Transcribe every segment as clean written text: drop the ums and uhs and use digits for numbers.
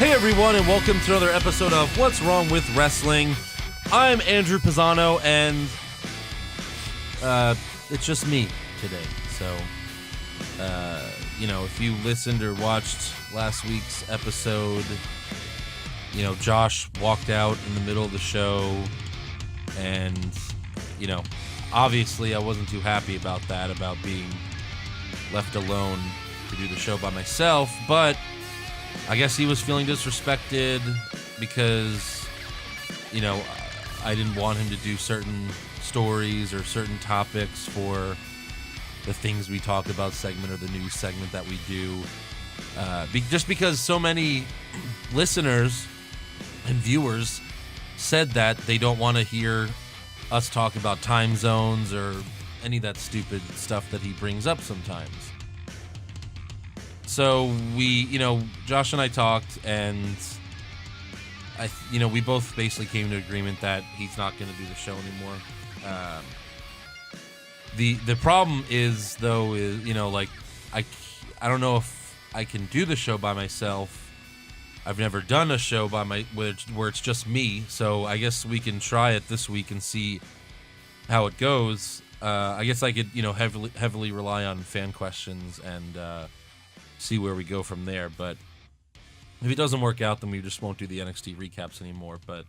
Hey everyone, and welcome to another episode of What's Wrong with Wrestling. I'm Andrew Pisano, and it's just me today. So, if you listened or watched last week's episode, Josh walked out in the middle of the show, and, obviously I wasn't too happy about that, about being left alone to do the show by myself, but I guess he was feeling disrespected because, I didn't want him to do certain stories or certain topics for the Things We Talk About segment or the news segment that we do. Just because so many listeners and viewers said that they don't want to hear us talk about time zones or any of that stupid stuff that he brings up sometimes. So we, Josh and I talked, and we both basically came to agreement that he's not going to do the show anymore. The problem is, though, I don't know if I can do the show by myself. I've never done a show where it's just me, so I guess we can try it this week and see how it goes. I guess I could, heavily rely on fan questions and see where we go from there, but if it doesn't work out, then we just won't do the NXT recaps anymore. But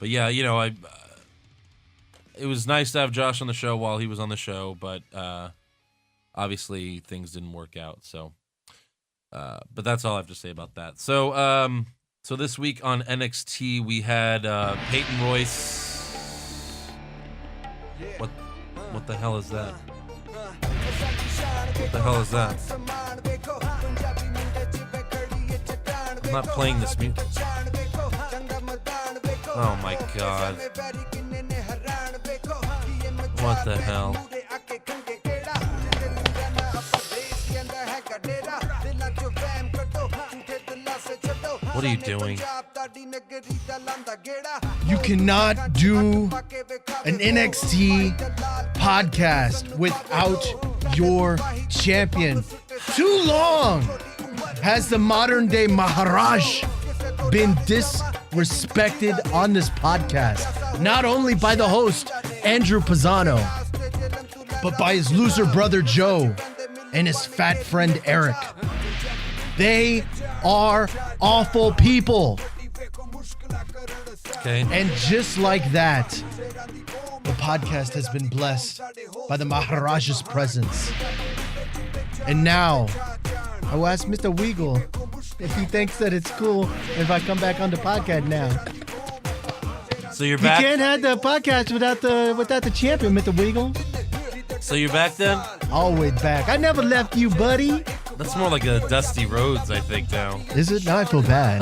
yeah, it was nice to have Josh on the show while he was on the show, but obviously things didn't work out. So, but that's all I have to say about that. So, so this week on NXT we had Peyton Royce. What the hell is that? What the hell is that? I'm not playing this music. Oh my god. What the hell? What are you doing? You cannot do an NXT podcast without your champion. Too long has the modern day Maharaj been disrespected on this podcast. Not only by the host, Andrew Pisano, but by his loser brother Joe and his fat friend Eric. They are awful people. Okay. And just like that, the podcast has been blessed by the Maharaja's presence. And now, I will ask Mr. Weagle if he thinks that it's cool if I come back on the podcast now. So you're back? You can't have the podcast without the champion, Mr. Weagle. So you're back then? Always back. I never left you, buddy. That's more like a Dusty Rhodes, I think, now. Is it? Now I feel bad.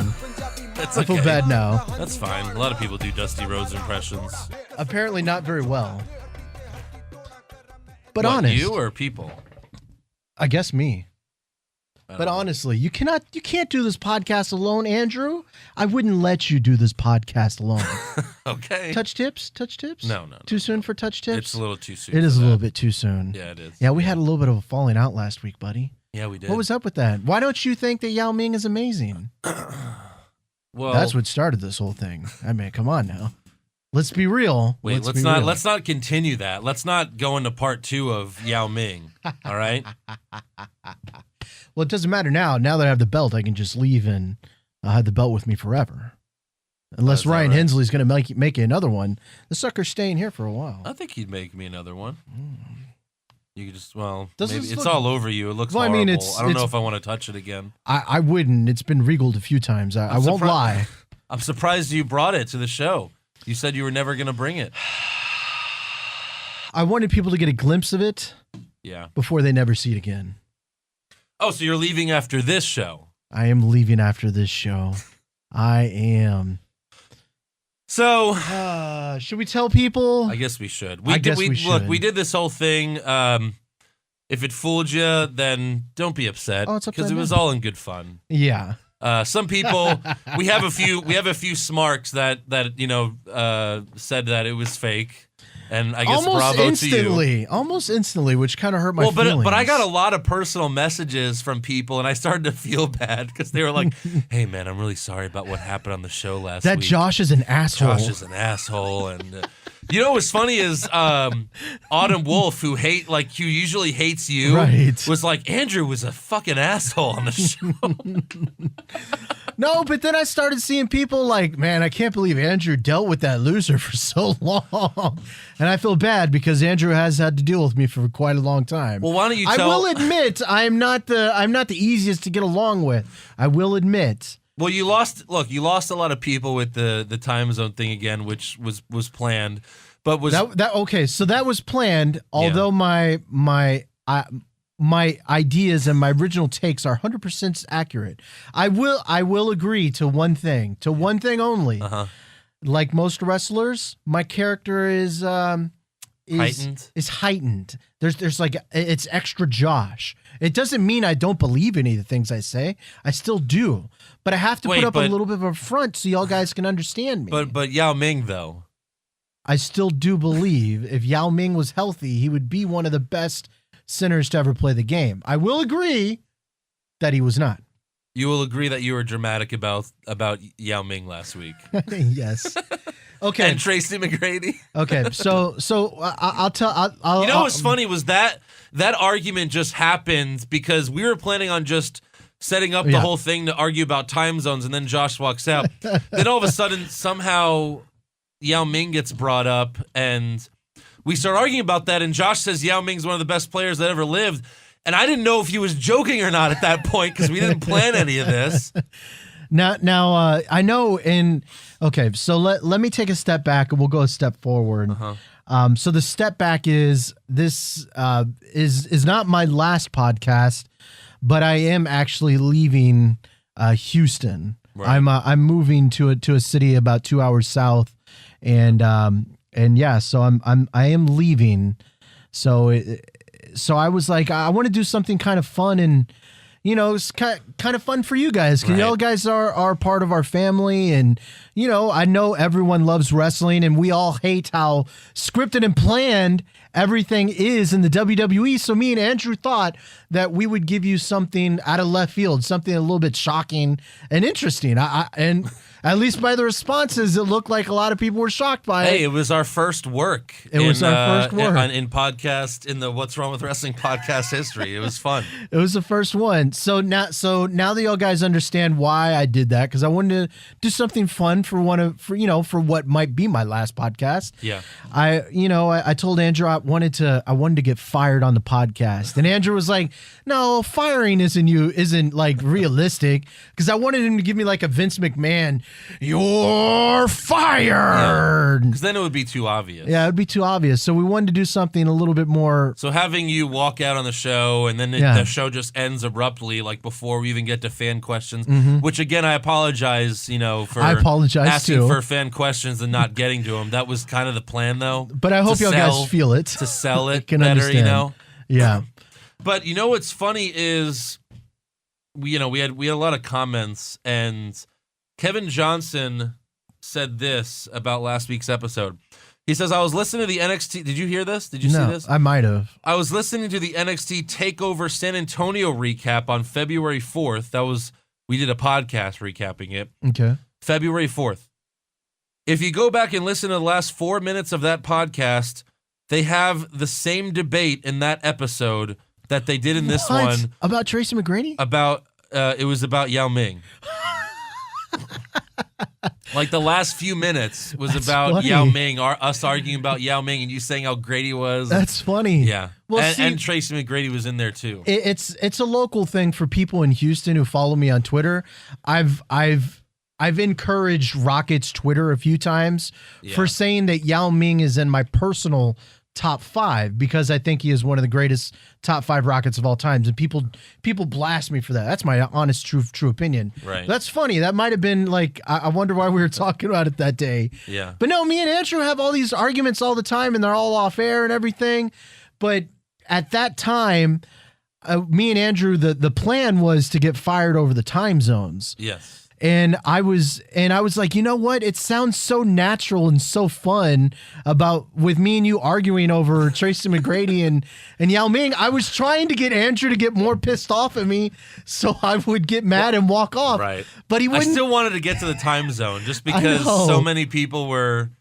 That's I feel bad now. That's fine. A lot of people do Dusty Rhodes impressions. Apparently not very well. But What, honest. you or people? I guess me. But know. honestly, you can't do this podcast alone, Andrew. I wouldn't let you do this podcast alone. Okay. Touch tips? No. Too soon for touch tips? It's a little too soon. It is for a little that. bit too soon. Yeah, it is. Yeah, we had a little bit of a falling out last week, buddy. Yeah, we did. What was up with that? Why don't you think that Yao Ming is amazing? Well, That's what started this whole thing. I mean, come on now. Let's be real. Wait, let's not continue that. Let's not go into part 2 of Yao Ming. All right? Well, it doesn't matter now. Now that I have the belt, I can just leave and have the belt with me forever. Unless Ryan Hensley's going to make you another one. The sucker's staying here for a while. I think he'd make me another one. You could just, maybe it's it's all over you. It looks Well, I horrible. mean, I don't know if I want to touch it again. I wouldn't. It's been regaled a few times. I won't lie. I'm surprised you brought it to the show. You said you were never going to bring it. I wanted people to get a glimpse of it Yeah. before they never see it again. Oh, so you're leaving after this show? I am leaving after this show. I am. So, should we tell people? I guess we should. We Look, should. we did this whole thing. If it fooled you, then don't be upset. Oh, it's upside because it was down. all in good fun. Yeah. Some people, we have a few smarks that said that it was fake, And I guess bravo to you. Almost instantly, which kind of hurt my feelings. But I got a lot of personal messages from people, and I started to feel bad because they were like, "Hey, man, I'm really sorry about what happened on the show last week. That Josh is an asshole. Josh is an asshole." And you know what's funny is Autumn Wolf, who usually hates you, right, was like, Andrew was a fucking asshole on the show. No, but then I started seeing people like, man, I can't believe Andrew dealt with that loser for so long. And I feel bad because Andrew has had to deal with me for quite a long time. Well, why don't you tell... I will admit I'm not the easiest to get along with. I will admit. Well, you lost a lot of people with the time zone thing again, which was planned. But was okay, so that was planned, although my ideas and my original takes are 100% accurate. I will agree to one thing only. Like most wrestlers, my character is heightened. There's like, it's extra Josh. It doesn't mean I don't believe any of the things I say. I still do, but I have to put up a little bit of a front so y'all guys can understand me. But Yao Ming though, I still do believe if Yao Ming was healthy, he would be one of the best sinners to ever play the game. I will agree that he was not. You will agree that you were dramatic about Yao Ming last week. Yes. Okay. And Tracy McGrady. Okay. So I'll tell. You know what's funny was that argument just happened because we were planning on just setting up the whole thing to argue about time zones, and then Josh walks out. Then all of a sudden, somehow Yao Ming gets brought up, and we start arguing about that, and Josh says Yao Ming's one of the best players that ever lived. And I didn't know if he was joking or not at that point because we didn't plan any of this. Now I know okay, so let me take a step back and we'll go a step forward. So the step back is this is not my last podcast, but I am actually leaving Houston. Right. I'm moving to a city about 2 hours south, and yeah, so I am leaving. So I was like, I want to do something kind of fun, and it's kind of fun for you guys because y'all guys are part of our family, and I know everyone loves wrestling, and we all hate how scripted and planned everything is in the WWE. So me and Andrew thought that we would give you something out of left field, something a little bit shocking and interesting. And at least by the responses, it looked like a lot of people were shocked by it. Hey, it was our first work. In podcast in the What's Wrong with Wrestling podcast history. It was fun. It was the first one. So now that y'all guys understand why I did that, because I wanted to do something fun for what might be my last podcast. Yeah. I told Andrew I wanted to get fired on the podcast, and Andrew was like, "No, firing isn't like realistic," because I wanted him to give me like a Vince McMahon, "You're fired," because then it would be too obvious. Yeah, it'd be too obvious. So we wanted to do something a little bit more. So having you walk out on the show, and then the show just ends abruptly, like before we even get to fan questions. Which again, I apologize, for asking for fan questions and not getting to them. That was kind of the plan, though. But I hope y'all guys feel it. To sell it can better, understand. Yeah. But what's funny is we had a lot of comments, and Kevin Johnson said this about last week's episode. He says, I was listening to the NXT. Did you hear this? Did you see this? I might have. I was listening to the NXT Takeover San Antonio recap on February 4th. We did a podcast recapping it. Okay. February 4th. If you go back and listen to the last 4 minutes of that podcast, they have the same debate in that episode that they did in this one. About Tracy McGrady? It was about Yao Ming. Like the last few minutes was about funny. Yao Ming, us arguing about Yao Ming, and you saying how great he was. That's funny. Yeah. Well, and Tracy McGrady was in there too. It's a local thing for people in Houston who follow me on Twitter. I've encouraged Rocket's Twitter a few times for saying that Yao Ming is in my personal top 5 because I think he is one of the greatest top 5 Rockets of all times, and people blast me for that. That's my honest, true opinion. Right. That's funny. That might have been like, I wonder why we were talking about it that day. Yeah. But no, me and Andrew have all these arguments all the time, and they're all off air and everything. But at that time, me and Andrew, the plan was to get fired over the time zones. Yes. And I was like, you know what? It sounds so natural and so fun with me and you arguing over Tracy McGrady and Yao Ming. I was trying to get Andrew to get more pissed off at me so I would get mad and walk off. Right. But he wouldn't. I still wanted to get to the time zone just because so many people were,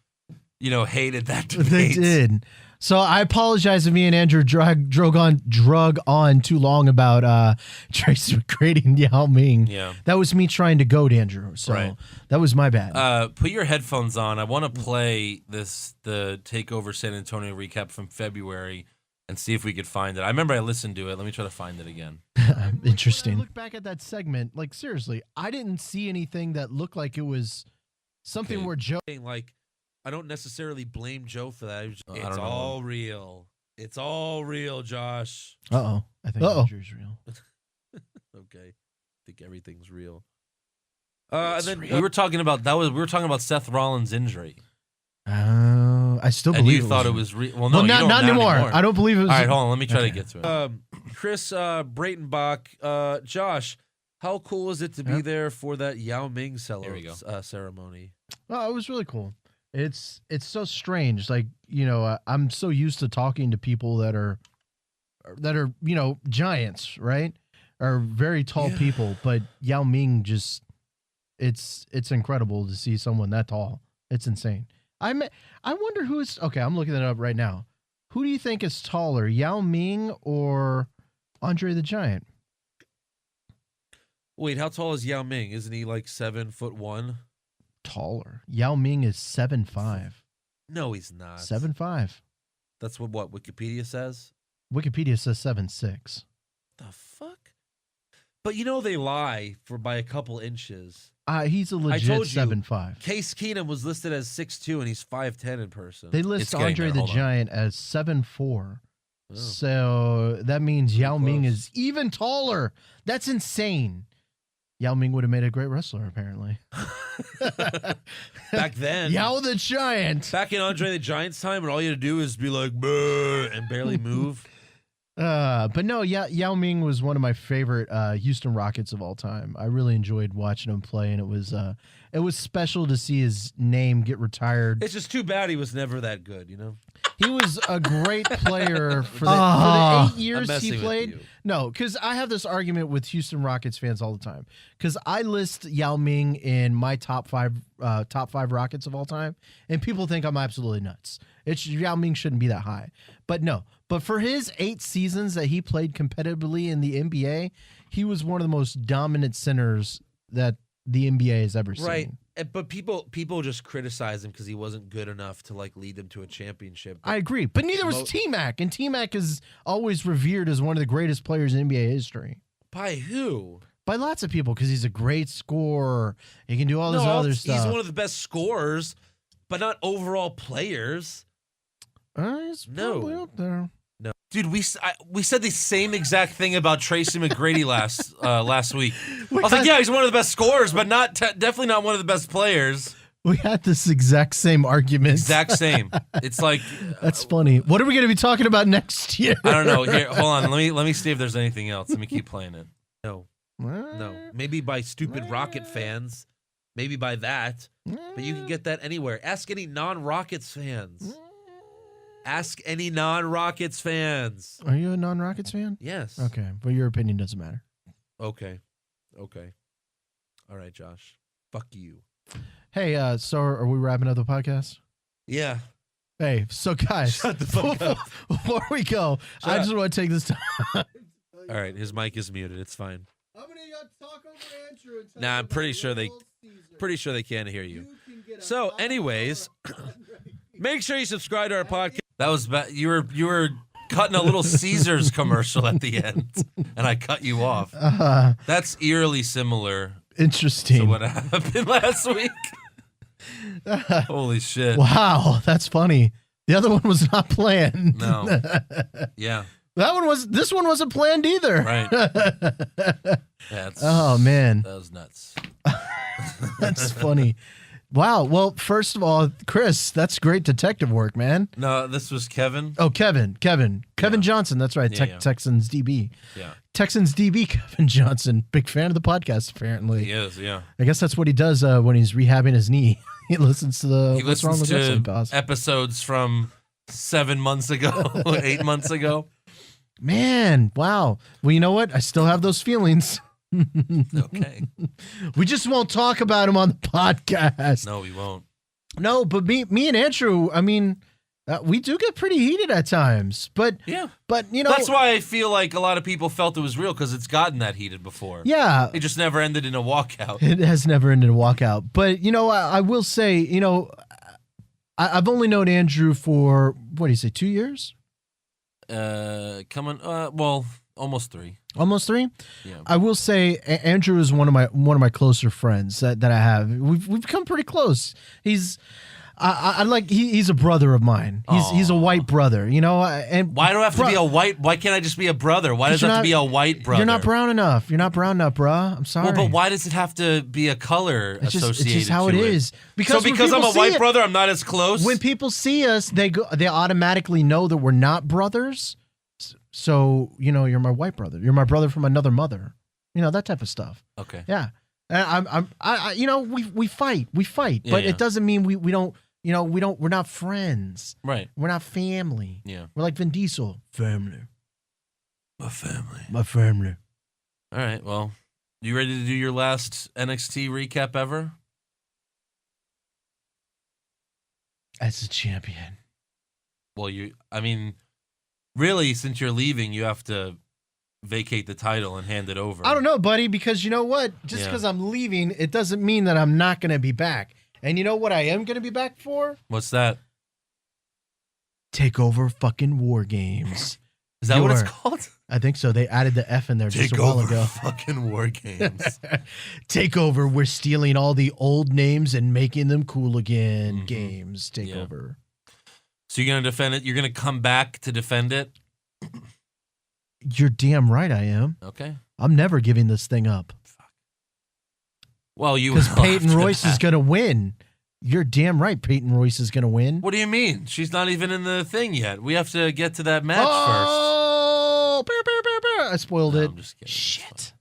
hated that debate. They did. So I apologize if me and Andrew drug on too long about Tracy McGrady and Yao Ming. Yeah. That was me trying to goad Andrew. So that was my bad. Put your headphones on. I want to play the Takeover San Antonio recap from February and see if we could find it. I remember I listened to it. Let me try to find it again. Interesting. Look back at that segment. Like, seriously, I didn't see anything that looked like it was something where Joe... I don't necessarily blame Joe for that. It's all real. It's all real, Josh. Uh-oh. I think Andrew's real. Okay. I think everything's real. And then we were talking about Seth Rollins' injury. I still believe you thought it was real. Well, no, not anymore. I don't believe it was. All right, hold on. Let me try to get to it. Chris Breitenbach, Josh, how cool is it to be there for that Yao Ming ceremony? Oh, it was really cool. It's so strange. Like, I'm so used to talking to people that are giants, right? Or very tall people, but Yao Ming just it's incredible to see someone that tall. It's insane. I wonder who is okay, I'm looking that up right now. Who do you think is taller, Yao Ming or Andre the Giant? Wait, how tall is Yao Ming? Isn't he like 7'1"? Taller. Yao Ming is 7'5". No, he's not. 7'5". That's what Wikipedia says? Wikipedia says 7'6". The fuck? But they lie by a couple inches. He's a legit 7'5". Case Keenum was listed as 6'2", and he's 5'10" in person. They list Andre the Giant as 7'4". Oh. So that means Yao Ming is even taller. That's insane. Yao Ming would have made a great wrestler, apparently. Back then. Yao the Giant. Back in Andre the Giant's time, when all you had to do is be like, "Brr," and barely move. But no, Yao Ming was one of my favorite Houston Rockets of all time. I really enjoyed watching him play, and it was special to see his name get retired. It's just too bad he was never that good, He was a great player for the 8 years he played. No, because I have this argument with Houston Rockets fans all the time. Because I list Yao Ming in my top five Rockets of all time, and people think I'm absolutely nuts. Yao Ming shouldn't be that high, but no. But for his 8 seasons that he played competitively in the NBA, he was one of the most dominant centers that the NBA has ever seen. Right. But people just criticize him because he wasn't good enough to lead them to a championship. I agree, but neither was T-Mac, and T-Mac is always revered as one of the greatest players in NBA history. By who? By lots of people, because he's a great scorer. He can do all this other stuff. He's one of the best scorers, but not overall players. He's probably up there. No, dude, we said the same exact thing about Tracy McGrady last week. I was like, yeah, he's one of the best scorers, but definitely not one of the best players. We had this exact same argument. Exact same. It's like that's funny. What are we going to be talking about next year? I don't know. Here, hold on. Let me see if there's anything else. Let me keep playing it. No. Maybe by stupid Rocket fans. Maybe by that. But you can get that anywhere. Ask any non-Rockets fans. Ask any non-Rockets fans. Are you a non-Rockets fan? Yes. Okay, but your opinion doesn't matter. Okay. All right, Josh. Fuck you. Hey, so are we wrapping up the podcast? Yeah. Hey, so guys, shut the fuck up. Before we go, I just want to take this time. All right, his mic is muted. It's fine. I'm gonna talk over Andrew. Nah, I'm pretty sure they can't hear you. So, anyways, make sure you subscribe to our podcast. That was bad. You were cutting a little Caesars commercial at the end, and I cut you off. That's eerily similar. Interesting. To what happened last week. Holy shit! Wow, that's funny. The other one was not planned. No. Yeah. This one wasn't planned either. Right. Oh man. That was nuts. That's funny. Wow. Well, first of all, Chris, that's great detective work, man. No, this was Kevin. Oh, Kevin Johnson. That's right. Texans DB. Yeah. Texans DB Kevin Johnson, big fan of the podcast. Apparently, He is. Yeah. I guess that's what he does when he's rehabbing his knee. He listens to the He What's Wrong listens with Wrestling to Cause. episodes from 7 months ago, 8 months ago. Man, wow. Well, you know what? I still have those feelings. Okay. We just won't talk about him on the podcast. No, we won't. No, but me and Andrew, I mean, we do get pretty heated at times. But Yeah. but you know, That's why I feel like a lot of people felt it was real, because it's gotten that heated before. yeah, It just never ended in a walkout. it has never ended a walkout. But you know, I will say, you know, I've only known Andrew for what do you say, 2 years? Well, almost 3. Almost 3. Yeah. I will say Andrew is one of my closer friends that I have. We've become pretty close. He's he's a brother of mine. He's a white brother, you know. And Why do I have to be a white? Why can't I just be a brother? Why does it have to be a white brother? You're not brown enough. You're not brown enough, bruh. I'm sorry. Well, but why does it have to be a color associated? It's just how it is. Because I'm a white brother, I'm not as close. When people see us, they automatically know that we're not brothers. So, you know, you're my white brother. You're my brother from another mother. You know, that type of stuff. Okay. Yeah. And you know, we fight, Yeah, but yeah. it doesn't mean we don't, you know, we're not friends. Right. We're not family. Yeah. We're like Vin Diesel. Family. My family. My family. All right. Well, you ready to do your last NXT recap ever? As a champion. Well, really, since you're leaving, you have to vacate the title and hand it over. I don't know, buddy, because you know what? Just because I'm leaving, it doesn't mean that I'm not going to be back. And you know what I am going to be back for? What's that? Takeover fucking War Games. Is that what it's called? I think so. They added the F in there just a while ago. Fucking War Games. Takeover, we're stealing all the old names and making them cool again. Mm-hmm. Games. Takeover. Yeah. So you're going to defend it? You're going to come back to defend it? You're damn right I am. Okay. I'm never giving this thing up. Well, you because will Peyton after Royce that. is going to win. You're damn right Peyton Royce is going to win. What do you mean? She's not even in the thing yet. We have to get to that match Oh, I spoiled first. No, it. I'm just kidding. Shit.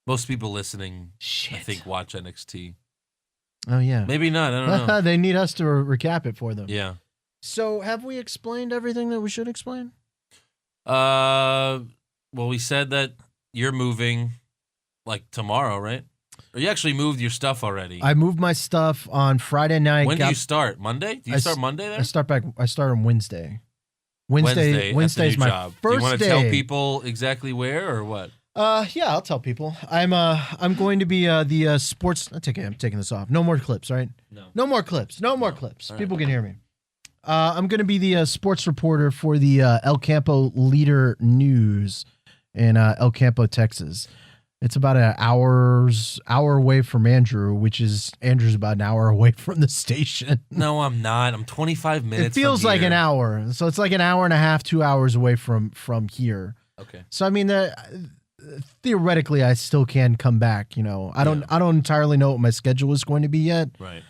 Most people listening, Shit. I think, watch NXT. Oh, yeah. Maybe not. I don't know. They need us to recap it for them. Yeah. So have we explained everything that we should explain? Well, we said that you're moving like tomorrow, right? Or you actually moved your stuff already. I moved my stuff on Friday night. When do you start? Monday? Do you start Monday there? I start on Wednesday. Wednesday Wednesday's is my job. first Do you want to day. tell people exactly where or what? Yeah, I'll tell people. I'm going to be the sports. I'm taking this off. No more clips, right? No more clips. No more clips. All People right. can hear me. I'm going to be the sports reporter for the El Campo Leader News in El Campo, Texas. It's about an hour away from Andrew, Andrew's about an hour away from the station. No, I'm not. I'm 25 minutes. It feels from like here. an hour. So it's like an hour and a half, 2 hours away from here. Okay. So I mean, theoretically, I still can come back. You know, I don't entirely know what my schedule is going to be yet. Right.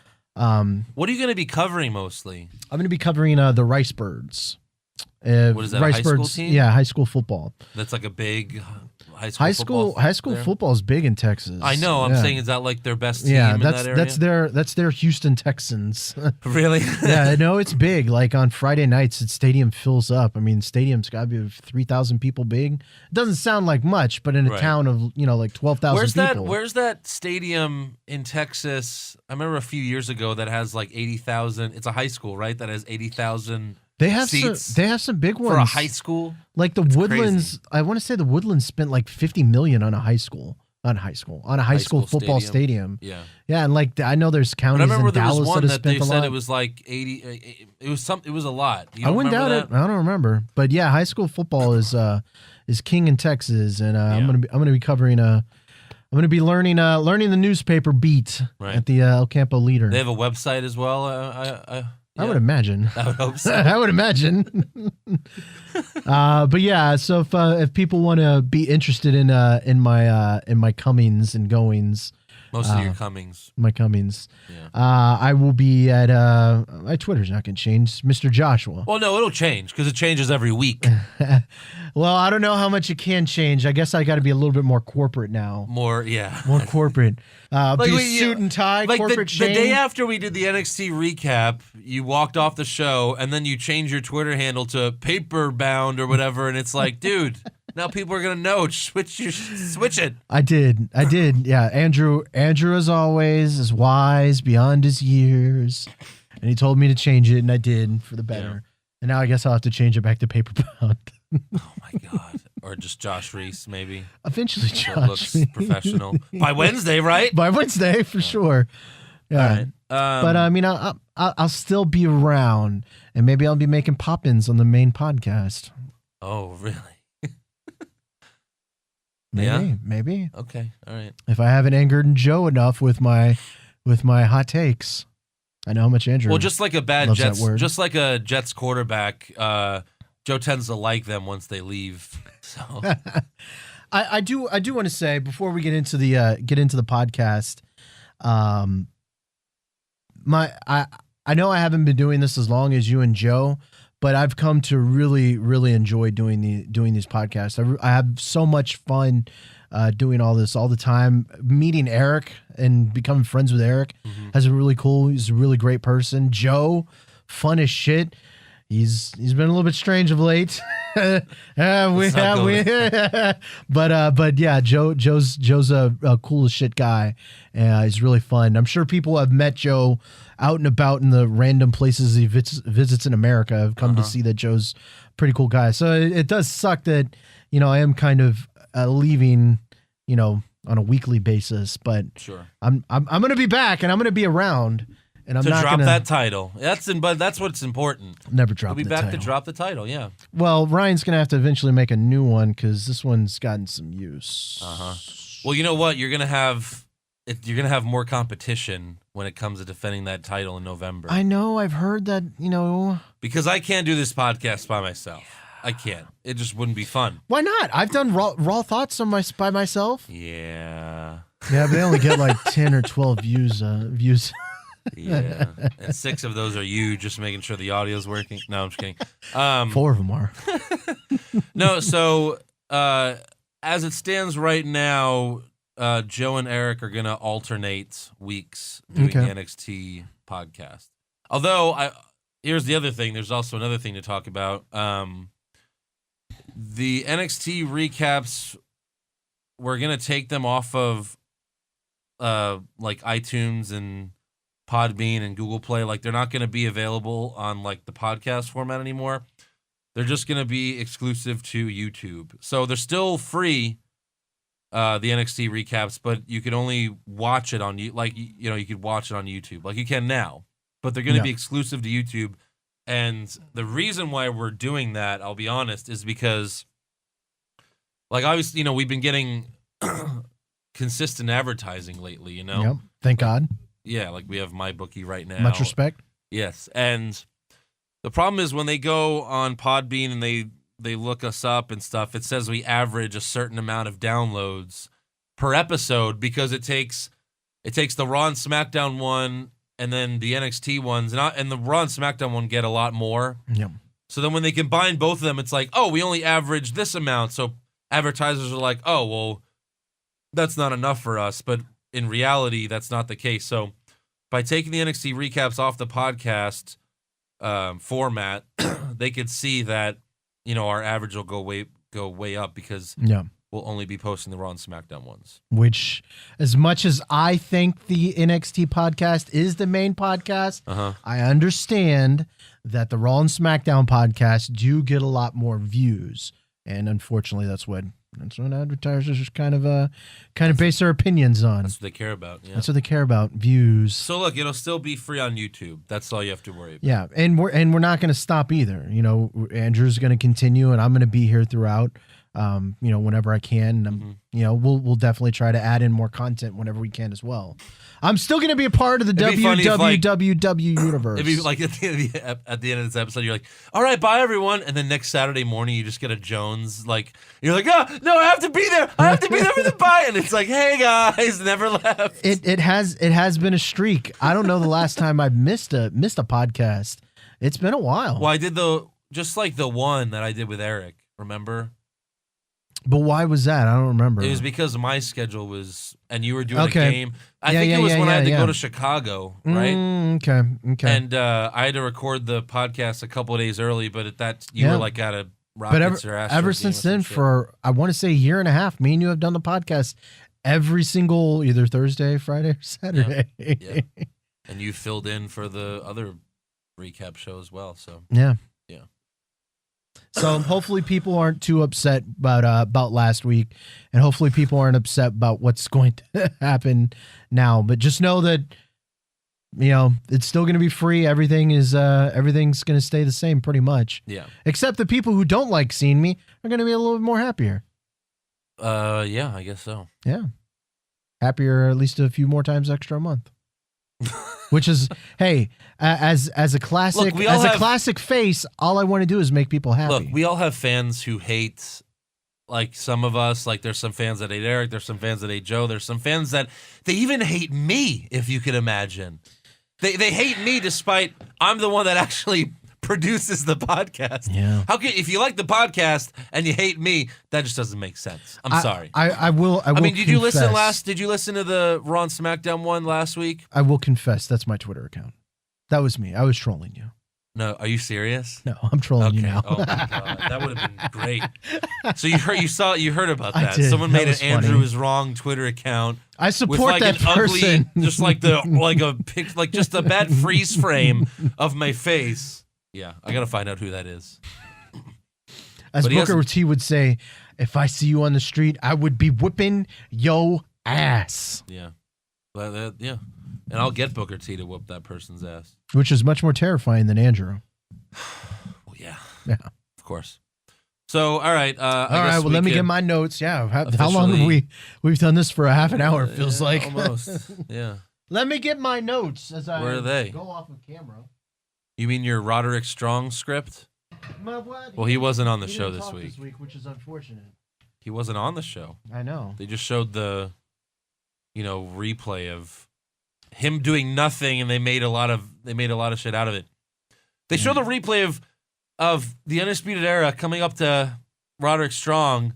What are you going to be covering mostly? I'm going to be covering the Rice Birds. What is that? Rice a high school Birds, team? yeah, high school football. That's like a big high school Football is big in Texas. I know. I'm Yeah. saying, is that like their best team Yeah, in that area? that's their Houston Texans. Really? Yeah, no, it's big. Like on Friday nights, the stadium fills up. I mean, stadium's got to be 3,000 people big. It doesn't sound like much, but in a Right. town of like 12,000 people. Where's that stadium in Texas? I remember a few years ago that has like 80,000. It's a high school, right? That has 80,000 They have seats some big ones for a high school. Like the Woodlands. crazy. I want to say the Woodlands spent like $50 million on a high school football stadium. Yeah. Yeah, and like I know there's But I counties remember in there was Dallas one that have that they spent a said lot. it was like 80. It was a lot. You I don't wouldn't doubt remember it. I don't remember, but yeah, high school football is king in Texas, and I'm gonna be covering I'm gonna be learning the newspaper beat Right. at the El Campo Leader. They have a website as well. I would imagine. I would hope so. I would imagine. But yeah, so if people want to be interested in my comings and goings, Most of your comings. My comings. Yeah. I will be at my Twitter's not going to change. Mr. Joshua. Well, no, it'll change because it changes every week. Well, I don't know how much it can change. I guess I got to be a little bit more corporate now. More corporate. Like be suit and tie, like corporate the day after we did the NXT recap, you walked off the show and then you changed your Twitter handle to paper bound or whatever, and it's like, dude, now people are gonna know. Switch it. I did. Yeah, Andrew, as always, is wise beyond his years, and he told me to change it, and I did for the better. Yeah. And now I guess I'll have to change it back to paper bound. Oh my god! Or just Josh Reese, maybe. Eventually, so Josh. Looks professional by Wednesday, right? By Wednesday, for sure. Yeah. All right. But I mean, I'll still be around, and maybe I'll be making pop-ins on the main podcast. Oh, really? Maybe. Okay, all right. If I haven't angered Joe enough with my hot takes, I know how much Andrew. Well, just like a Jets quarterback, Joe tends to like them once they leave. So, I do want to say before we get into the podcast, I know I haven't been doing this as long as you and Joe, but I've come to really, really enjoy doing these podcasts. I have so much fun doing all this all the time. Meeting Eric and becoming friends with Eric has been really cool. He's a really great person. Joe, fun as shit. He's been a little bit strange of late. But yeah, Joe's a cool as shit guy. He's really fun. I'm sure people have met Joe out and about in the random places he visits in America. Have come to see that Joe's a pretty cool guy. So it does suck that I am kind of leaving on a weekly basis. But sure, I'm gonna be back and I'm gonna be around. And I'm not drop gonna, that title. But that's what's important. Never drop the title. We'll be back to drop the title, yeah. Well, Ryan's going to have to eventually make a new one because this one's gotten some use. Well, you know what? You're going to have more competition when it comes to defending that title in November. I know. I've heard that, Because I can't do this podcast by myself. I can't. It just wouldn't be fun. Why not? I've done raw thoughts by myself. Yeah. Yeah, but they only get like 10 or 12 views. Yeah, and 6 of those are you just making sure the audio's working. No, I'm just kidding. 4 of them are. No, so as it stands right now, Joe and Eric are going to alternate weeks doing the NXT podcast. Although, here's the other thing. There's also another thing to talk about. The NXT recaps, we're going to take them off of like iTunes and Podbean and Google Play. Like, they're not going to be available on like the podcast format anymore. They're just going to be exclusive to YouTube. So they're still free, the NXT recaps, but you could only watch it on you could watch it on YouTube like you can now. But they're going to be exclusive to YouTube. And the reason why we're doing that, I'll be honest, is because like obviously, we've been getting consistent advertising lately, Yep. Thank God. Yeah, like we have MyBookie right now. Much respect. Yes, and the problem is when they go on Podbean and they look us up and stuff, it says we average a certain amount of downloads per episode because it takes the Raw and SmackDown one and then the NXT ones, and the Raw and SmackDown one get a lot more. Yep. So then when they combine both of them, it's like, oh, we only average this amount. So advertisers are like, oh, well, that's not enough for us. But in reality, that's not the case. So by taking the NXT recaps off the podcast format, they could see that our average will go way up because we'll only be posting the Raw and SmackDown ones. Which, as much as I think the NXT podcast is the main podcast, I understand that the Raw and SmackDown podcast do get a lot more views, and unfortunately, that's what advertisers just kind of base their opinions on. That's what they care about. Yeah. That's what they care about, views. So look, it'll still be free on YouTube. That's all you have to worry about. Yeah, and we're not going to stop either. Andrew's going to continue, and I'm going to be here throughout. whenever I can. We'll definitely try to add in more content whenever we can as well. I'm still going to be a part of the WWW universe. It'd be like at the end of this episode, you're like, all right, bye everyone. And then next Saturday morning, you just get a Jones, you're like, oh, no, I have to be there. I have to be there for the bye. And it's like, hey guys, never left. It has been a streak. I don't know the last time I missed a podcast. It's been a while. Well, I did the one that I did with Eric, remember? But why was that? I don't remember. It was because my schedule was, and you were doing a game. I think it was when I had to go to Chicago, right? Okay. And I had to record the podcast a couple of days early, but at that you were like at a Rockets or Astros ever since then, for I want to say a year and a half, me and you have done the podcast every single either Thursday, Friday, or Saturday. Yeah. And you filled in for the other recap show as well. So yeah. So hopefully people aren't too upset about last week, and hopefully people aren't upset about what's going to happen now. But just know that it's still going to be free. Everything's going to stay the same pretty much. Yeah. Except the people who don't like seeing me are going to be a little bit more happier. Yeah, I guess so. Yeah, happier at least a few more times extra a month. Which is, hey, as a classic, classic face, all I want to do is make people happy. Look, we all have fans who hate, like some of us. Like there's some fans that hate Eric. There's some fans that hate Joe. There's some fans that they even hate me. If you could imagine, they hate me despite I'm the one that actually produces the podcast. Yeah. How can if you like the podcast and you hate me? That just doesn't make sense. I'm sorry. I will. I mean, did you listen Did you listen to the Raw and SmackDown one last week? I will confess that's my Twitter account. That was me. I was trolling you. No, are you serious? No, I'm trolling you now. Oh my god, that would have been great. So you heard about that? I did. Someone That made was an Andrew funny. is wrong Twitter account. I support with that an person. Ugly, just just a bad freeze frame of my face. Yeah, I gotta find out who that is. As Booker T would say, if I see you on the street, I would be whipping yo ass. Yeah, yeah, and I'll get Booker T to whoop that person's ass, which is much more terrifying than Andrew. Well, yeah, of course. So, all right, well, let me get my notes. Yeah, how long have we've done this for a half an hour? It feels like almost. Yeah. Let me get my notes Where are they? Go off of camera. You mean your Roderick Strong script? Well, he wasn't on the show this week, which is unfortunate. He wasn't on the show. I know. They just showed the, replay of him doing nothing, and they made a lot of shit out of it. They showed the replay of the Undisputed Era coming up to Roderick Strong,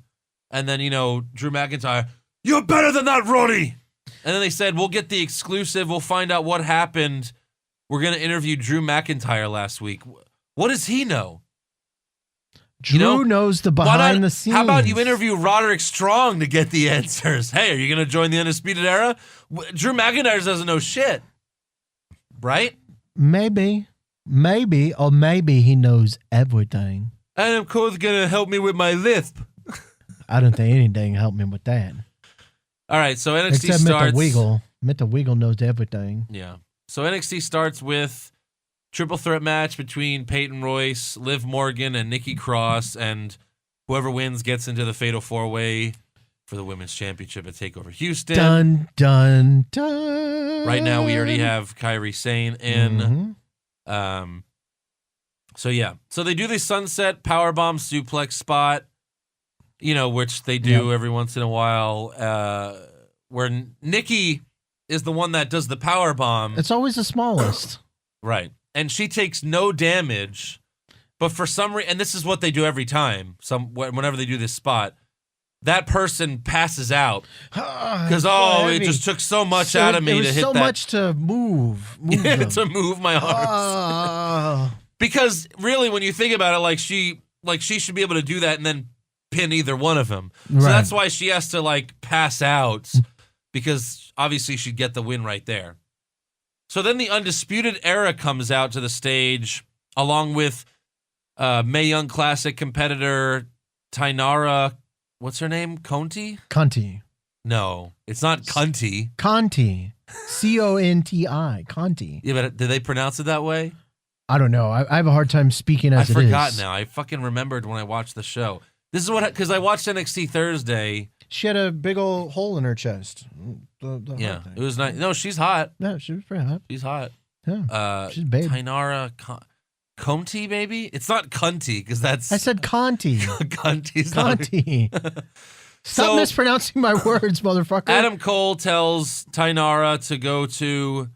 and then Drew McIntyre, you're better than that, Roddy. And then they said, we'll get the exclusive. We'll find out what happened. We're going to interview Drew McIntyre last week. What does he know? Drew knows the behind the scenes. How about you interview Roderick Strong to get the answers? Hey, are you going to join the Undisputed Era? Drew McIntyre doesn't know shit. Right? Maybe, or maybe he knows everything. And of course, going to help me with my lisp. I don't think anything helped me with that. All right, so NXT Except starts. Mr. Wiggle knows everything. Yeah. So NXT starts with triple threat match between Peyton Royce, Liv Morgan, and Nikki Cross, and whoever wins gets into the Fatal 4-Way for the Women's Championship at Takeover Houston. Dun, dun, dun. Right now, we already have Kairi Sane in. Mm-hmm. So they do the Sunset Powerbomb suplex spot, which they do every once in a while, where Nikki is the one that does the power bomb. It's always the smallest. Right. And she takes no damage, but for some reason, and this is what they do every time, whenever they do this spot, that person passes out. Because, it just took so much out of me to hit that. so much to move to move my arms. Because really, when you think about it, she should be able to do that and then pin either one of them. So that's why she has to, pass out. Because obviously she'd get the win right there. So then the Undisputed Era comes out to the stage along with Mae Young Classic competitor Tainara. What's her name? Conti? No, it's not Conti. Conti. C-O-N-T-I. Conti. Yeah, but did they pronounce it that way? I don't know. I have a hard time speaking as it is. I forgot now. I fucking remembered when I watched the show. This is what, because I watched NXT Thursday. She had a big old hole in her chest. Yeah, it was nice. No, she's hot. Yeah, she was pretty hot. She's hot. Yeah, she's a babe. Tainara Conti, maybe? It's not Cunty, because that's... I said Conti. Conti's Conti. Stop mispronouncing my words, motherfucker. Adam Cole tells Tainara to go to...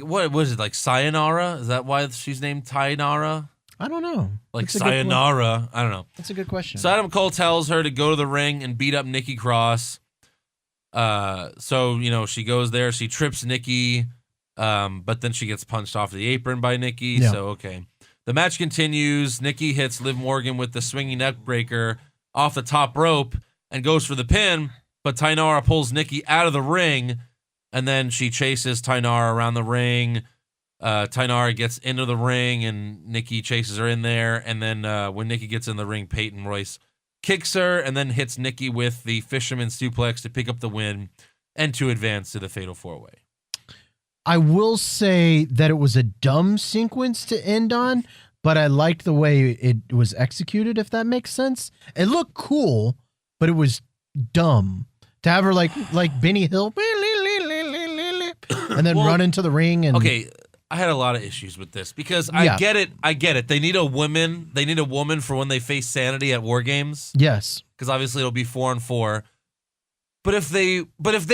what was it, like Sayonara? Is that why she's named Tainara? I don't know. Like Sayonara? I don't know. That's a good question. So Adam Cole tells her to go to the ring and beat up Nikki Cross. So, she goes there. She trips Nikki, but then she gets punched off the apron by Nikki. Yeah. So, okay. The match continues. Nikki hits Liv Morgan with the swinging neck breaker off the top rope and goes for the pin, but Tainara pulls Nikki out of the ring, and then she chases Tainara around the ring. Tainara gets into the ring, and Nikki chases her in there. And then when Nikki gets in the ring, Peyton Royce kicks her and then hits Nikki with the Fisherman Suplex to pick up the win and to advance to the Fatal 4-Way. I will say that it was a dumb sequence to end on, but I liked the way it was executed, if that makes sense. It looked cool, but it was dumb. To have her like Benny Hill and then run into the ring and... Okay, I had a lot of issues with this because I get it. They need a woman. They need a woman for when they face Sanity at War Games. Yes. Because obviously it'll be 4-on-4. But if they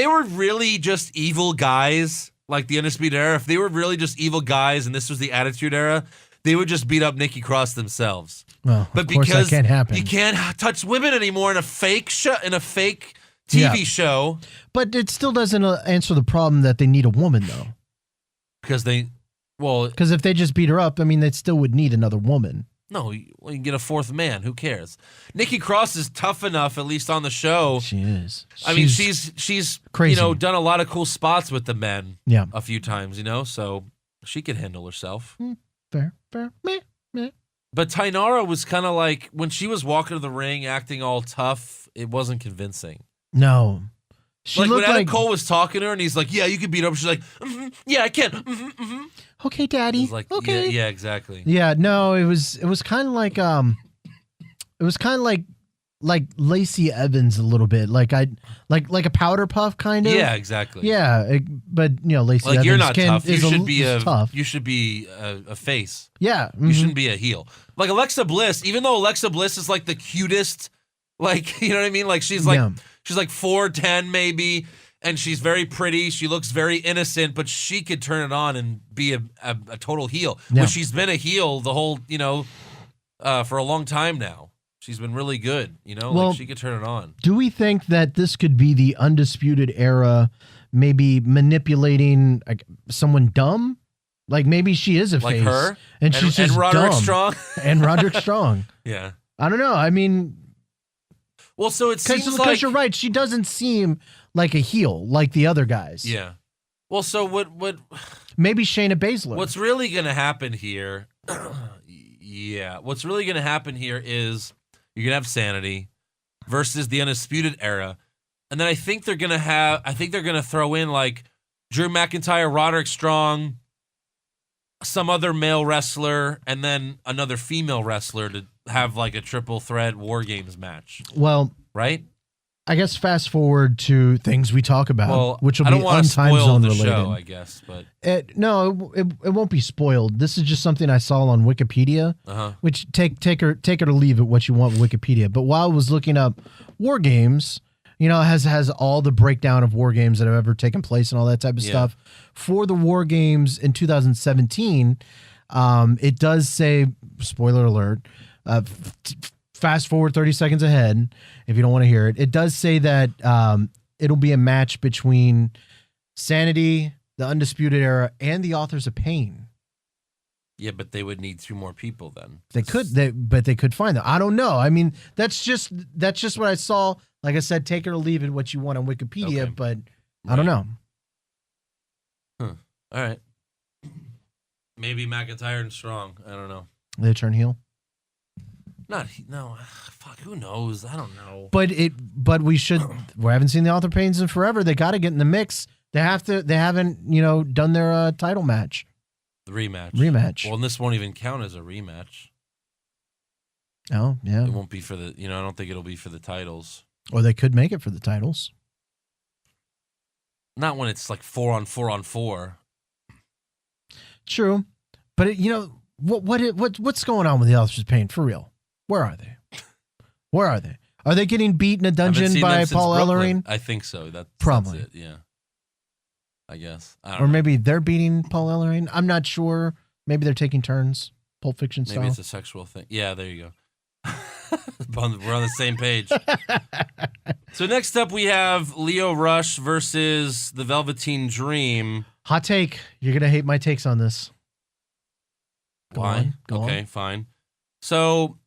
were really just evil guys, like the Undisputed Era, if they were really just evil guys and this was the Attitude Era, they would just beat up Nikki Cross themselves. Well, but of course because that can't happen. You can't touch women anymore in a fake show, in a fake TV show. But it still doesn't answer the problem that they need a woman, though. Because if they just beat her up, I mean, they still would need another woman. No, you can get a fourth man. Who cares? Nikki Cross is tough enough, at least on the show. She is. I mean, she's crazy. Done a lot of cool spots with the men. Yeah. A few times, so she can handle herself. Fair. Meh. But Tainara was kind of like, when she was walking to the ring, acting all tough, it wasn't convincing. No. She like when looked Adam Cole was talking to her, and he's like, "Yeah, you can beat her up." She's like, "Yeah, I can." Okay, Daddy. It was like, okay. Yeah, exactly. Yeah, no, it was kind of like like Lacey Evans a little bit, like a powder puff kind of. Yeah, exactly. Yeah, but Lacey like Evans you're not tough. You tough. You should be a face. Yeah, you shouldn't be a heel. Like Alexa Bliss, even though Alexa Bliss is like the cutest, like you know what I mean. Like she's like 4'10" maybe. And she's very pretty. She looks very innocent, but she could turn it on and be a total heel. Yeah. Well, she's been a heel the whole, for a long time now. She's been really good, Well, like she could turn it on. Do we think that this could be the Undisputed Era maybe manipulating someone dumb? Like maybe she is a like face. Her? And she's just Roderick dumb. Strong? And Roderick Strong. Yeah. I don't know. I mean... Well, so it seems like... Because you're right. She doesn't seem like a heel like the other guys. Yeah. Well, so what... Maybe Shayna Baszler. What's really going to happen here... What's really going to happen here is you're going to have Sanity versus the Undisputed Era. And then I think they're going to throw in like Drew McIntyre, Roderick Strong, some other male wrestler, and then another female wrestler to have like a triple threat War Games match. Well, right? I guess fast forward to things we talk about, which will be un-time zone related. Show, I guess, but it won't be spoiled. This is just something I saw on Wikipedia, which take it or leave it what you want with Wikipedia. But while I was looking up War Games, it has all the breakdown of War Games that have ever taken place and all that type of stuff. For the War Games in 2017, it does say, spoiler alert, fast forward 30 seconds ahead, if you don't want to hear it. It does say that it'll be a match between Sanity, the Undisputed Era, and the Authors of Pain. Yeah, but they would need 2 more people then. They could find them. I don't know. I mean, that's just what I saw. Like I said, take it or leave it what you want on Wikipedia, but I don't know. Huh. All right. Maybe McIntyre and Strong. I don't know. They turn heel? Fuck, who knows? I don't know. But we haven't seen the Author Pains in forever. They got to get in the mix. They haven't, done their title match. The rematch. Rematch. Well, and this won't even count as a rematch. Oh, yeah. It won't be for the, I don't think it'll be for the titles. Or they could make it for the titles. Not when it's like 4-on-4-on-4. True. But, what's going on with the Authors Pain for real? Where are they? Where are they? Are they getting beat in a dungeon by Paul Ellering? I think so. Probably. That's it, yeah. I guess. I don't or know. maybe they're beating Paul Ellering. I'm not sure. Maybe they're taking turns. Pulp Fiction style. Maybe it's a sexual thing. Yeah, there you go. We're on the same page. So next up we have Lio Rush versus the Velveteen Dream. Hot take. You're going to hate my takes on this. Go on. Fine. So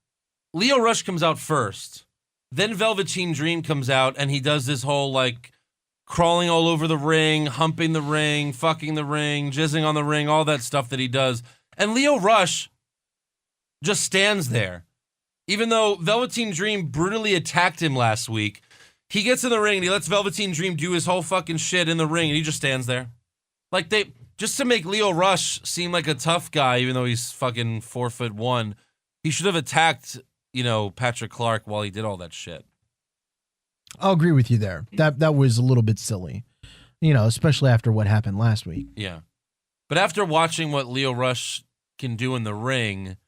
Lio Rush comes out first. Then Velveteen Dream comes out, and he does this whole, like, crawling all over the ring, humping the ring, fucking the ring, jizzing on the ring, all that stuff that he does. And Lio Rush just stands there. Even though Velveteen Dream brutally attacked him last week, he gets in the ring and he lets Velveteen Dream do his whole fucking shit in the ring, and he just stands there. Like, just to make Lio Rush seem like a tough guy, even though he's fucking 4'1", he should have attacked, Patrick Clark while he did all that shit. I'll agree with you there. That was a little bit silly, especially after what happened last week. Yeah. But after watching what Lio Rush can do in the ring,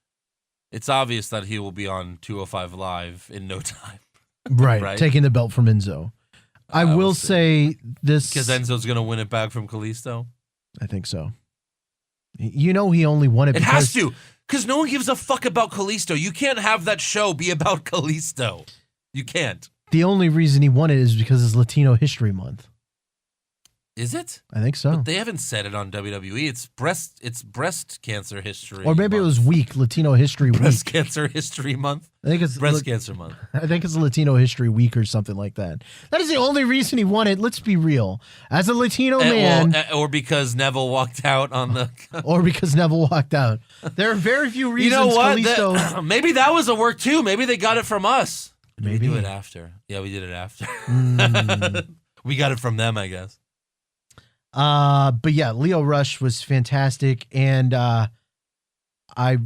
it's obvious that he will be on 205 Live in no time. Right. Taking the belt from Enzo. I will say this. Because Enzo's going to win it back from Kalisto? I think so. He only won it because... It has to. Because no one gives a fuck about Kalisto. You can't have that show be about Kalisto. You can't. The only reason he won it is because it's Latino History Month. Is it? I think so. But they haven't said it on WWE. It's breast cancer history. Or maybe it was Latino History Week. Breast Cancer History Month. I think it's Breast Cancer Month. I think it's Latino History Week or something like that. That is the only reason he won it. Let's be real. As a Latino man, or because Neville walked out on the. Or because Neville walked out. There are very few reasons. You know what? Kalisto... maybe that was a work too. Maybe they got it from us. Maybe we do it after. Yeah, we did it after. We got it from them, I guess. But yeah, Lio Rush was fantastic, and I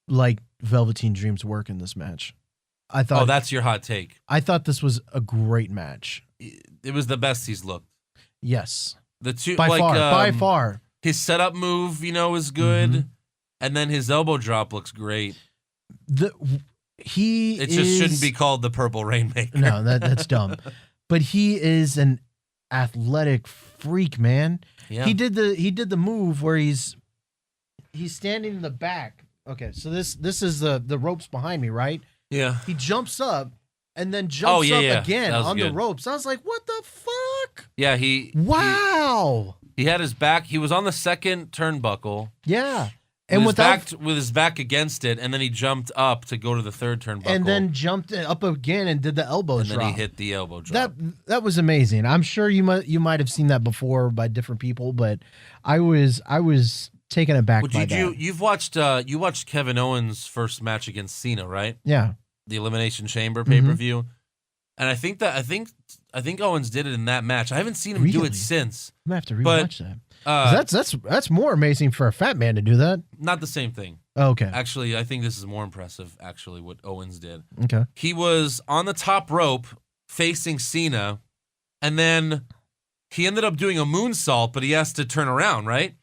like Velveteen Dream's work in this match. I thought. Oh, that's your hot take. I thought this was a great match. It was the best he's looked. Yes, the two by far. His setup move, is good, and then his elbow drop looks great. It just shouldn't be called the Purple Rainmaker. No, that's dumb. But he is an athletic freak, man. Yeah. He did the move where he's standing in the back. Okay, so this is the ropes behind me, right? Yeah. He jumps up and then jumps up again on good. the ropes. I was like, what the fuck? Yeah, Wow. He had his back. He was on the second turnbuckle. Yeah. And with his back against it, and then he jumped up to go to the third turnbuckle. And then jumped up again and did the elbow drop. And then he hit the elbow drop. That was amazing. I'm sure you might have seen that before by different people, but I was taken aback by that. You watched Kevin Owens' first match against Cena, right? Yeah. The Elimination Chamber pay-per-view. And I think Owens did it in that match. I haven't seen him do it since. I'm gonna have to rewatch that. That's more amazing for a fat man to do that. Not the same thing. Oh, okay. Actually, I think this is more impressive, what Owens did. Okay. He was on the top rope facing Cena, and then he ended up doing a moonsault, but he has to turn around, right?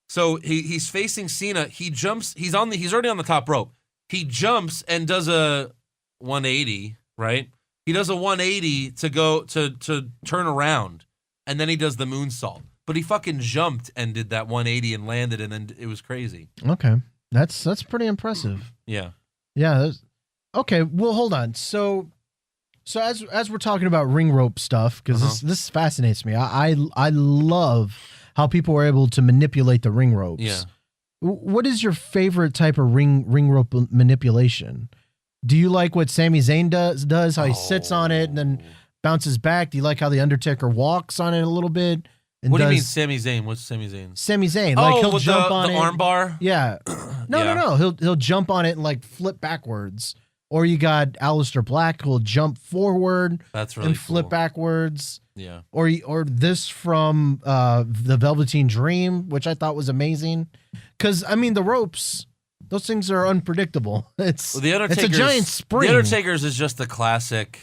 So he's facing Cena. He jumps. He's already on the top rope. He jumps and does a 180, right? He does a 180 to go to turn around, and then he does the moonsault. But he fucking jumped and did that 180 and landed, and then it was crazy. Okay, that's pretty impressive. Yeah. Yeah. Okay. Well, hold on. So as we're talking about ring rope stuff, because this fascinates me. I love how people are able to manipulate the ring ropes. Yeah. What is your favorite type of ring rope manipulation? Do you like what Sami Zayn does? How he sits on it and then bounces back? Do you like how the Undertaker walks on it a little bit? What do you mean, Sami Zayn? What's Sami Zayn? Sami Zayn, like he'll jump on the it. arm bar. Yeah, no. He'll jump on it and like flip backwards. Or you got Aleister Black who'll jump forward. That's really and flip backwards. Yeah. Or this from the Velveteen Dream, which I thought was amazing. Because I mean the ropes Those things are unpredictable. It's the Undertaker's, it's a giant spring. The Undertaker's is just a classic,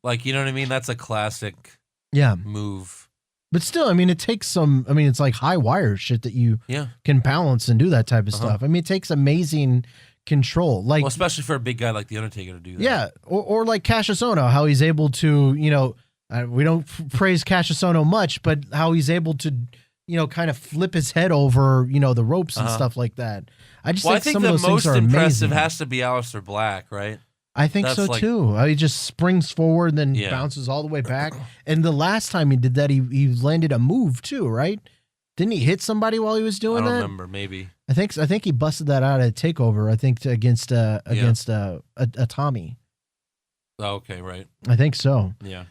like, you know what I mean? That's a classic move. But still, I mean, it takes some, I mean, it's like high wire shit that you can balance and do that type of stuff. I mean, it takes amazing control. Like, well, especially for a big guy like the Undertaker to do that. Yeah, or like Cassius Ohno, how he's able to, you know, we don't praise Cassius Ohno much, but how he's able to, you know, kind of flip his head over, you know, the ropes and stuff like that. I think some of those things are amazing. The most impressive has to be Aleister Black, right? I think so too. He just springs forward and then bounces all the way back. And the last time he did that, he landed a move too, right? Didn't he hit somebody while he was doing that? I don't remember. Maybe. I think he busted that out at Takeover. I think against a Tommy. Oh, okay, right. I think so. Yeah.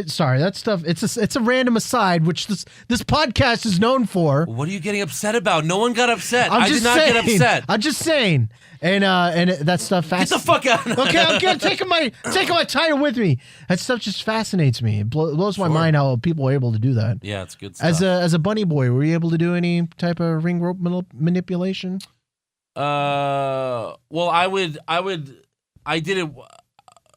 Sorry, that stuff. It's a random aside, which this podcast is known for. What are you getting upset about? No one got upset. I did not get upset. I'm just saying. And that stuff fascinates. Get the fuck out. Okay, I'm good. Taking my title with me. That stuff just fascinates me. It blows my mind how people are able to do that. Yeah, it's good stuff. As a bunny boy, were you able to do any type of ring rope manipulation? Well, I did it.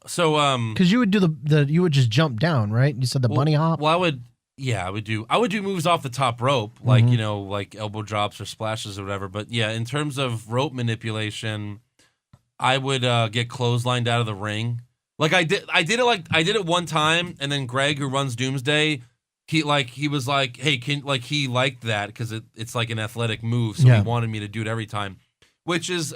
So, because you would do you would just jump down, right? You said the bunny hop. Well, I would do moves off the top rope, like, you know, like elbow drops or splashes or whatever. But yeah, in terms of rope manipulation, I would get clotheslined out of the ring. Like I did it one time, and then Greg, who runs Doomsday, he was like, hey, he liked that because it's like an athletic move, so he wanted me to do it every time, which is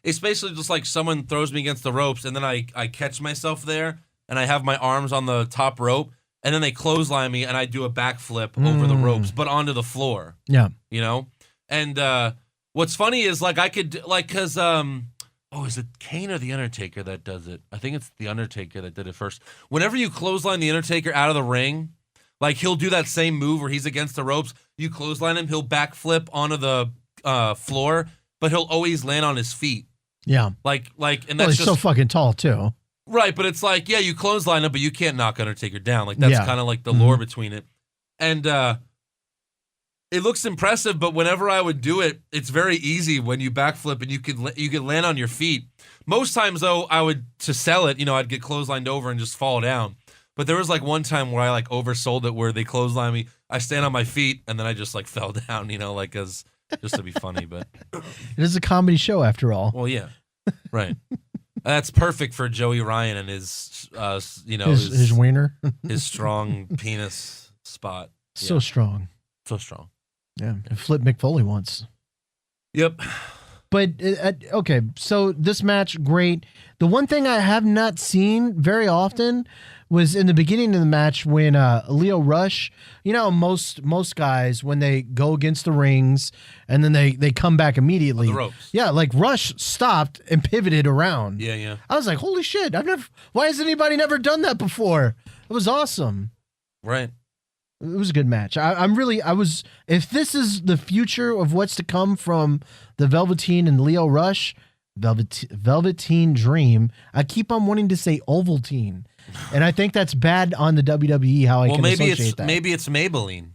it's basically just like someone throws me against the ropes, and then I catch myself there, and I have my arms on the top rope, and then they clothesline me, and I do a backflip over the ropes, but onto the floor. Yeah. You know? And what's funny is, like, I could, like, because, is it Kane or The Undertaker that does it? I think it's The Undertaker that did it first. Whenever you clothesline The Undertaker out of the ring, like, he'll do that same move where he's against the ropes. You clothesline him, he'll backflip onto the floor, but he'll always land on his feet. Yeah. Like, and that's he's so fucking tall, too. Right, but it's like, yeah, you clothesline him, but you can't knock Undertaker down. Like, that's kind of like the lore between it. And it looks impressive, but whenever I would do it, it's very easy when you backflip and you could land on your feet. Most times, though, to sell it, you know, I'd get clotheslined over and just fall down. But there was, like, one time where I, like, oversold it where they clothesline me. I stand on my feet, and then I just, like, fell down, you know, like, just to be funny, but... It is a comedy show, after all. Well, yeah. Right. That's perfect for Joey Ryan and his, his wiener, his strong penis spot. So strong. So strong. Yeah. Flip McFoley once. Yep. But, okay, so this match, great. The one thing I have not seen very often was in the beginning of the match when Leo Rush, you know, most guys, when they go against the rings and then they come back immediately. On the ropes. Yeah, like Rush stopped and pivoted around. Yeah. I was like, holy shit, why has anybody never done that before? It was awesome. Right. It was a good match. If this is the future of what's to come from the Velveteen and Leo Rush, Velveteen Dream, I keep on wanting to say Ovaltine. And I think that's bad on the WWE how I can associate that. Maybe it's Maybelline.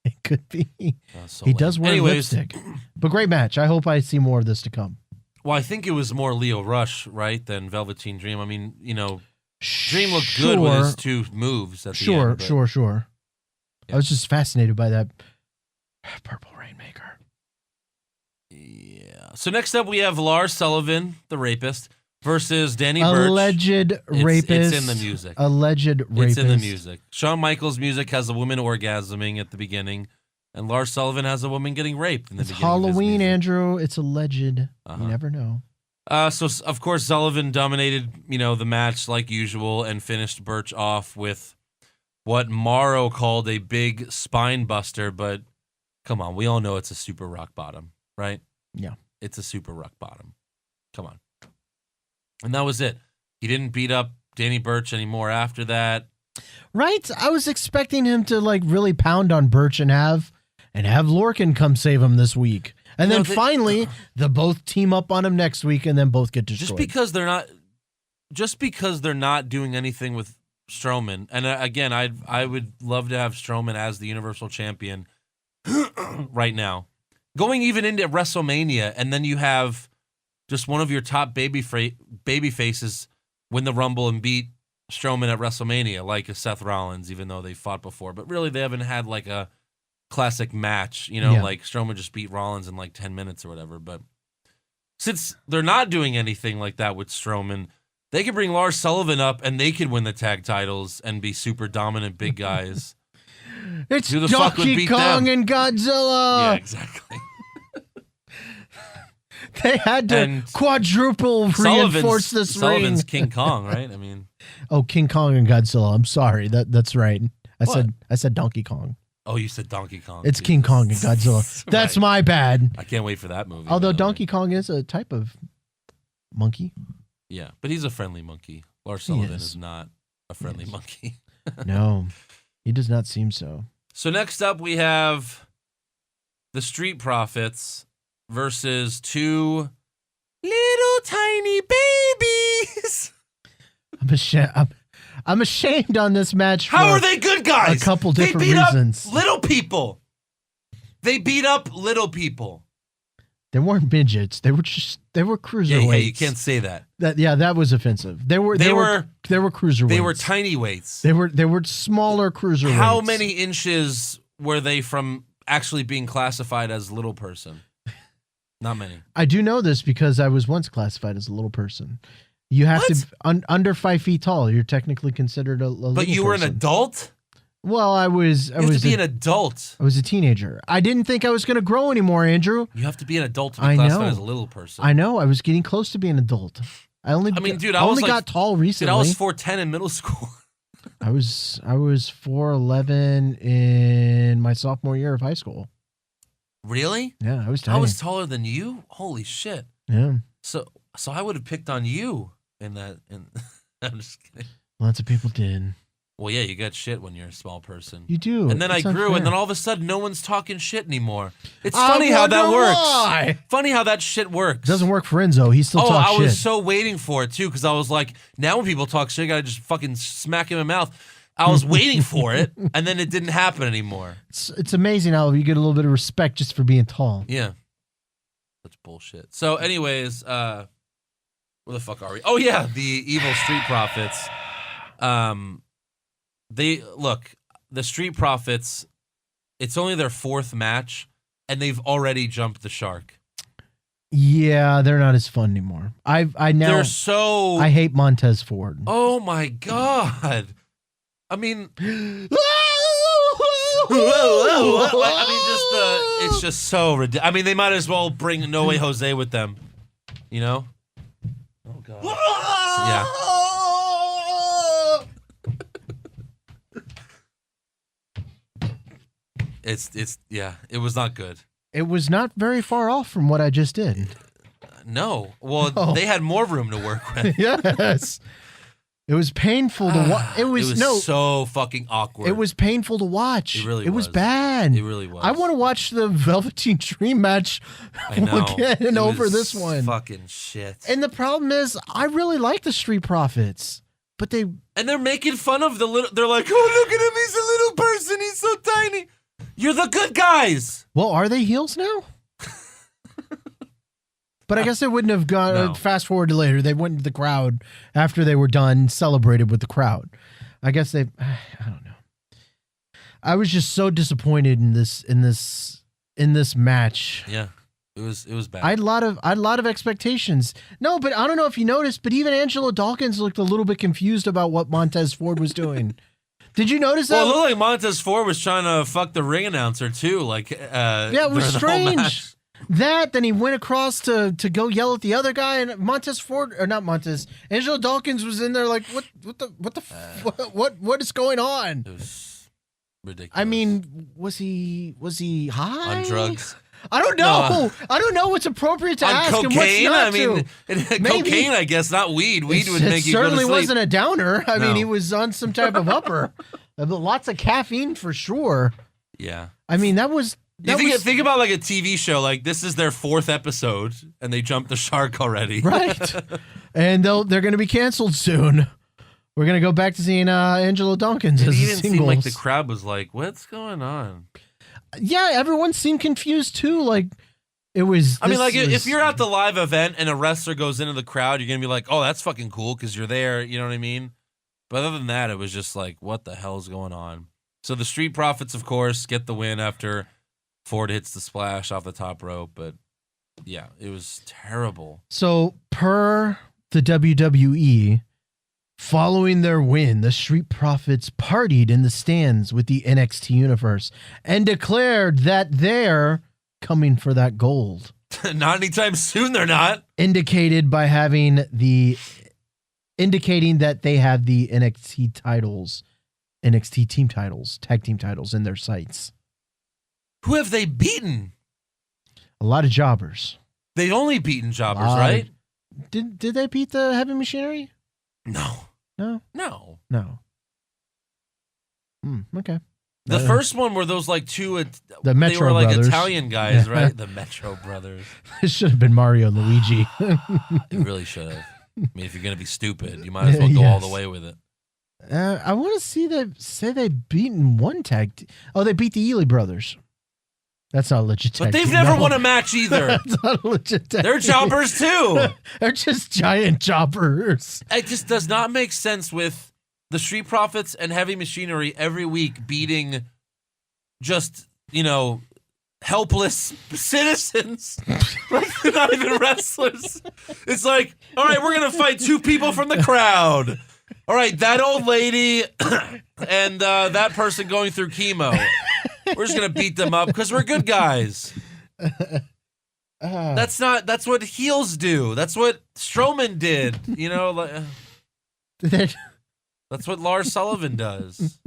It could be. He does wear lipstick. But great match. I hope I see more of this to come. Well, I think it was more Leo Rush, right, than Velveteen Dream. I mean, you know, Dream looked good with his two moves at the end. Sure. Yeah. I was just fascinated by that Purple Rainmaker. Yeah. So next up we have Lars Sullivan, the rapist, versus Danny Burch. Alleged rapist. It's in the music. Alleged rapist. It's in the music. Shawn Michaels' music has a woman orgasming at the beginning, and Lars Sullivan has a woman getting raped in the beginning. It's Halloween, Andrew. It's alleged. You never know. So, of course, Sullivan dominated, you know, the match like usual and finished Burch off with what Morrow called a big spine buster, but come on, we all know it's a super rock bottom, right? Yeah. It's a super rock bottom. Come on. And that was it. He didn't beat up Danny Burch anymore after that. Right? I was expecting him to like really pound on Burch and have Lorcan come save him this week. And then finally, they'll both team up on him next week and then both get destroyed. Just because they're not doing anything with Strowman, and again, I would love to have Strowman as the Universal Champion right now. going even into WrestleMania, and then you have just one of your top baby faces win the Rumble and beat Strowman at WrestleMania, like a Seth Rollins, even though they fought before. But really, they haven't had like a classic match, like Strowman just beat Rollins in like 10 minutes or whatever. But since they're not doing anything like that with Strowman, they could bring Lars Sullivan up and they could win the tag titles and be super dominant big guys. It's Donkey Kong and Godzilla. Yeah, exactly. They had to quadruple reinforce this Sullivan's ring. King Kong, right? I mean, King Kong and Godzilla. I'm sorry. That's right. I said Donkey Kong. Oh, you said Donkey Kong. It's King Kong and Godzilla. That's my bad. I can't wait for that movie. Although Donkey Kong is a type of monkey. Yeah, but he's a friendly monkey. Lars Sullivan is not a friendly monkey. No, he does not seem so. So next up we have the Street Profits versus two little tiny babies. I'm ashamed on this match. How are they good guys? A couple different they beat reasons. Up little people. They beat up little people. They weren't midgets. They were cruiserweights. Yeah, you can't say that. That was offensive. They were cruiserweights. They were tiny weights. They were smaller cruiserweights. How many inches were they from actually being classified as little person? Not many. I do know this because I was once classified as a little person. You have to under 5 feet tall. You're technically considered a little But you were an adult? Well, I was. You have to be an adult. I was a teenager. I didn't think I was going to grow anymore, Andrew. You have to be an adult to be classified as a little person. I know. I was getting close to being an adult. I only got tall recently. Dude, I was 4'10" in middle school. I was 4'11" in my sophomore year of high school. Really? Yeah, I was tiny. I was taller than you? Holy shit. Yeah. So I would have picked on you in that. I'm just kidding. Lots of people did. Well, yeah, you got shit when you're a small person. You do. And then I grew, and then all of a sudden, no one's talking shit anymore. It's funny how that works. Why? Funny how that shit works. It doesn't work for Enzo. He still talks shit. I was so waiting for it, too, because I was like, now when people talk shit, I got to just fucking smack him in the mouth. I was waiting for it, and then it didn't happen anymore. It's amazing how you get a little bit of respect just for being tall. Yeah. That's bullshit. So, anyways, where the fuck are we? Oh, yeah, the evil Street Profits. The Street Profits, it's only their fourth match, and they've already jumped the shark. Yeah, they're not as fun anymore. I hate Montez Ford. Oh my god. I mean, it's just so ridiculous. I mean, they might as well bring No Way Jose with them, you know? Oh god. Yeah. It was not good. It was not very far off from what I just did. No. Well, they had more room to work with. Yes. It was painful to watch. It was so fucking awkward. It was painful to watch. It really was. It was bad. It really was. I want to watch the Velveteen Dream match again over this one. Fucking shit. And the problem is, I really like the Street Profits, but they're making fun of the little. They're like, oh, look at him, he's a little person, he's so tiny. You're the good guys. Well, are they heels now? But I guess they wouldn't have gone. No. Fast forward to later, they went to the crowd after they were done, celebrated with the crowd. I guess I don't know. I was just so disappointed in this match. Yeah, it was bad. I had a lot of expectations. No, but I don't know if you noticed, but even Angelo Dawkins looked a little bit confused about what Montez Ford was doing. Did you notice that? Well, it looked like Montez Ford was trying to fuck the ring announcer too. Like, yeah, it was strange. Then he went across to go yell at the other guy, and Angelo Dawkins was in there like, what is going on? It was ridiculous. I mean, was he high? On drugs? I don't know. No. I don't know what's appropriate to ask cocaine? And what's not I mean, cocaine, I guess, not weed. Weed would make you go to sleep. It certainly wasn't a downer. I mean, he was on some type of upper. Lots of caffeine for sure. Yeah. I mean, that was... Think about like a TV show, like this is their 4th episode and they jumped the shark already. Right. And they're going to be canceled soon. We're going to go back to seeing Angelo Dawkins as It didn't singles. seem like the crowd was like, what's going on? Yeah, everyone seemed confused too. Like it was. I mean, like if you're at the live event and a wrestler goes into the crowd, you're gonna be like, "Oh, that's fucking cool," because you're there. You know what I mean? But other than that, it was just like, "What the hell is going on?" So the Street Profits, of course, get the win after Ford hits the splash off the top rope. But yeah, it was terrible. So per the WWE, following their win, the Street Profits partied in the stands with the NXT universe and declared that they're coming for that gold. Not anytime soon, they're not. Indicating that they have the NXT titles, NXT team titles, tag team titles in their sights. Who have they beaten? A lot of jobbers. They've only beaten jobbers, right? Did they beat the Heavy Machinery? No. Okay. The first one were those like two. The Metro They were like Brothers. Italian guys, right? The Metro Brothers. It should have been Mario and Luigi. It really should have. I mean, if you're gonna be stupid, you might as well go all the way with it. I want to see they beaten one tag. They beat the Ely brothers. That's not a legit tag But they've team. never No. won a match either. That's not a legit tag They're team. jobbers too. They're just giant jobbers. It just does not make sense with the Street Profits and Heavy Machinery every week beating just, helpless citizens. Like, they're not even wrestlers. It's like, all right, we're going to fight two people from the crowd. All right, that old lady and that person going through chemo. We're just going to beat them up because we're good guys. That's what heels do. That's what Strowman did. That's what Lars Sullivan does.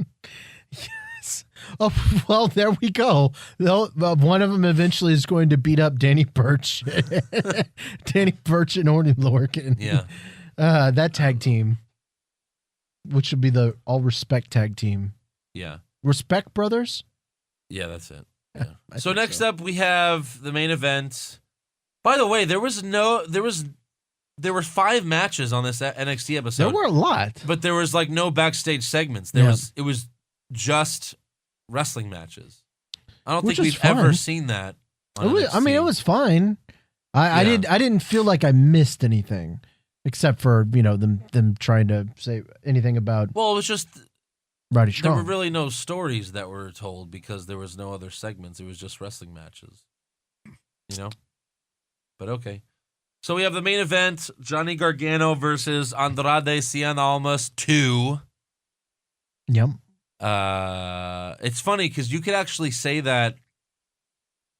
Yes. Oh, well, there we go. One of them eventually is going to beat up Danny Burch. Danny Burch and Orton Lorcan. Yeah. That tag team, which would be the All Respect tag team. Yeah. Respect Brothers? Yeah, that's it. Yeah. So next up, we have the main event. By the way, there were 5 matches on this NXT episode. There were a lot, but there was like no backstage segments. It was just wrestling matches. I don't think we've ever seen that. On NXT. It was fine. I didn't feel like I missed anything, except for them trying to say anything about. Well, it was just. Roddy Strong. There were really no stories that were told because there was no other segments. It was just wrestling matches. But okay. So we have the main event, Johnny Gargano versus Andrade Cien Almas 2. Yep. It's funny because you could actually say that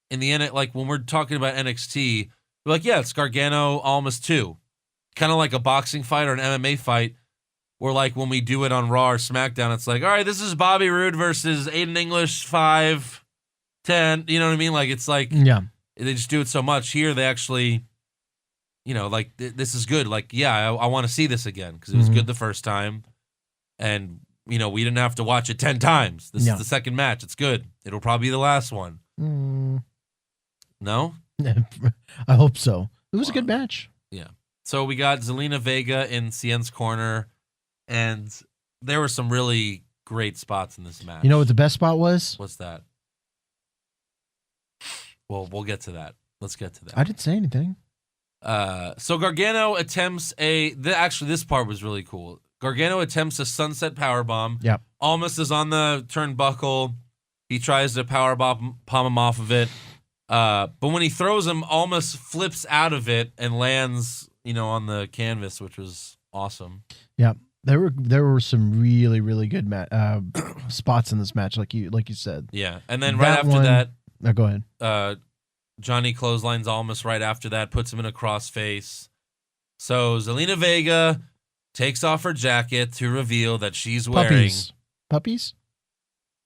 in the end, like when we're talking about NXT, we're like, yeah, it's Gargano Almas 2. Kind of like a boxing fight or an MMA fight. Or like when we do it on Raw or SmackDown, it's like, all right, this is Bobby Roode versus Aiden English 5-10. You know what I mean? Like it's like, yeah, they just do it so much. Here they actually, like this is good. Like, yeah, I want to see this again because it was good the first time, and we didn't have to watch it 10 times. This is the second match. It's good. It'll probably be the last one. No, I hope so. It was a good match. Yeah. So we got Zelina Vega in Cien's corner. And there were some really great spots in this match. You know what the best spot was? What's that? Well, we'll get to that. Let's get to that. I didn't say anything. So Gargano attempts actually, this part was really cool. Gargano attempts a sunset powerbomb. Yep. Almas is on the turnbuckle. He tries to powerbomb him off of it. But when he throws him, Almas flips out of it and lands, on the canvas, which was awesome. Yep. There were some really, really good spots in this match, like you said. Yeah, and then right after that, go ahead. Johnny clotheslines Almas right after that, puts him in a crossface. So Zelina Vega takes off her jacket to reveal that she's wearing puppies.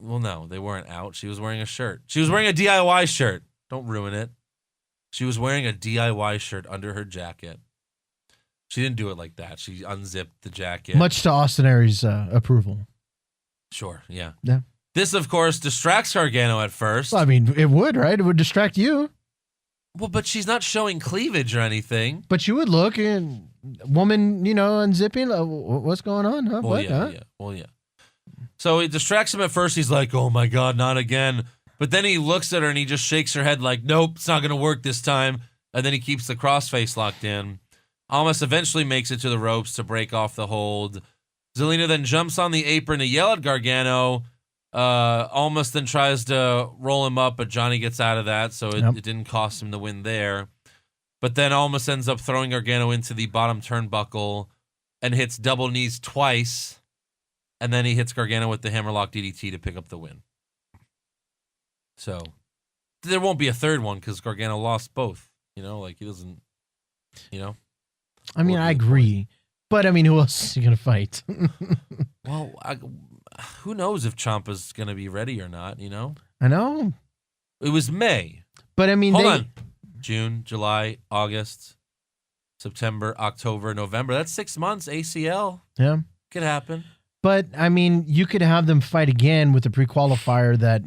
Well, no, they weren't out. She was wearing a shirt. She was wearing a DIY shirt. Don't ruin it. She was wearing a DIY shirt under her jacket. She didn't do it like that. She unzipped the jacket. Much to Austin Aries' approval. Sure, yeah. Yeah. This, of course, distracts Gargano at first. Well, I mean, it would, right? It would distract you. Well, but she's not showing cleavage or anything. But you would look and woman, unzipping. What's going on? Huh? Well, yeah. So it distracts him at first. He's like, oh, my God, not again. But But then he looks at her and he just shakes her head like, nope, it's not going to work this time. And then he keeps the crossface locked in. Almas eventually makes it to the ropes to break off the hold. Zelina then jumps on the apron to yell at Gargano. Almas then tries to roll him up, but Johnny gets out of that, so it didn't cost him the win there. But then Almas ends up throwing Gargano into the bottom turnbuckle and hits double knees twice. And then he hits Gargano with the hammerlock DDT to pick up the win. So there won't be a third one because Gargano lost both. You know, like he doesn't, you know. I mean, I agree. But, I mean, who else is he going to fight? Well, who knows if Ciampa's going to be ready or not, you know? I know. It was May. But, I mean, Hold on. June, July, August, September, October, November. That's 6 months, ACL. Yeah. Could happen. But, I mean, you could have them fight again with the pre-qualifier that,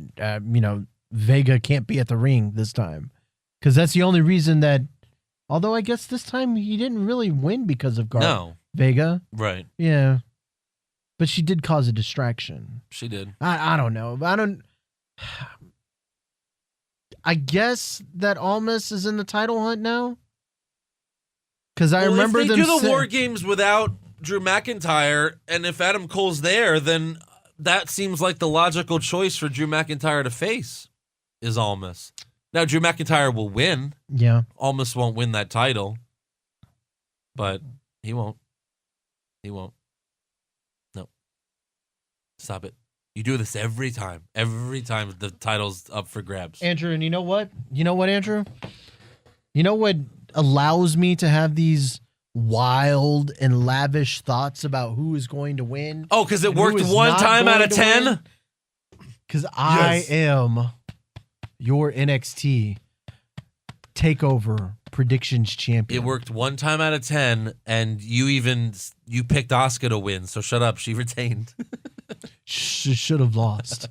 you know, Vega can't be at the ring this time. Because that's the only reason that, although I guess this time he didn't really win because of Vega. Right. Yeah. But she did cause a distraction. She did. I don't know. I guess that Almas is in the title hunt now. Because I remember if they them do the War Games without Drew McIntyre, and if Adam Cole's there, then that seems like the logical choice for Drew McIntyre to face is Almas. Now, Drew McIntyre will win. Yeah. Almas won't win that title. But he won't. He won't. No. Stop it. You do this every time. Every time the title's up for grabs. Andrew, and you know what? You know what, Andrew? You know what allows me to have these wild and lavish thoughts about who is going to win? Oh, because it worked one time out of 10? Because I am your NXT Takeover predictions champion. It worked one time out of 10, and you picked Asuka to win, so shut up. She retained. She should have lost.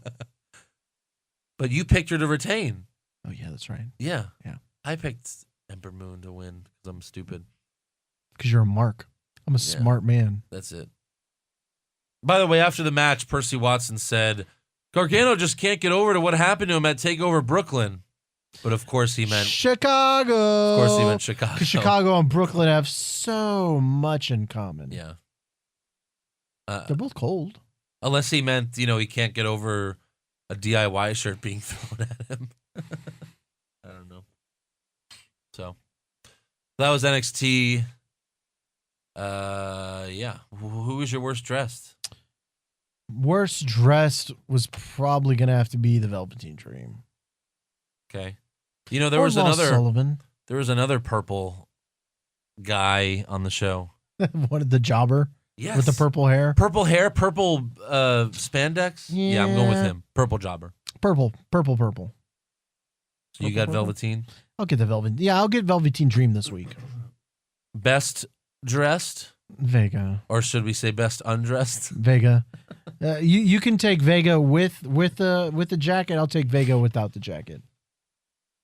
But you picked her to retain. Oh, yeah, that's right. Yeah. Yeah. I picked Ember Moon to win because I'm stupid. Because you're a mark. I'm a smart man. That's it. By the way, after the match, Percy Watson said, Gargano just can't get over to what happened to him at TakeOver Brooklyn. But of course he meant Chicago. Of course he meant Chicago. Because Chicago and Brooklyn have so much in common. Yeah. They're both cold. Unless he meant, you know, he can't get over a DIY shirt being thrown at him. I don't know. So that was NXT. Yeah. Who was your worst dressed? Worst dressed was probably going to have to be the Velveteen Dream. Okay. You know, there was Sullivan. There was another purple guy on the show. What, the jobber? Yes. With the purple hair? Purple hair, purple spandex? Yeah, I'm going with him. Purple jobber. Purple. So you got Velveteen? I'll get the Velveteen. Yeah, I'll get Velveteen Dream this week. Best dressed? Vega. Or should we say best undressed? Vega. You can take Vega with the jacket. I'll take Vega without the jacket.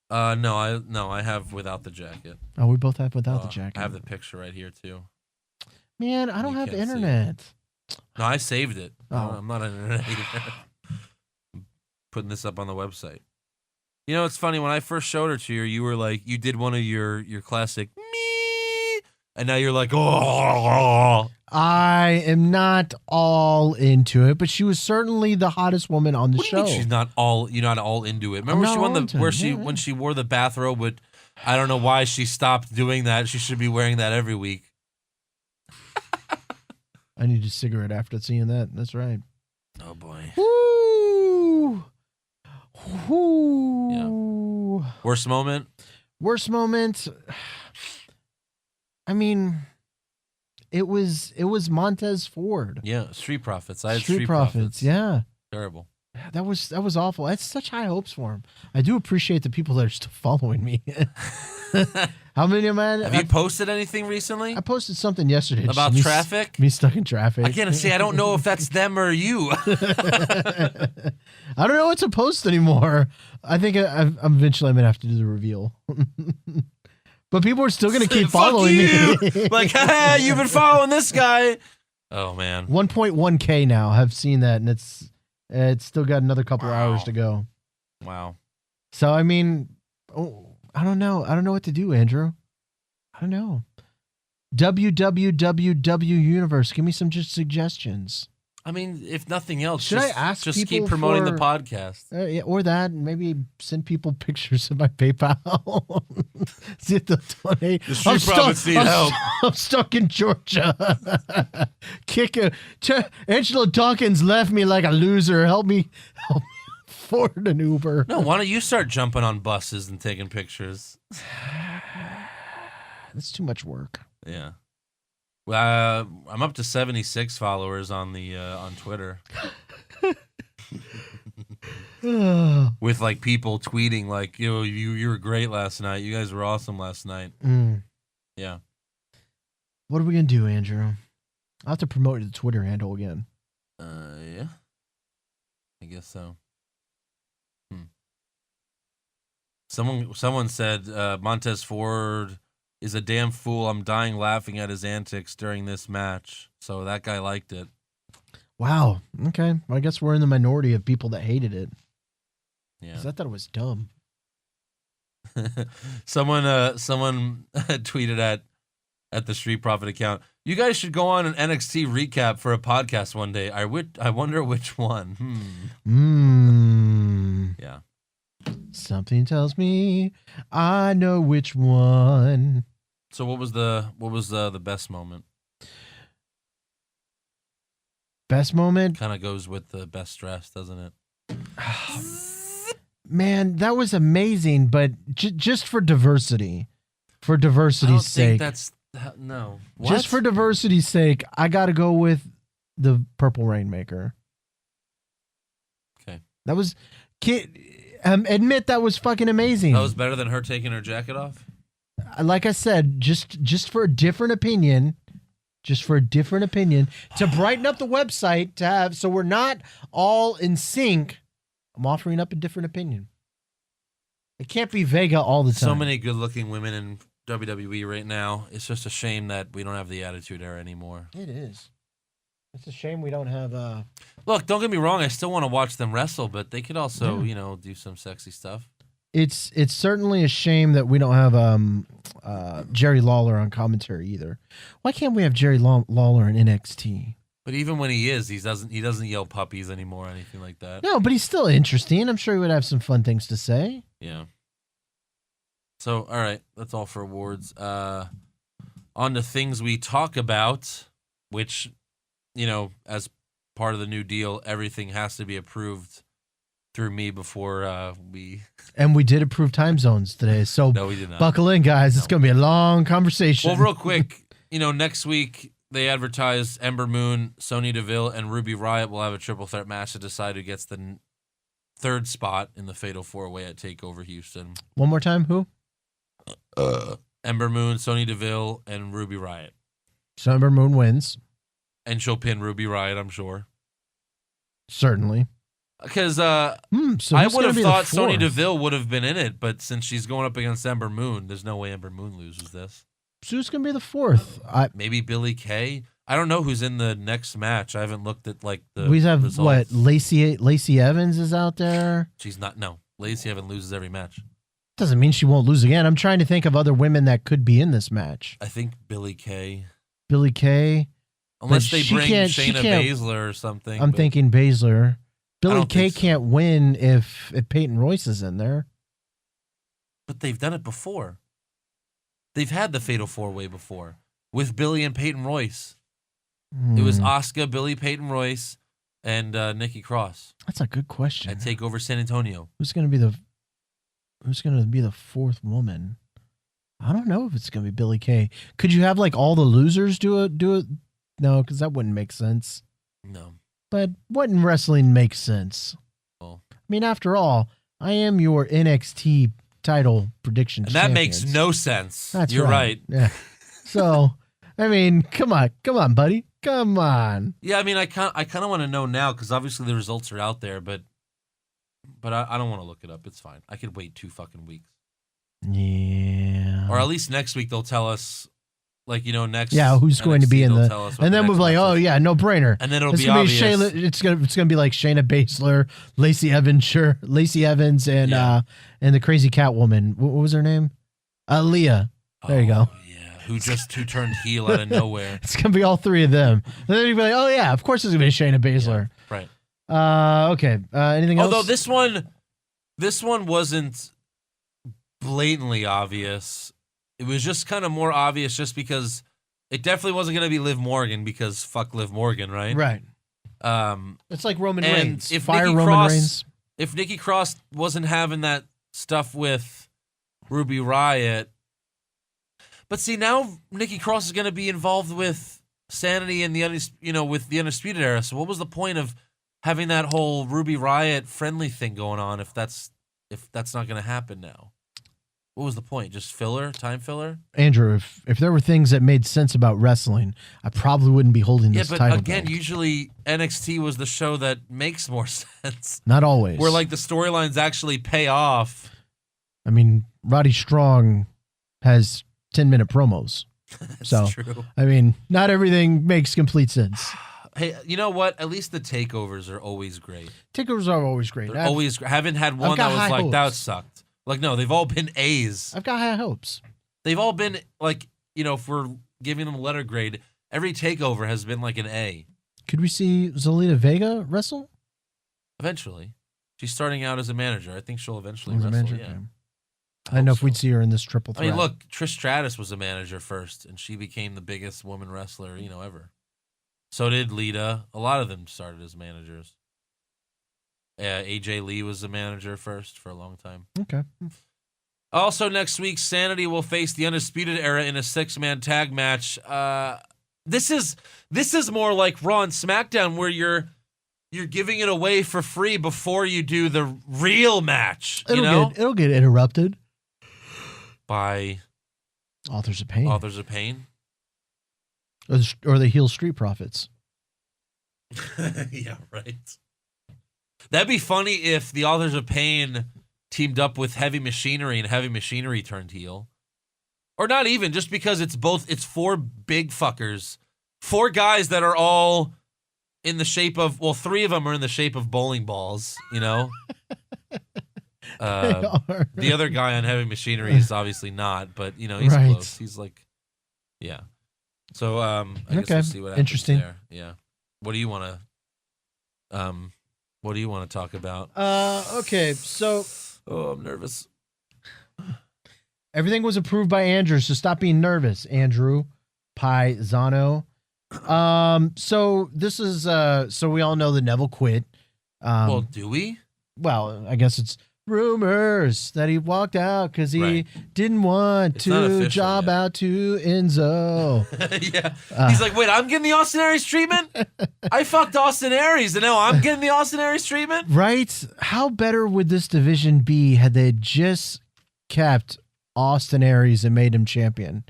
No, I have without the jacket. Oh, we both have without the jacket. I have the picture right here too. Man, I don't have internet. No, I saved it. Oh. I'm not on internet either. I'm putting this up on the website. You know, it's funny, when I first showed her to you, you were like, you did one of your classic me, and now you're like, oh. I am not all into it, but she was certainly the hottest woman on the What do show. you mean she's not all? You're not all into it. Remember when she wore the bathrobe? But I don't know why she stopped doing that. She should be wearing that every week. I need a cigarette after seeing that. That's right. Oh boy. Woo! Woo! Yeah. Worst moment? Worst moment. I mean, it was Montez Ford. Yeah, Street Profits. I had Street Profits. Yeah. Terrible. That was awful. I had such high hopes for him. I do appreciate the people that are still following me. How many am I? Have you posted anything recently? I posted something yesterday about traffic. Me stuck in traffic. I can't say. I don't know if that's them or you. I don't know what to post anymore. I think eventually I'm gonna have to do the reveal. But people are still gonna keep following me. Like, ha, you've been following this guy. Oh man. 1.1K now. Have seen that, and it's still got another couple hours to go. Wow. So, I mean, I don't know. I don't know what to do, Andrew. I don't know. www universe. Give me some just suggestions. I mean, if nothing else, Should I ask just people keep promoting the for- podcast. Yeah, or that, maybe send people pictures of my PayPal. See if they'll donate. The street profits need help. I'm stuck in Georgia. Angela Dawkins left me like a loser. Help me afford an Uber. No, why don't you start jumping on buses and taking pictures? That's too much work. Yeah. Well, I'm up to 76 followers on the on Twitter. With like people tweeting like, "Yo, you were great last night. You guys were awesome last night." Yeah. What are we gonna do, Andrew? I'll have to promote the Twitter handle again. Yeah. I guess so. Someone said Montez Ford is a damn fool. I'm dying laughing at his antics during this match. So that guy liked it. Wow. Okay. Well, I guess we're in the minority of people that hated it. Yeah. 'Cause I thought it was dumb. someone tweeted at the Street Profit account, "You guys should go on an NXT recap for a podcast one day. I wonder which one." Yeah. Something tells me I know which one. So what was the best moment? Best moment? Kind of goes with the best dress, doesn't it? Man, that was amazing, but just for diversity. For diversity's sake. No. What? Just for diversity's sake, I got to go with the Purple Rainmaker. Okay. That was... admit that was fucking amazing. That was better than her taking her jacket off? Like I said, just for a different opinion, to brighten up the website, to have, so we're not all in sync, I'm offering up a different opinion. It can't be Vega all the time. So many good-looking women in WWE right now. It's just a shame that we don't have the Attitude Era anymore. It is. It's a shame we don't have... Look, don't get me wrong. I still want to watch them wrestle, but they could also, do some sexy stuff. It's certainly a shame that we don't have Jerry Lawler on commentary either. Why can't we have Jerry Lawler in NXT? But even when he is, he doesn't yell puppies anymore or anything like that. No, but he's still interesting. I'm sure he would have some fun things to say. Yeah. So, all right, that's all for awards. On to things we talk about, which, as part of the new deal, everything has to be approved through me before we... And we did approve time zones today, so no, we did not. Buckle in, guys. It's going to be a long conversation. Well, real quick, next week they advertised Ember Moon, Sonya Deville, and Ruby Riott will have a triple threat match to decide who gets the third spot in the Fatal 4-Way at TakeOver Houston. One more time, who? Ember Moon, Sonya Deville, and Ruby Riott. So Ember Moon wins. And she'll pin Ruby Riott, I'm sure. Certainly. Because so I would have thought Sonya fourth? Deville would have been in it, but since she's going up against Ember Moon, there's no way Ember Moon loses this. So who's going to be the fourth? Maybe Billie Kay? I don't know who's in the next match. I haven't looked at the we have results. what? Lacey Evans is out there. She's not. No, Lacey Evans loses every match. Doesn't mean she won't lose again. I'm trying to think of other women that could be in this match. I think Billie Kay. Billie Kay. Unless they bring Shayna Baszler or something. I'm thinking Baszler. Billie don't Kay think so. can't win if Peyton Royce is in there. But they've done it before. They've had the Fatal 4-Way before with Billie and Peyton Royce. It was Asuka, Billie, Peyton Royce, and Nikki Cross. That's a good question. At TakeOver San Antonio. Who's going to be the fourth woman? I don't know if it's going to be Billie Kay. Could you have all the losers do it? No, because that wouldn't make sense. No. But what in wrestling makes sense? Well, I mean, after all, I am your NXT title prediction and that champions. makes no sense. That's You're right. Yeah. So, I mean, come on, buddy. Come on. Yeah, I mean, I kind of want to know now because obviously the results are out there, but I don't want to look it up. It's fine. I could wait 2 fucking weeks. Yeah. Or at least next week they'll tell us, Like, next. Yeah, who's going to be in they'll the? tell us what And the then we'll next be like, match oh is. yeah, no brainer. And then it'll It's be gonna obvious. it's gonna be like Shayna Baszler, Lacey Evans, and the crazy Catwoman. What was her name? Leah. There you go. Yeah, who turned heel out of nowhere. It's gonna be all three of them. And then you'll be like, oh yeah, of course it's gonna be Shayna Baszler. Yeah, right. Okay. Anything else? Although this one wasn't blatantly obvious. It was just kind of more obvious just because it definitely wasn't going to be Liv Morgan because fuck Liv Morgan, right? Right. It's like Roman and Reigns. if Fire Nikki Roman Cross, Reigns. If Nikki Cross wasn't having that stuff with Ruby Riott, but see now Nikki Cross is going to be involved with Sanity and with the Undisputed Era. So what was the point of having that whole Ruby Riott friendly thing going on if that's not going to happen now? What was the point? Just filler? Time filler? Andrew, if there were things that made sense about wrestling, I probably wouldn't be holding this title. Yeah, but again, belt. usually NXT was the show that makes more sense. Not always. Where like the storylines actually pay off. I mean, Roddy Strong has 10-minute promos. That's true. I mean, not everything makes complete sense. Hey, you know what? At least the takeovers are always great. Takeovers are always great. They're always haven't had one that was like, that sucked. Like, no, they've all been A's. I've got high hopes. They've all been, like, if we're giving them a letter grade, every takeover has been like an A. Could we see Zelina Vega wrestle? Eventually. She's starting out as a manager. I think she'll eventually As a wrestle, manager? yeah. Okay. I don't know if we'd see her in this triple threat. I mean, look, Trish Stratus was a manager first, and she became the biggest woman wrestler, ever. So did Lita. A lot of them started as managers. AJ Lee was a manager first for a long time. Okay. Also, next week, Sanity will face the Undisputed Era in a 6-man tag match. This is more like Raw and SmackDown, where you're giving it away for free before you do the real match. It'll get interrupted by Authors of Pain. Authors of Pain. Or the heel Street Profits. Yeah, right. That'd be funny if the Authors of Pain teamed up with Heavy Machinery and Heavy Machinery turned heel. Or not even, just because it's 4 big fuckers. 4 guys that are all in the shape of, 3 of them are in the shape of bowling balls, The other guy on Heavy Machinery is obviously not, but, he's Right. close. He's like, yeah. So, I guess we'll see what happens Interesting. there. Yeah. What do you want to talk about? Okay, so Oh, I'm nervous. everything was approved by Andrew, so stop being nervous, Andrew Paisano. So this is so we all know that Neville quit. Well, do we? Well, I guess it's rumors that he walked out because he Right. didn't want It's not to official job yet. out to Enzo. Yeah. He's like, wait, I'm getting the Austin Aries treatment? I fucked Austin Aries, and now I'm getting the Austin Aries treatment? Right? How better would this division be had they just kept Austin Aries and made him champion?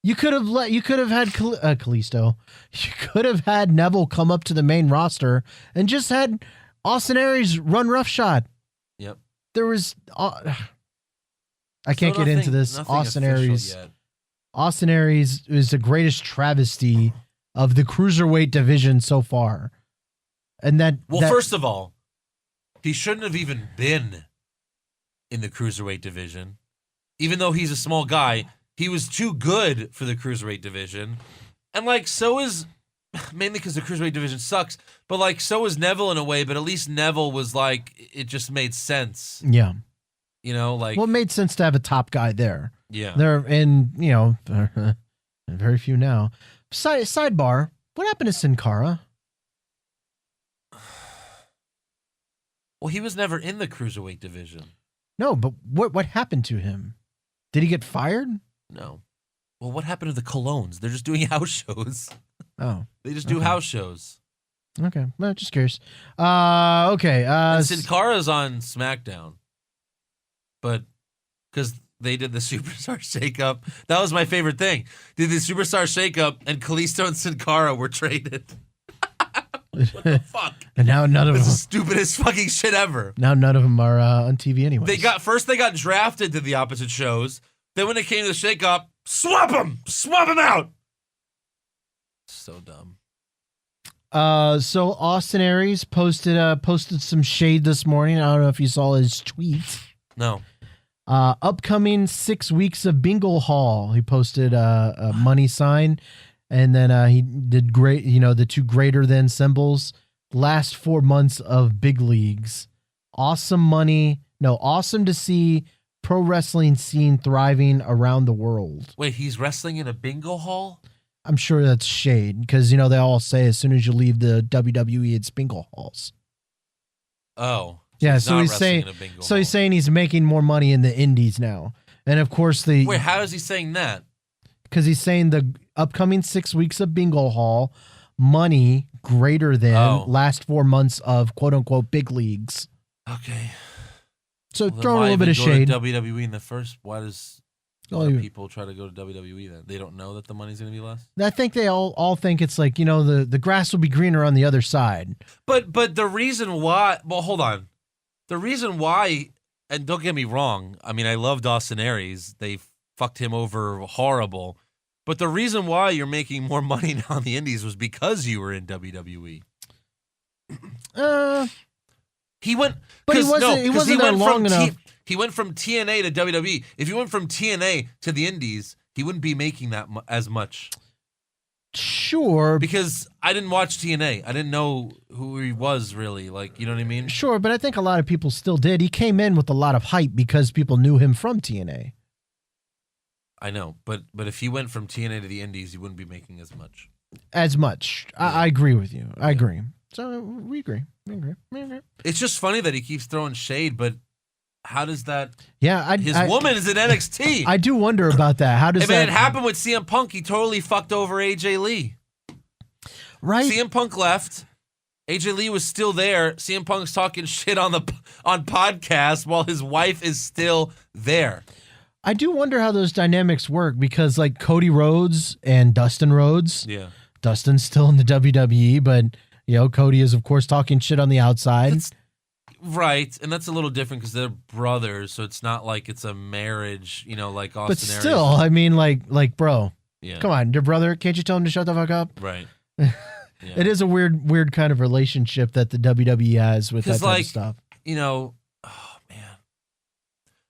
You could have had Kalisto. You could have had Neville come up to the main roster and just had Austin Aries run roughshod. Yep. There was I can't get into this. Austin Aries. Yet. Austin Aries is the greatest travesty of the cruiserweight division so far. And First of all, he shouldn't have even been in the cruiserweight division. Even though he's a small guy, he was too good for the cruiserweight division. And so is, mainly because the cruiserweight division sucks, but so is Neville in a way, but at least Neville was it just made sense. Yeah. Well, it made sense to have a top guy there. Yeah. There very few now. Sidebar, what happened to Sin Cara? Well, he was never in the cruiserweight division. No, but what happened to him? Did he get fired? No. Well, what happened to the Colognes? They're just doing house shows. Oh. They just do house shows. Okay. Well, just curious. Okay. And Sin Cara's on SmackDown. But because they did the Superstar Shakeup. That was my favorite thing. Did the Superstar Shakeup and Kalisto and Sin Cara were traded. What the fuck? And now none of them. It's the stupidest fucking shit ever. Now none of them are on TV anyway. They got drafted to the opposite shows. Then when it came to the shakeup, Swap him out. So dumb. So Austin Aries posted some shade this morning. I don't know if you saw his tweet. No. Upcoming 6 weeks of bingo hall. He posted a money sign, and then he did great. The two greater than symbols. Last 4 months of big leagues. Awesome money. No, awesome to see pro wrestling scene thriving around the world. Wait, he's wrestling in a bingo hall? I'm sure that's shade because they all say as soon as you leave the WWE, it's bingo halls. Oh, yeah. So he's saying, he's saying he's making more money in the indies now, and of course wait. How is he saying that? Because he's saying the upcoming 6 weeks of bingo hall money greater than last 4 months of quote unquote big leagues. Okay. So throw a little bit of shade. WWE in the first. Why does people try to go to WWE then? They don't know that the money's going to be less? I think they all think it's like, the grass will be greener on the other side. But the reason why, well, hold on. The reason why, and don't get me wrong, I mean, I loved Austin Aries. They fucked him over horrible. But the reason why you're making more money now in the indies was because you were in WWE. He went, but he wasn't there long enough. He went from TNA to WWE. If he went from TNA to the indies, he wouldn't be making that as much. Sure. Because I didn't watch TNA. I didn't know who he was really. Like, you know what I mean? Sure, but I think a lot of people still did. He came in with a lot of hype because people knew him from TNA. I know, but if he went from TNA to the indies, he wouldn't be making as much. Yeah. I agree with you. I agree. So we agree. It's just funny that he keeps throwing shade, but how does that? Yeah, his woman is in NXT. I do wonder about that. How does that? It happened with CM Punk. He totally fucked over AJ Lee. Right. CM Punk left. AJ Lee was still there. CM Punk's talking shit on podcast while his wife is still there. I do wonder how those dynamics work because like Cody Rhodes and Dustin Rhodes. Yeah. Dustin's still in the WWE, but Cody is of course talking shit on the outside. Right, and that's a little different because they're brothers, so it's not like it's a marriage, like Austin. But still, I mean, like, bro, yeah. Come on, your brother, can't you tell him to shut the fuck up? Right. Yeah. It is a weird kind of relationship that the WWE has with that type of stuff. Oh man,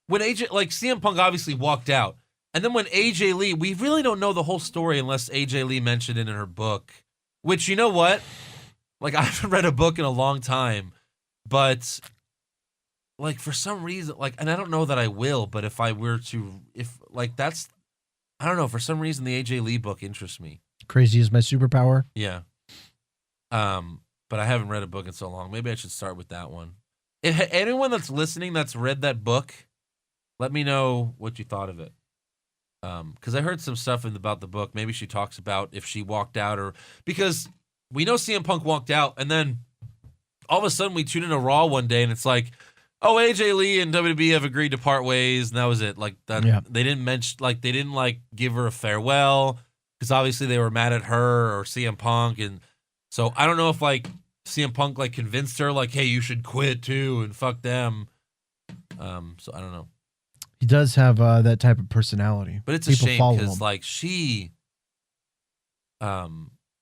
when CM Punk obviously walked out, and then when AJ Lee, we really don't know the whole story unless AJ Lee mentioned it in her book, which you know what, like I haven't read a book in a long time. But, like, for some reason, and I don't know that I will, but if I were to, I don't know, for some reason the AJ Lee book interests me. Crazy is my superpower? Yeah. But I haven't read a book in so long. Maybe I should start with that one. If anyone that's listening that's read that book, let me know what you thought of it. Because I heard some stuff about the book. Maybe she talks about if she walked out because we know CM Punk walked out, and then all of a sudden, we tune into Raw one day, and it's like, oh, AJ Lee and WWE have agreed to part ways, and that was it. Like that, yeah. They didn't mention, they didn't give her a farewell because obviously they were mad at her or CM Punk, and so I don't know if CM Punk convinced her hey, you should quit too and fuck them. So I don't know. He does have that type of personality, but it's a shame because she,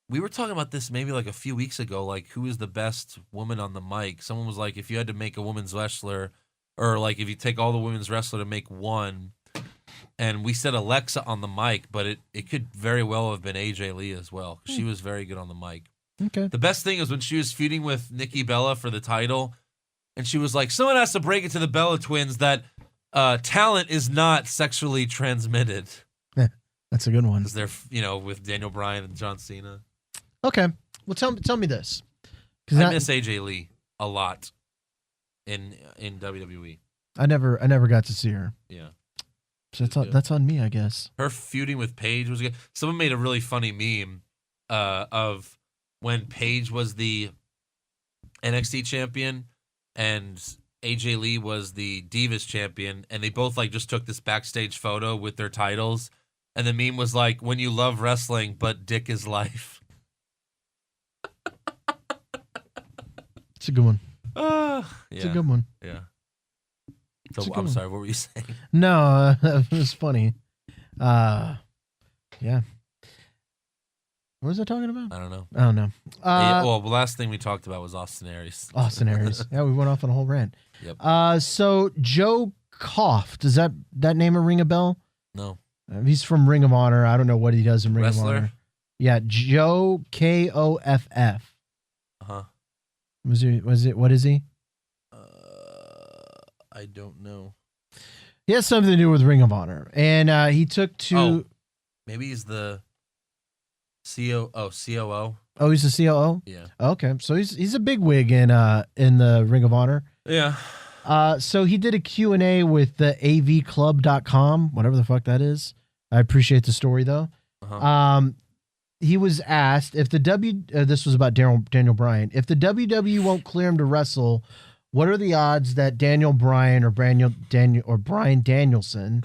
we were talking about this maybe a few weeks ago, who is the best woman on the mic? Someone was like, if you had to make a women's wrestler, or if you take all the women's wrestler to make one, and we said Alexa on the mic, but it could very well have been AJ Lee as well. She was very good on the mic. Okay. The best thing is when she was feuding with Nikki Bella for the title, and she was like, someone has to break it to the Bella twins that talent is not sexually transmitted. That's a good one. Because they're, with Daniel Bryan and John Cena. Okay. Well, tell me this. I miss AJ Lee a lot in WWE. I never got to see her. Yeah. So that's on me, I guess. Her feuding with Paige was good. Someone made a really funny meme of when Paige was the NXT champion and AJ Lee was the Divas champion, and they both just took this backstage photo with their titles, and the meme was when you love wrestling but dick is life. It's a good one. Yeah. It's a good one. Yeah. So I'm sorry, what were you saying? No, it was funny. Yeah. What was I talking about? I don't know. I don't know. Well, the last thing we talked about was Austin Aries. Austin Aries. Yeah, we went off on a whole rant. Yep. So Joe Koff, does that name ring a bell? No. He's from Ring of Honor. I don't know what he does in Ring of Wrestler? Honor. Yeah, Joe Koff. Uh-huh. What is he? I don't know. He has something to do with Ring of Honor. And he took to... Oh, maybe he's the COO. Oh, he's the COO? Yeah. Okay, so he's a big wig in the Ring of Honor. Yeah. So he did a Q&A with the avclub.com, whatever the fuck that is. I appreciate the story, though. Uh-huh. He was asked if the this was about Daniel Bryan. If the WWE won't clear him to wrestle, what are the odds that Daniel Bryan or Bryan Danielson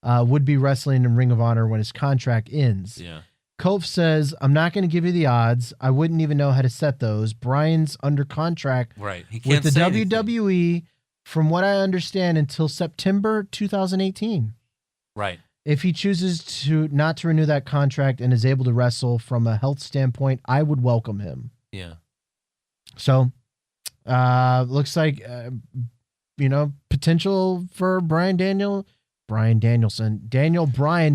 would be wrestling in Ring of Honor when his contract ends? Yeah. Kof says, I'm not going to give you the odds. I wouldn't even know how to set those. Bryan's under contract Right. He can't with the say WWE, anything. from what I understand, until September 2018. Right. If he chooses not to renew that contract and is able to wrestle from a health standpoint, I would welcome him. Yeah. So, looks like, potential for Daniel Bryan to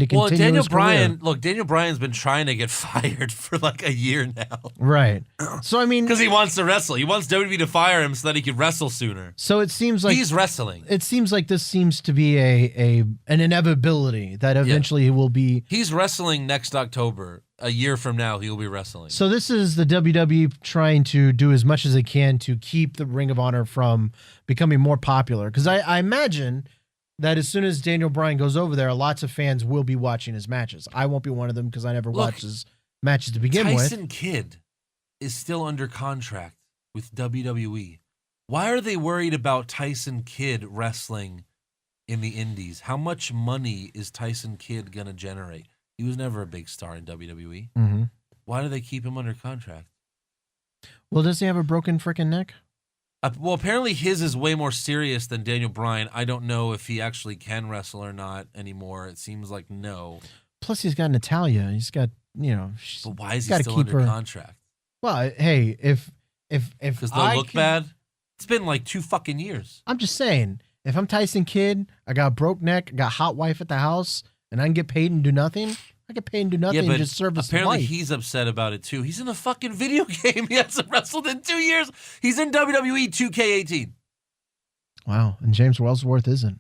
continue Daniel his career. Daniel Bryan's been trying to get fired for like a year now. Right. So, I mean... Because he wants to wrestle. He wants WWE to fire him so that he could wrestle sooner. So it seems like... He's wrestling. It seems like this seems to be an inevitability that eventually he will be... He's wrestling next October. A year from now, he will be wrestling. So this is the WWE trying to do as much as they can to keep the Ring of Honor from becoming more popular. Because I imagine... that as soon as Daniel Bryan goes over there, lots of fans will be watching his matches. I won't be one of them because I never watched his matches to begin with. Tyson Kidd is still under contract with WWE. Why are they worried about Tyson Kidd wrestling in the Indies? How much money is Tyson Kidd going to generate? He was never a big star in WWE. Mm-hmm. Why do they keep him under contract? Well, does he have a broken freaking neck? Well, apparently his is way more serious than Daniel Bryan. I don't know if he actually can wrestle or not anymore. It seems like no. Plus, he's got Natalia. He's got, But why is he still under contract? Well, hey, if because they'll look bad. It's been like 2 fucking years. I'm just saying, if I'm Tyson Kidd, I got a broke neck, I got a hot wife at the house, and I can get paid and do nothing. I get paid and do nothing and just service apparently life. He's upset about it too. He's in a fucking video game. He hasn't wrestled in 2 years. He's in WWE 2K18. Wow, and James Ellsworth isn't.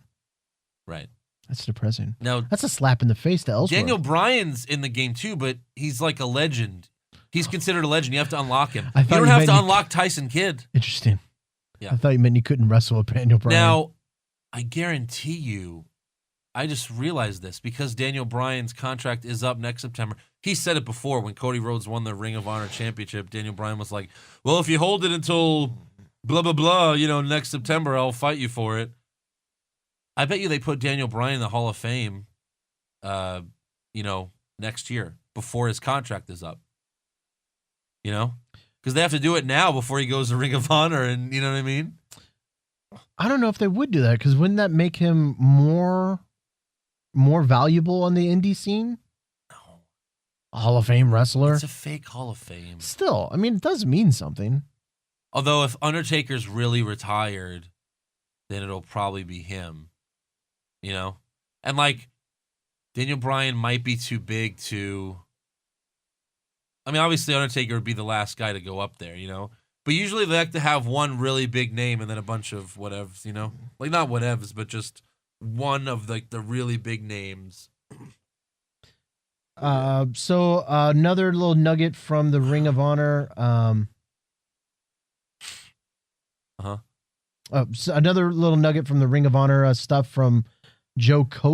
Right. That's depressing. Now that's a slap in the face to Ellsworth. Daniel Bryan's in the game too, but he's like a legend. He's considered a legend. You have to unlock him. You don't have to unlock Tyson Kidd. Interesting. Yeah. I thought you meant you couldn't wrestle with Daniel Bryan. Now, I guarantee you, I just realized this because Daniel Bryan's contract is up next September. He said it before when Cody Rhodes won the Ring of Honor Championship. Daniel Bryan was like, well, if you hold it until blah, blah, blah, next September, I'll fight you for it. I bet you they put Daniel Bryan in the Hall of Fame, next year before his contract is up. Because they have to do it now before he goes to Ring of Honor, and you know what I mean? I don't know if they would do that, because wouldn't that make him more valuable on the indie scene? No. A Hall of Fame wrestler? It's a fake Hall of Fame. Still, I mean, it does mean something. Although if Undertaker's really retired, then it'll probably be him. And like, Daniel Bryan might be too big to... I mean, obviously Undertaker would be the last guy to go up there, But usually they like to have one really big name and then a bunch of whatevs, Like, not whatevs, but just one of the really big names. So another little nugget from the Ring of Honor. So another little nugget from the Ring of Honor stuff from Joe K.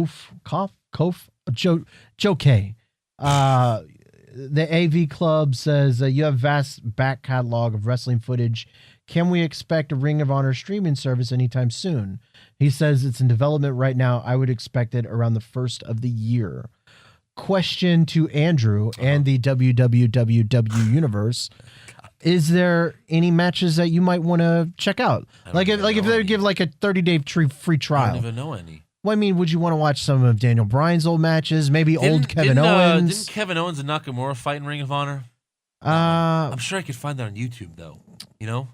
The AV Club says you have vast back catalog of wrestling footage. Can we expect a Ring of Honor streaming service anytime soon? He says it's in development right now. I would expect it around the first of the year. Question to Andrew and the WWW universe. Is there any matches that you might want to check out? Like if they give like a 30-day free trial. I don't even know any. Well, I mean, would you want to watch some of Daniel Bryan's old matches? Maybe old Kevin Owens? Didn't Kevin Owens and Nakamura fight in Ring of Honor? I'm sure I could find that on YouTube, though. You know?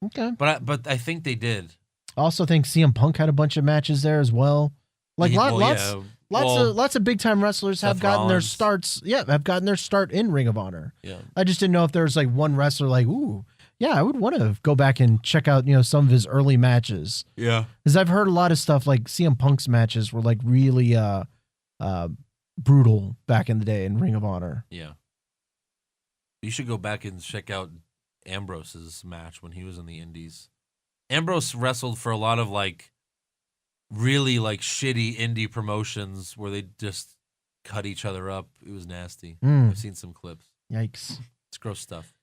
Okay. But I think they did. I also think CM Punk had a bunch of matches there as well. Like lots of big time wrestlers have gotten their starts. Yeah, have gotten their start in Ring of Honor. Yeah. I just didn't know if there was like one wrestler like, ooh, yeah, I would want to go back and check out, some of his early matches. Yeah. Because I've heard a lot of stuff like CM Punk's matches were like really brutal back in the day in Ring of Honor. Yeah. You should go back and check out Ambrose's match when he was in the Indies. Ambrose wrestled for a lot of like really like shitty indie promotions where they just cut each other up. It was nasty. I've seen some clips. Yikes. It's gross stuff.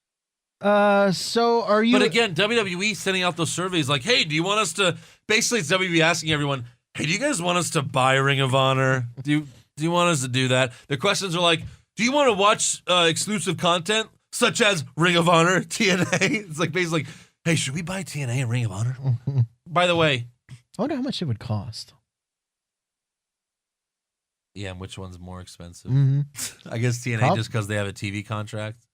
So are you? But again, WWE sending out those surveys like, hey, do you want us to? Basically, it's WWE asking everyone, hey, do you guys want us to buy Ring of Honor? Do you want us to do that? The questions are like, do you want to watch exclusive content such as Ring of Honor, TNA? It's like basically, hey, should we buy TNA and Ring of Honor? By the way, I wonder how much it would cost. Yeah, and which one's more expensive? Mm-hmm. I guess TNA just because they have a TV contract.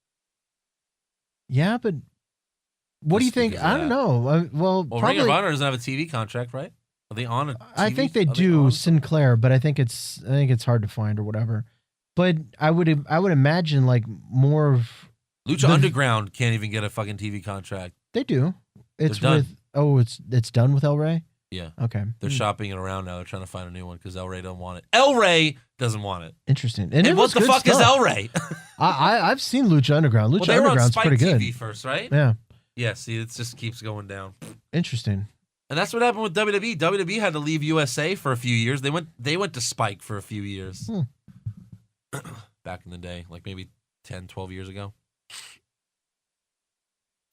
Yeah, but what do you think? I don't know. Well, probably, Ring of Honor doesn't have a TV contract, right? Are they on a TV? I think they do, Sinclair, but I think it's hard to find or whatever. But I would imagine like more of Lucha Underground can't even get a fucking TV contract. They do. It's done. It's done with El Rey? Yeah. Okay. They're shopping it around now. They're trying to find a new one because El Rey doesn't want it. El Rey doesn't want it. Interesting. And what the fuck is El Rey? I've seen Lucha Underground. Lucha Underground's pretty good. TV first, right? Yeah. Yeah, see, it just keeps going down. Interesting. And that's what happened with WWE. WWE had to leave USA for a few years. They went to Spike for a few years. Back in the day, like maybe 10, 12 years ago.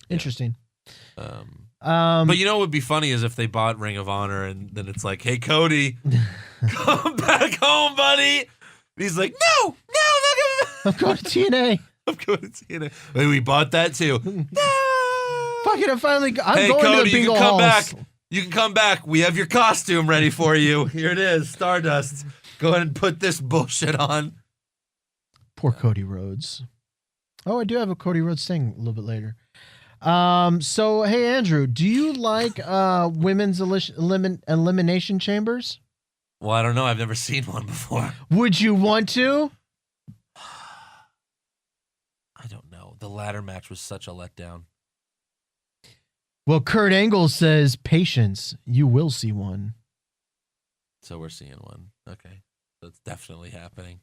Interesting. But you know what would be funny is if they bought Ring of Honor and then it's like, hey, Cody, come back home, buddy. And he's like, no, I'm going to TNA. I'm going to TNA. Wait, we bought that too. No. Fuck it, I'm going Cody, to the bingo you can come halls. back. You can come back. We have your costume ready for you. Here it is, Stardust. Go ahead and put this bullshit on. Poor Cody Rhodes. Oh, I do have a Cody Rhodes thing a little bit later. So, hey, Andrew, do you like women's elimination chambers? Well, I don't know. I've never seen one before. Would you want to? I don't know. The ladder match was such a letdown. Well, Kurt Angle says, patience, you will see one. So we're seeing one. Okay. So it's definitely happening.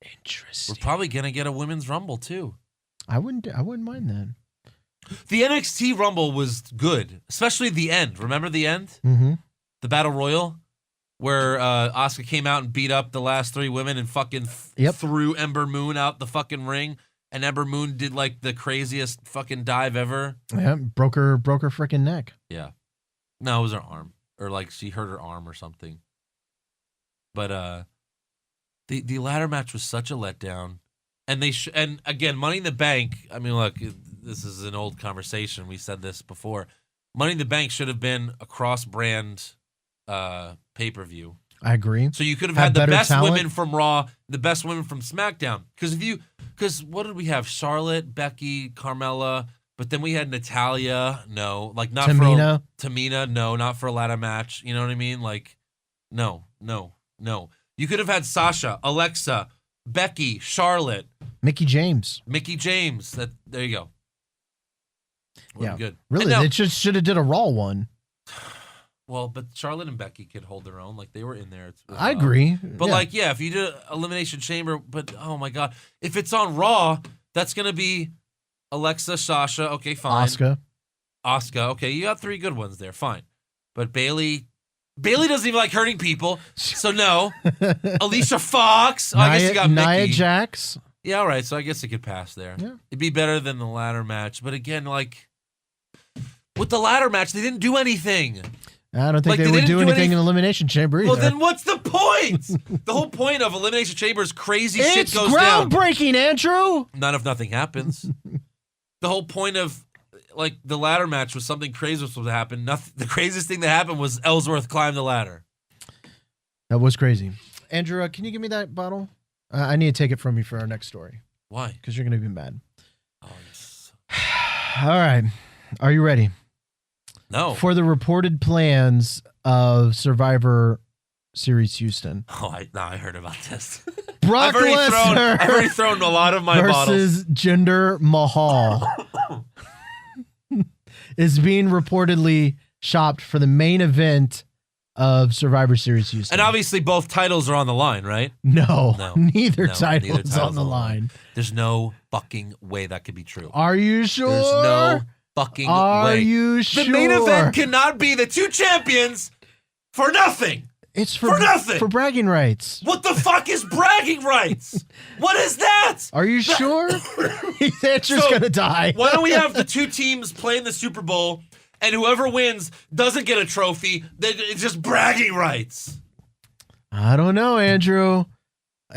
Interesting. We're probably going to get a women's rumble, too. I wouldn't mind that. The NXT Rumble was good, especially the end. Remember the end? Mm-hmm. The Battle Royal, where Asuka came out and beat up the last three women and fucking threw Ember Moon out the fucking ring, and Ember Moon did like the craziest fucking dive ever. Yeah, broke her freaking neck. Yeah, no, it was her arm, or like she hurt her arm or something. But the ladder match was such a letdown, and and again, Money in the Bank. I mean, look. This is an old conversation. We said this before. Money in the Bank should have been a cross-brand pay-per-view. I agree. So you could have had the best women from Raw, the best women from SmackDown. Because what did we have? Charlotte, Becky, Carmella, but then we had Natalya. No, like not Tamina. For Tamina. No, not for a ladder match. You know what I mean? Like, no. You could have had Sasha, Alexa, Becky, Charlotte, Mickey James. There you go. Yeah, good. Really, they just should have did a Raw one. Well, but Charlotte and Becky could hold their own. Like, they were in there. I agree. But, if you did Elimination Chamber, but, oh, my God. If it's on Raw, that's going to be Alexa, Sasha. Okay, fine. Asuka. Okay, you got three good ones there. Fine. But Bayley doesn't even like hurting people, so no. Alicia Fox. Oh, I guess you got Mickey. Nia Jax. Yeah, all right. So I guess it could pass there. Yeah. It'd be better than the ladder match. But again, like, with the ladder match, they didn't do anything. I don't think they would do anything in Elimination Chamber either. Well, then what's the point? The whole point of Elimination Chamber is crazy shit goes down. It's groundbreaking, Andrew. Not if nothing happens. The whole point of, like, the ladder match was something crazy was supposed to happen. The craziest thing that happened was Ellsworth climbed the ladder. That was crazy. Andrew, can you give me that bottle? I need to take it from you for our next story. Why? Because you're going to be mad. Oh, yes. All right. Are you ready? No. For the reported plans of Survivor Series Houston. Oh, I heard about this. Brock Lesnar I've already thrown a lot of my versus bottles. Jinder Mahal is being reportedly shopped for the main event of Survivor Series Houston. And obviously both titles are on the line, right? No, neither title is on the line. There's no fucking way that could be true. Are you sure? There's no fucking way. Are you sure? The main event cannot be the two champions for nothing. It's for nothing. For bragging rights. What the fuck is bragging rights? What is that? Are you sure? Andrew's gonna die. Why don't we have the two teams playing the Super Bowl, and whoever wins doesn't get a trophy? It's just bragging rights. I don't know, Andrew.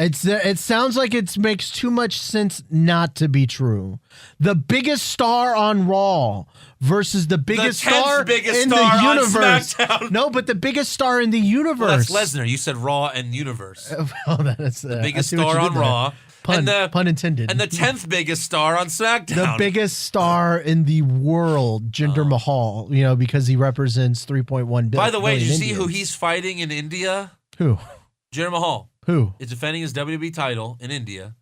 It sounds like it makes too much sense not to be true. The biggest star on Raw versus the biggest star in the universe. No, but the biggest star in the universe. Well, that's Lesnar. You said Raw and universe. Oh, that's the biggest star on Raw. Pun intended. And the 10th biggest star on SmackDown. The biggest star in the world, Jinder Mahal, because he represents 3.1 billion. By the way, did you see Indians. who he's fighting in India? Who? Jinder Mahal. Who? Is defending his WWE title in India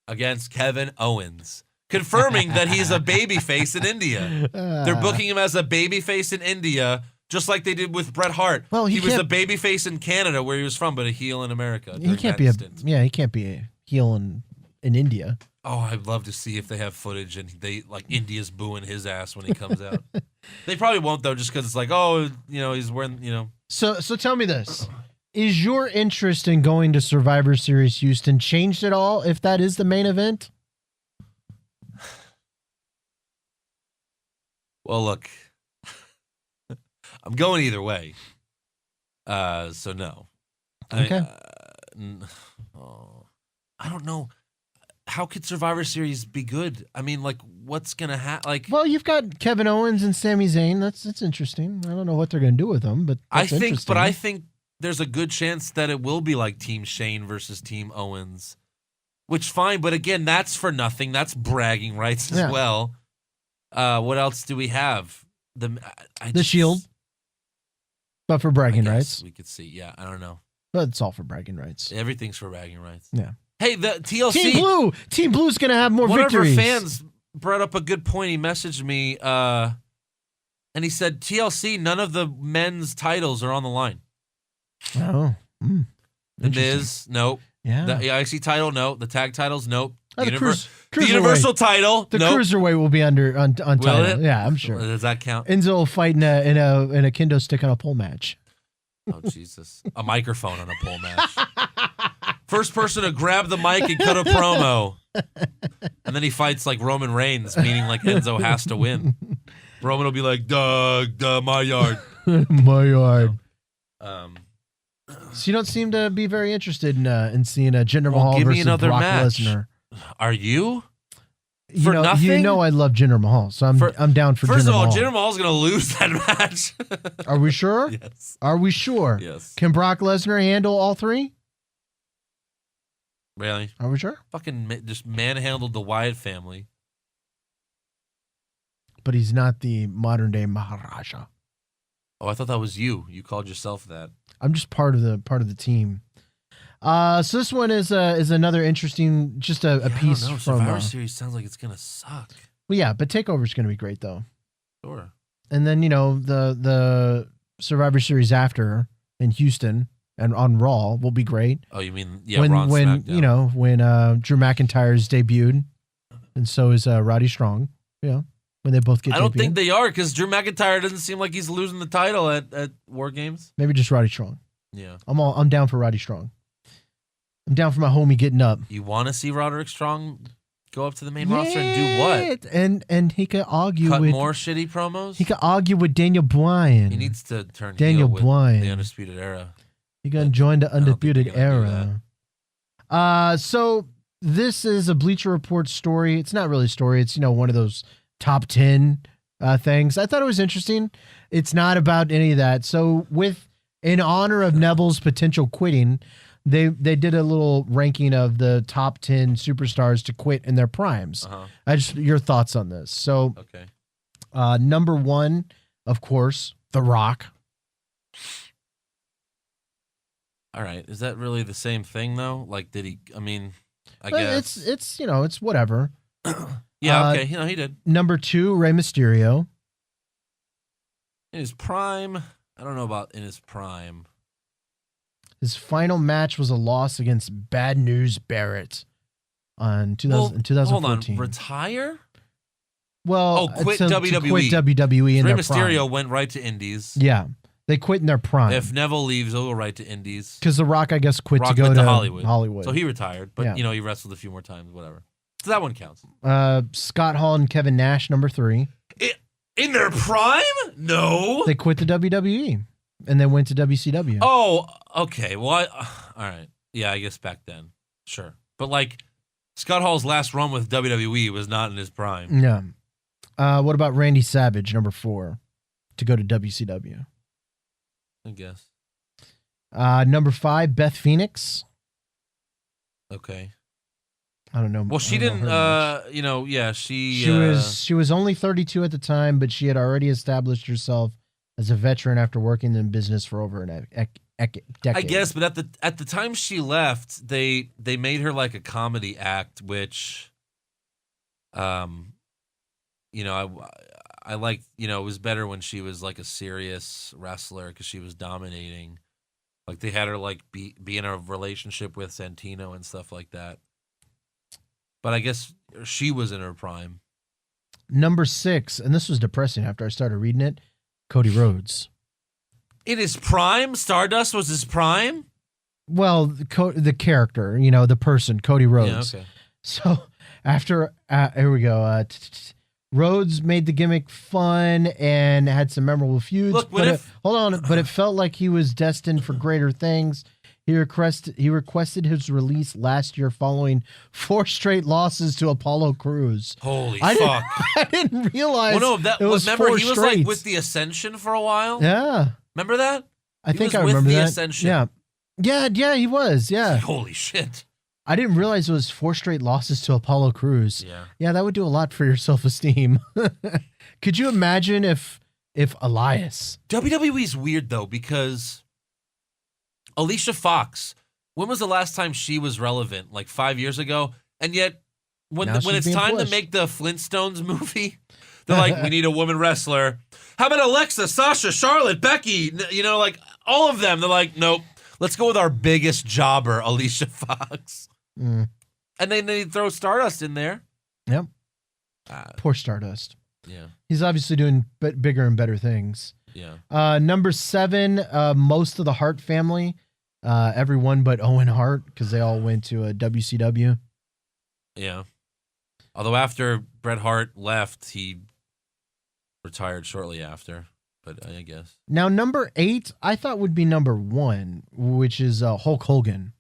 against Kevin Owens, confirming that he's a babyface in India. They're booking him as a babyface in India, just like they did with Bret Hart. Well, he was a babyface in Canada, where he was from, but a heel in America. He can't be he can't be a heel in India. Oh, I'd love to see if they have footage and India's booing his ass when he comes out. They probably won't though, just because it's like, he's wearing, So tell me this. Is your interest in going to Survivor Series Houston changed at all if that is the main event? Well, look, I'm going either way. So no. Okay. I don't know. How could Survivor Series be good? I mean, what's gonna happen? Well, you've got Kevin Owens and Sami Zayn. That's interesting. I don't know what they're gonna do with them, but I think there's a good chance that it will be like Team Shane versus Team Owens, which fine. But again, that's for nothing. That's bragging rights as well. What else do we have? The Shield, but for bragging rights. We could see. Yeah, I don't know. But it's all for bragging rights. Everything's for bragging rights. Yeah. Hey, the TLC Team Blue's gonna have more victories. One of our fans brought up a good point. He messaged me, and he said TLC. None of the men's titles are on the line. Oh, The Miz, nope. Yeah. The IC title, no. The tag titles, nope. The Universal title, the nope. Cruiserweight will be on title. It? Yeah, I'm sure. Does that count? Enzo will fight in a kendo stick on a pole match. Oh Jesus! A microphone on a pole match. First person to grab the mic and cut a promo, and then he fights like Roman Reigns, meaning like Enzo has to win. Roman will be like, "Duh, my yard, my yard." So you don't seem to be very interested in seeing a Jinder Mahal give me versus another Brock match. Lesnar. Are you? Nothing? You know I love Jinder Mahal, so I'm down for Jinder Mahal. First of all, Jinder Mahal's going to lose that match. Are we sure? Yes. Are we sure? Yes. Can Brock Lesnar handle all three? Really? Are we sure? Fucking just manhandled the Wyatt family. But he's not the modern day Maharaja. Oh, I thought that was you. You called yourself that. I'm just part of the team. So this one is another interesting, just a piece I don't know. from Survivor Series sounds like it's gonna suck. Well, yeah, but Takeover's gonna be great though. Sure. And then the Survivor Series after in Houston and on Raw will be great. Oh, you mean when Raw and SmackDown. when Drew McIntyre's debuted, and so is Roddy Strong. When they both get. I don't think they are, because Drew McIntyre doesn't seem like he's losing the title at War Games. Maybe just Roddy Strong. Yeah, I'm down for Roddy Strong. I'm down for my homie getting up. You want to see Roderick Strong go up to the main roster and do what? And he could argue Cut with more shitty promos. He could argue with Daniel Bryan. He needs to turn Daniel heel with Bryan. the Undisputed Era. He gonna join the Undisputed Era. Do So this is a Bleacher Report story. It's not really a story. It's one of those top 10 things. I thought it was interesting. It's not about any of that. So with In honor of Neville's potential quitting, they did a little ranking of the top 10 superstars to quit in their primes. Your thoughts on this? So, okay. Number 1, of course, The Rock. All right. Is that really the same thing though? Like, did he? I mean, I guess it's it's whatever. Yeah. Okay. He did. Number 2, Rey Mysterio. In his prime, I don't know about in his prime. His final match was a loss against Bad News Barrett in 2014. Hold on, retire? Well, quit to WWE. quit WWE in Rey their Mysterio prime. went right to Indies. Yeah, they quit in their prime. If Neville leaves, he'll go right to Indies. Because The Rock, I guess, quit Rock to go went to Hollywood. So he retired, but he wrestled a few more times, whatever. So that one counts. Scott Hall and Kevin Nash, number 3. In their prime? No. They quit the WWE and then went to WCW. Oh, okay. Well, all right. Yeah, I guess back then. Sure. But like Scott Hall's last run with WWE was not in his prime. Yeah. What about Randy Savage, number 4, to go to WCW? I guess. Number 5, Beth Phoenix. Okay. I don't know. Well, she didn't. She was only 32 at the time, but she had already established herself as a veteran after working in business for over a decade. I guess, but at the time she left, they made her like a comedy act, which, I like. It was better when she was like a serious wrestler because she was dominating. Like they had her like be in a relationship with Santino and stuff like that. But I guess she was in her prime. Number 6, and this was depressing after I started reading it, Cody Rhodes. In his prime? Stardust was his prime? Well, the character, the person, Cody Rhodes. Yeah, okay. So after, here we go. Rhodes made the gimmick fun and had some memorable feuds. Look, but it felt like he was destined for greater things. He requested his release last year following 4 straight losses to Apollo Crews. Holy fuck. I didn't realize it was remember 4 he was like with the Ascension for a while? Yeah. Remember that? I think I was remember with the that. Ascension. Yeah, he was, yeah. Holy shit. I didn't realize it was 4 straight losses to Apollo Crews. Yeah. Yeah, that would do a lot for your self-esteem. Could you imagine if Elias... WWE's weird, though, because... Alicia Fox, when was the last time she was relevant? Like 5 years ago? And yet, when it's time to make the Flintstones movie, they're like, we need a woman wrestler. How about Alexa, Sasha, Charlotte, Becky? Like all of them. They're like, nope, let's go with our biggest jobber, Alicia Fox. And then they throw Stardust in there. Yep. Poor Stardust. Yeah. He's obviously doing bigger and better things. Yeah. Number 7, most of the Hart family. Everyone but Owen Hart, because they all went to a WCW. Yeah. Although after Bret Hart left, he retired shortly after. But I guess. Now, number 8, I thought would be number 1, which is Hulk Hogan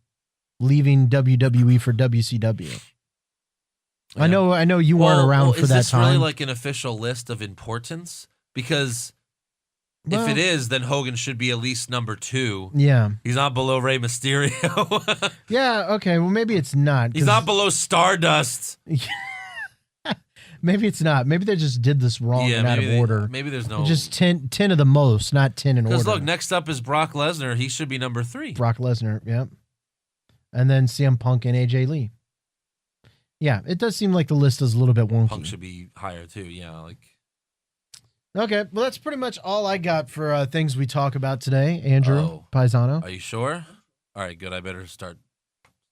leaving WWE for WCW. Yeah. I know you weren't around for that time. Is this really like an official list of importance? Because if it is, then Hogan should be at least number 2. Yeah. He's not below Rey Mysterio. Yeah, okay. Well, maybe it's not. He's not below Stardust. Maybe it's not. Maybe they just did this wrong and out of order. Maybe there's no... Just 10 of the most, not 10 in order. Because look, next up is Brock Lesnar. He should be number 3. Brock Lesnar, yeah. And then CM Punk and AJ Lee. Yeah, it does seem like the list is a little bit wonky. Punk should be higher too, yeah. Okay, well, that's pretty much all I got for things we talk about today, Andrew Paisano. Are you sure? All right, good. I better start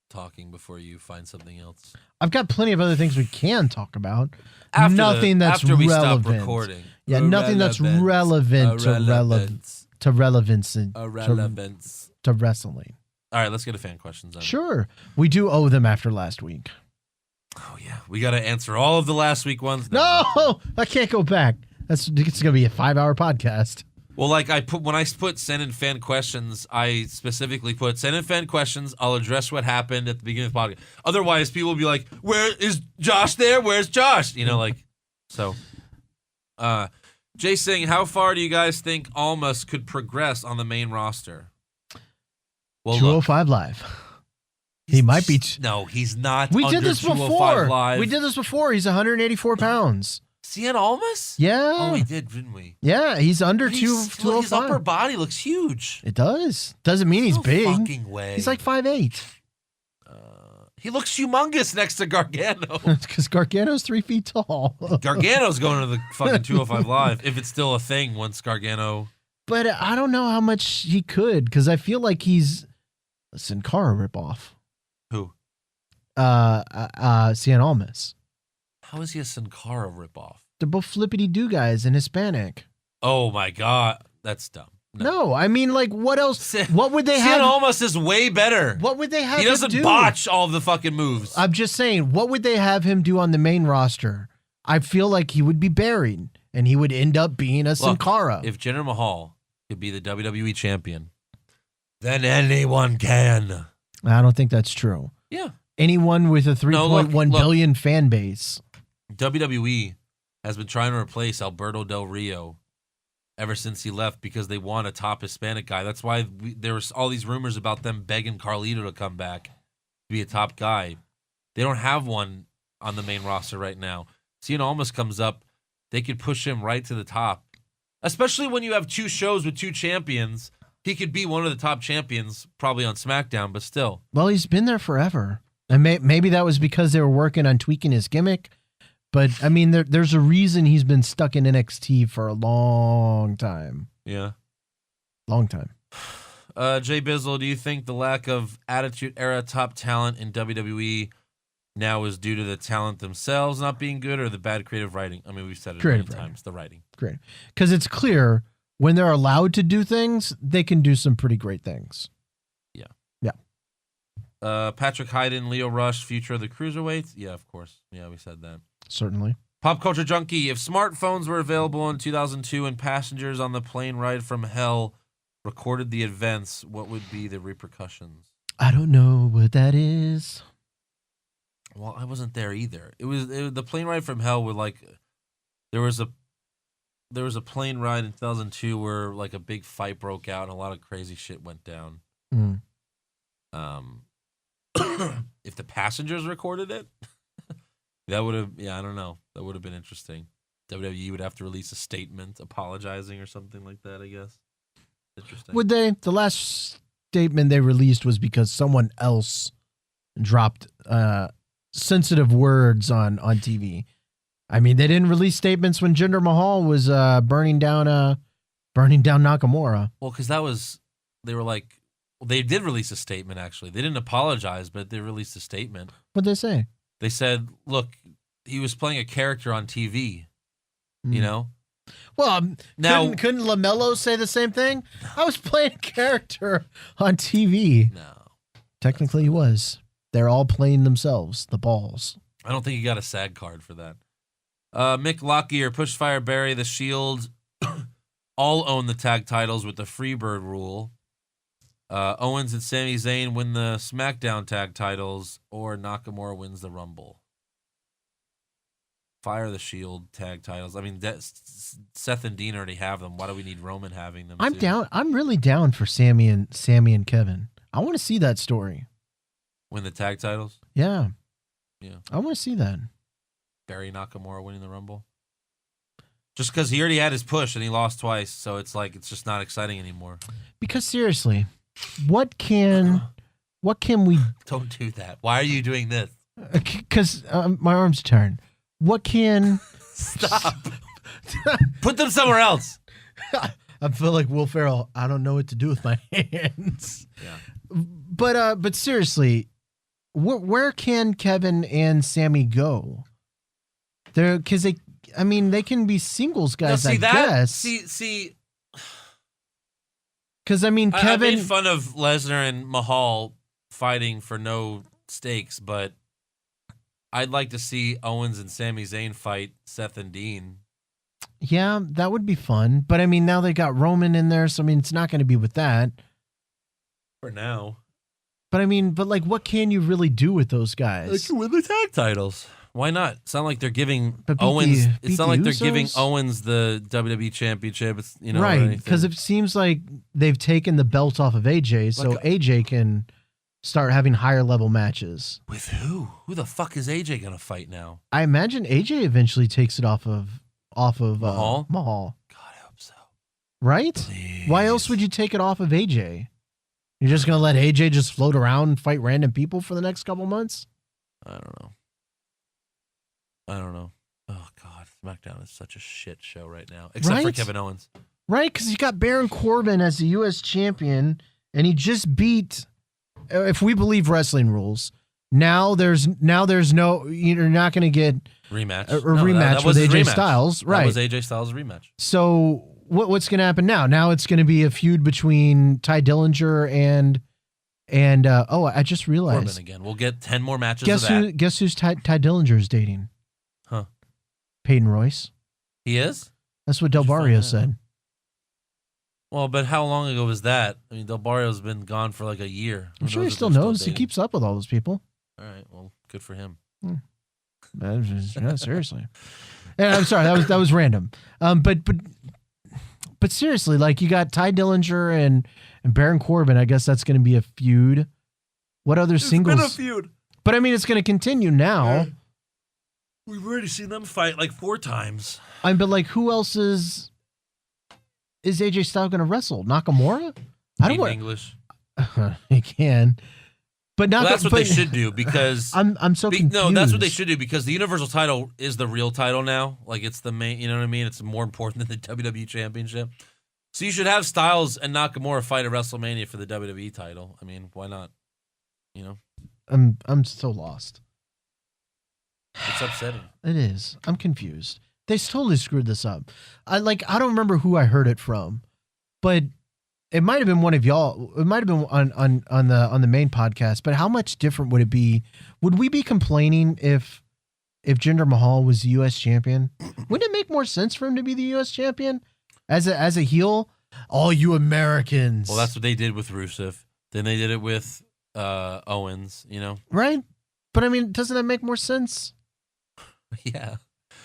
talking before you find something else. I've got plenty of other things we can talk about. After nothing that's we relevant. Stop recording. Yeah, nothing that's relevant to relevance to wrestling. All right, let's get to fan questions then. Sure. We do owe them after last week. Oh, yeah. We got to answer all of the last week ones. No, I can't go back. It's going to be a 5-hour podcast. Well, like when I put send in fan questions, I specifically put send in fan questions. I'll address what happened at the beginning of the podcast. Otherwise, people will be like, "Where is Josh? There? Where's Josh?" So. Jay Singh, how far do you guys think Almas could progress on the main roster? Well, 205 Live. He might be. No, he's not. We under did this 205 before. Live. We did this before. He's 184 pounds. Cien Almas? Yeah. Oh, we did, didn't we? Yeah, he's under But 205. His upper body looks huge. It does. Doesn't mean he's No big. fucking way. He's like 5'8". He looks humongous next to Gargano. Because Gargano's 3 feet tall. Gargano's going to the fucking 205 Live if it's still a thing once Gargano. But I don't know how much he could, because I feel like he's a Sin Cara ripoff. Who? Cien Almas. How is he a Sin Cara ripoff? They're both flippity-doo guys and Hispanic. Oh my God. That's dumb. No, I mean, like, what else? What would they have? Cien Almas is way better. What would they have He doesn't him do? botch all of the fucking moves. I'm just saying, what would they have him do on the main roster? I feel like he would be buried, and he would end up being a Sin Cara. If Jinder Mahal could be the WWE champion, then anyone can. I don't think that's true. Yeah. Anyone with a 3.1 billion fan base. WWE has been trying to replace Alberto Del Rio ever since he left because they want a top Hispanic guy. That's why there was all these rumors about them begging Carlito to come back to be a top guy. They don't have one on the main roster right now. Cien Almas comes up, they could push him right to the top. Especially when you have two shows with two champions. He could be one of the top champions probably on SmackDown, but still. Well, he's been there forever. And maybe that was because they were working on tweaking his gimmick. But, I mean, there's a reason he's been stuck in NXT for a long time. Yeah. Long time. Jay Bizzle, do you think the lack of Attitude Era top talent in WWE now is due to the talent themselves not being good or the bad creative writing? I mean, we've said it many times, the writing. Great. Because it's clear when they're allowed to do things, they can do some pretty great things. Yeah. Yeah. Patrick Hyden, Leo Rush, future of the Cruiserweights? Yeah, of course. Yeah, we said that. Certainly. Pop Culture Junkie, if smartphones were available in 2002 and passengers on the plane ride from hell recorded the events, what would be the repercussions? I don't know what that is. Well, I wasn't there either. It was the plane ride from hell where like there was a plane ride in 2002 where like a big fight broke out and a lot of crazy shit went down. Mm. If the passengers recorded it, that would have, I don't know. That would have been interesting. WWE would have to release a statement apologizing or something like that, I guess. Interesting. Would they? The last statement they released was because someone else dropped sensitive words on TV. I mean, they didn't release statements when Jinder Mahal was burning down Nakamura. Well, because they did release a statement, actually. They didn't apologize, but they released a statement. What'd they say? They said, look, he was playing a character on TV, you know? Well, now, couldn't LaMelo say the same thing? I was playing a character on TV. No. Technically, he was. They're all playing themselves, the balls. I don't think he got a SAG card for that. Mick Lockyer, Pushfire Barry, The Shield all own the tag titles with the Freebird rule. Owens and Sami Zayn win the SmackDown tag titles, or Nakamura wins the Rumble. Fire the Shield tag titles. I mean, Seth and Dean already have them. Why do we need Roman having them? I'm too? down. I'm really down for Sammy and Kevin. I want to see that story. Win the tag titles? Yeah. Yeah. I want to see that. Barry Nakamura winning the Rumble? Just because he already had his push and he lost twice, so it's like it's just not exciting anymore. Because seriously, what can we? Don't do that. Why are you doing this? Because my arms turn. What can? Stop. Put them somewhere else. I feel like Will Ferrell. I don't know what to do with my hands. Yeah. But seriously, where can Kevin and Sammy go? Because they can be singles guys. I guess. See. Because Kevin. I made fun of Lesnar and Mahal fighting for no stakes, but I'd like to see Owens and Sami Zayn fight Seth and Dean. Yeah, that would be fun. But now they got Roman in there, so it's not going to be with that. For now. But what can you really do with those guys? They can win the tag titles. Why not? It's not like they're giving But beat Owens. the- It's beat not the like they're giving Usos? Owens the WWE Championship. It's or right, anything. because it seems like they've taken the belt off of AJ, so AJ can start having higher level matches. With who? Who the fuck is AJ gonna fight now? I imagine AJ eventually takes it off of Mahal? Mahal. God, I hope so. Right? Please. Why else would you take it off of AJ? You're just gonna let AJ just float around and fight random people for the next couple months? I don't know. Oh God, SmackDown is such a shit show right now, except for Right? Kevin Owens. Right, because you got Baron Corbin as the U.S. champion, and he just beat. If we believe wrestling rules, now there's no. You're not going to get Rematch. a rematch with his AJ rematch. Styles, right? That was AJ Styles' rematch. So what's going to happen now? Now it's going to be a feud between Ty Dillinger and I just realized Corbin again. We'll get 10 more matches Guess of that. who? Guess who's Ty Dillinger is dating? Huh? Peyton Royce. He is? That's what Del Did you Barrio find that said. Well, but how long ago was that? I mean, Del Barrio's been gone for like a year. I'm Who sure he knows if still they're knows. He dating? keeps up with all those people. All right. Well, good for him. Yeah, seriously. And I'm sorry, that was random. But seriously, like you got Ty Dillinger and Baron Corbin. I guess that's going to be a feud. What other singles? It's been a feud. But I mean, it's going to continue now. We've already seen them fight like 4 times. But like, who else is AJ Styles going to wrestle? Nakamura? I don't Aiden want. English. He can, but not. Well, that's what they should do because I'm so confused. no, that's what they should do because the Universal title is the real title now. Like it's the main. You know what I mean? It's more important than the WWE Championship. So you should have Styles and Nakamura fight at WrestleMania for the WWE title. I mean, why not? You know, I'm so lost. it's upsetting. It is. I'm confused. They totally screwed this up. I don't remember who I heard it from, but it might have been one of y'all. It might have been on the main podcast. But how much different would it be? Would we be complaining if Jinder Mahal was the U.S. champion? Wouldn't it make more sense for him to be the U.S. champion as a heel? All you Americans. Well, that's what they did with Rusev. Then they did it with Owens. You know, right. But I mean, doesn't that make more sense? yeah.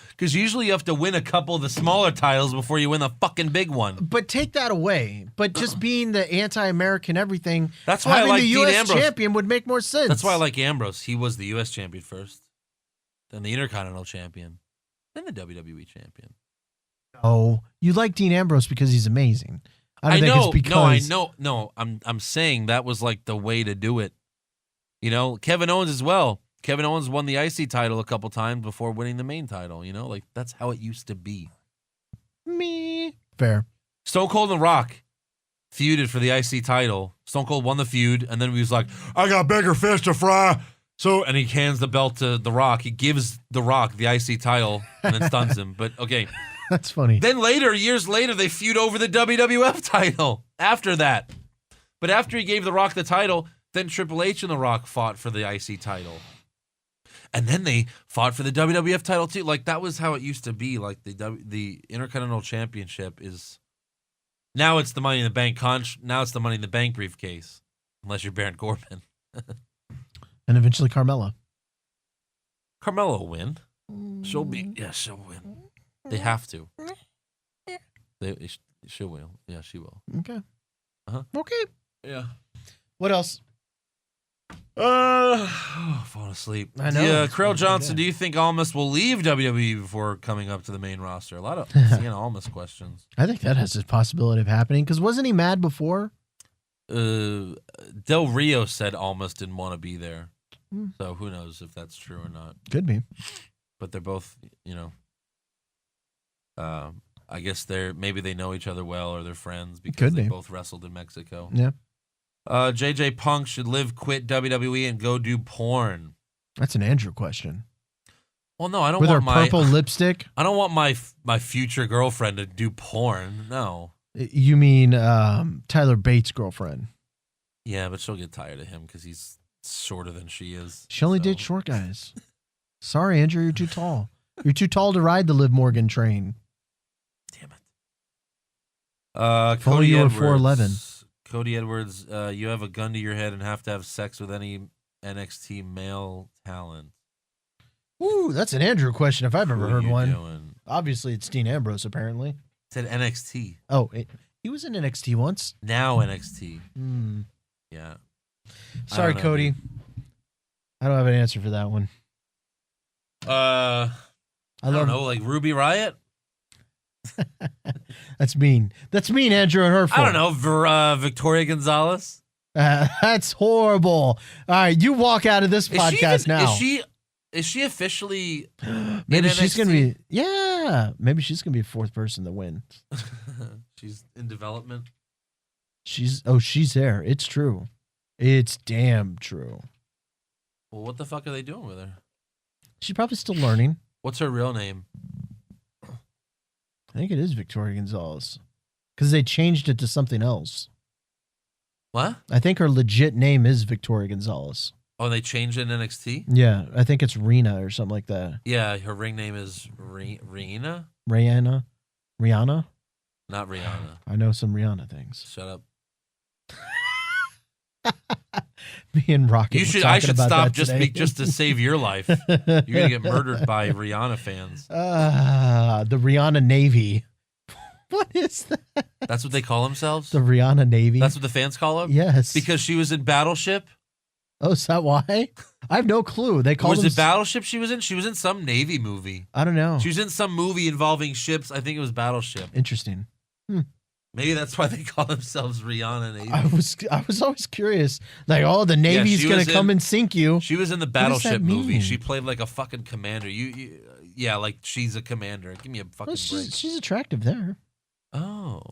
Because usually you have to win a couple of the smaller titles before you win the fucking big one. But take that away. But just being the anti-American everything, That's why I having like the Dean U.S. Ambrose. champion would make more sense. That's why I like Ambrose. He was the U.S. champion first, then the Intercontinental champion, then the WWE champion. Oh, you like Dean Ambrose because he's amazing. I don't think know. it's because No, I know. No, I'm saying that was like the way to do it. You know, Kevin Owens as well. Kevin Owens won the IC title a couple times before winning the main title. You know, like that's how it used to be. me fair. Stone Cold and The Rock feuded for the IC title. Stone Cold won the feud, and then he was like, "I got bigger fish to fry." So, and he hands the belt to The Rock. He gives The Rock the IC title and then stuns him. But okay. That's funny. Then later, years later, they feud over the WWF title after that. But after he gave The Rock the title, then Triple H and The Rock fought for the IC title. And then they fought for the WWF title too. Like that was how it used to be. Like the Intercontinental Championship is now it's the Money in the Bank now it's the Money in the Bank briefcase, unless you're Baron Corbin. And eventually Carmella. Carmella will win. She'll win. They have to. She will. Yeah, she will. Okay. Okay. Yeah. What else? Falling asleep. I know. Yeah, It's Krill really Johnson, good. do you think Almas will leave WWE before coming up to the main roster? A lot of seeing Almas questions. I think that has a possibility of happening because wasn't he mad before? Del Rio said Almas didn't want to be there. Hmm. So who knows if that's true or not. Could be. But they're both, you know, I guess maybe they know each other well or they're friends because Could they be. both wrestled in Mexico. Yeah. JJ Punk should quit WWE and go do porn. That's an Andrew question. Well, no, I don't With her want my purple lipstick? I don't want my future girlfriend to do porn. No. You mean Tyler Bates' girlfriend? Yeah, but she'll get tired of him because he's shorter than she is. She only dates short guys. Sorry, Andrew, you're too tall. You're too tall to ride the Liv Morgan train. Damn it. If only Cody you were Edwards. 4'11". Cody Edwards, you have a gun to your head and have to have sex with any NXT male talent. Ooh, that's an Andrew question if I've ever Who heard you one. doing? Obviously, it's Dean Ambrose, apparently. It said NXT. Oh, he was in NXT once. Now NXT. Hmm. Yeah. Sorry, know, Cody. dude. I don't have an answer for that one. I don't know, like Ruby Riott? That's mean. That's mean, Andrew and Hurtful. I don't know, Victoria Gonzalez? That's horrible. All right, you walk out of this podcast now. Is she officially Maybe in she's NXT? gonna be. Yeah, maybe she's gonna be a fourth person to win. She's in development. She's there. It's true. It's damn true. Well, what the fuck are they doing with her? She's probably still learning. What's her real name? I think it is Victoria Gonzalez because they changed it to something else. What? I think her legit name is Victoria Gonzalez. Oh, they changed it in NXT? Yeah, I think it's Rena or something like that. Yeah, her ring name is Rihanna? Rihanna? Not Rihanna. I know some Rihanna things. Shut up. Me and Rocket. I should stop just to save your life. You're gonna get murdered by Rihanna fans. The Rihanna Navy. What is that? That's what they call themselves? The Rihanna Navy. That's what the fans call them? Yes. Because she was in Battleship? Oh, is that why? I have no clue. They call Was it Battleship she was in? She was in some Navy movie. I don't know. She was in some movie involving ships. I think it was Battleship. Interesting. Maybe that's why they call themselves Rihanna Navy. I was always curious. Like, oh, the Navy's gonna come and sink you. She was in the Battleship movie. mean? She played like a fucking commander. Yeah, like she's a commander. Give me a fucking break. She's attractive there. Oh.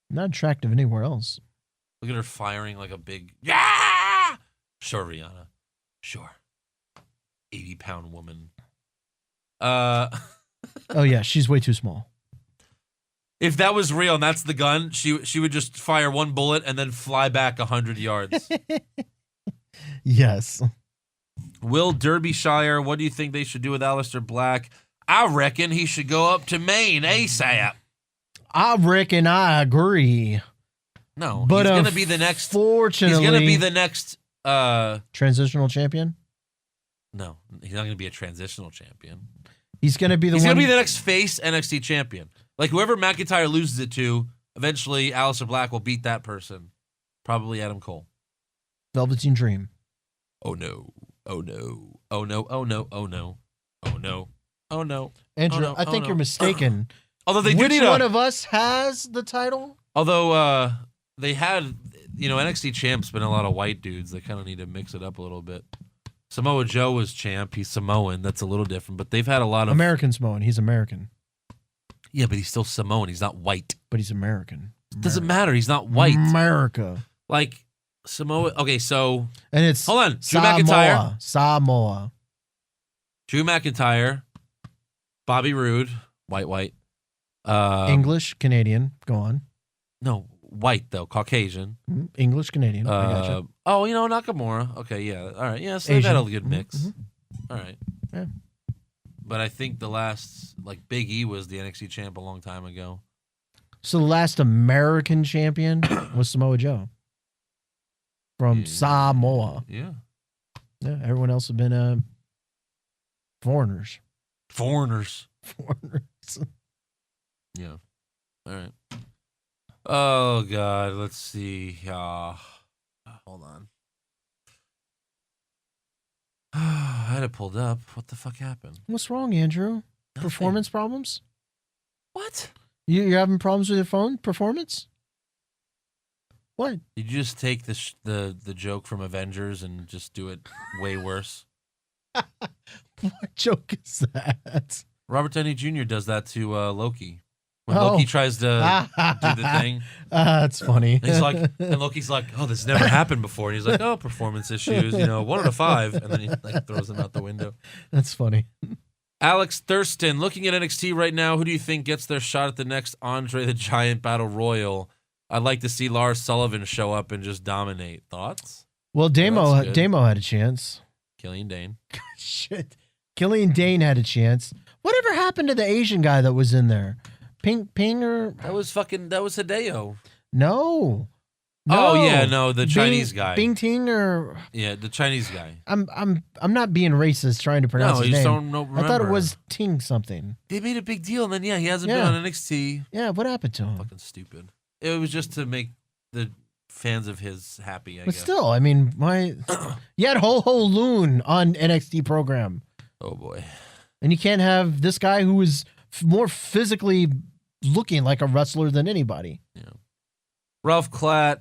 Not attractive anywhere else. Look at her firing like a big, yeah! Sure, Rihanna. Sure. 80-pound woman. Oh, yeah, she's way too small. If that was real and that's the gun, she would just fire one bullet and then fly back 100 yards. Yes. Will Derbyshire, what do you think they should do with Aleister Black? I reckon he should go up to Maine ASAP. I reckon I agree. No, but he's going to be the next. Fortunately, he's going to be the next. Transitional champion? No, he's not going to be a transitional champion. He's going to be He's going to be the next face NXT champion. Like whoever McIntyre loses it to, eventually Aleister Black will beat that person. Probably Adam Cole. Velveteen Dream. Oh no. Oh no. Oh no. Oh no. Oh no. Oh no. Oh no. Andrew, oh, no. I think you're mistaken. Although they do Which need one of us has the title? Although they had, NXT champ's been a lot of white dudes. They kind of need to mix it up a little bit. Samoa Joe was champ. He's Samoan. That's a little different. But they've had a lot of American Samoan. He's American. Yeah, but he's still Samoan. He's not white. But he's American. Doesn't matter. He's not white. America. Like Samoa. Okay, so and it's hold on. Drew McIntyre. Samoa. Drew McIntyre. Bobby Roode. White. English, Canadian. Go on. No, white though. Caucasian. English, Canadian. I gotcha. Oh, Nakamura. Okay, yeah. All right. Yeah, so they've had a good mix. Mm-hmm. All right. Yeah. But I think the last, Big E was the NXT champ a long time ago. So the last American champion was Samoa Joe. From Samoa. Yeah. Yeah, everyone else have been foreigners. Foreigners. Yeah. All right. Oh, God. Let's see. Hold on. I had it pulled up. What the fuck happened? What's wrong, Andrew? Nothing. Performance problems? What? You're having problems with your phone? Performance? What? Did you just take the joke from Avengers and just do it way worse? What joke is that? Robert Downey Jr. does that to Loki. When Loki tries to do the thing. That's funny. And Loki's like, oh, this never happened before. And he's like, oh, performance issues, 1 out of 5. And then he throws them out the window. That's funny. Alex Thurston, looking at NXT right now, who do you think gets their shot at the next Andre the Giant Battle Royal? I'd like to see Lars Sullivan show up and just dominate. Thoughts? Well, Damo had a chance. Killian Dane. Shit. Killian Dane had a chance. Whatever happened to the Asian guy that was in there? Pinger? That was Hideo. No. Oh yeah, no, the Chinese guy. Bing Ting or Yeah, the Chinese guy. I'm not being racist trying to pronounce No, his you just name. don't remember. I thought it was Ting something. They made a big deal, and then he hasn't been Yeah. on NXT. Yeah, what happened to him? Fucking stupid. It was just to make the fans of his happy, I But guess. still, I mean, you had Ho Ho Loon on NXT program, Oh boy. and you can't have this guy who is more physically looking like a wrestler than anybody. Yeah. Ralph Klatt,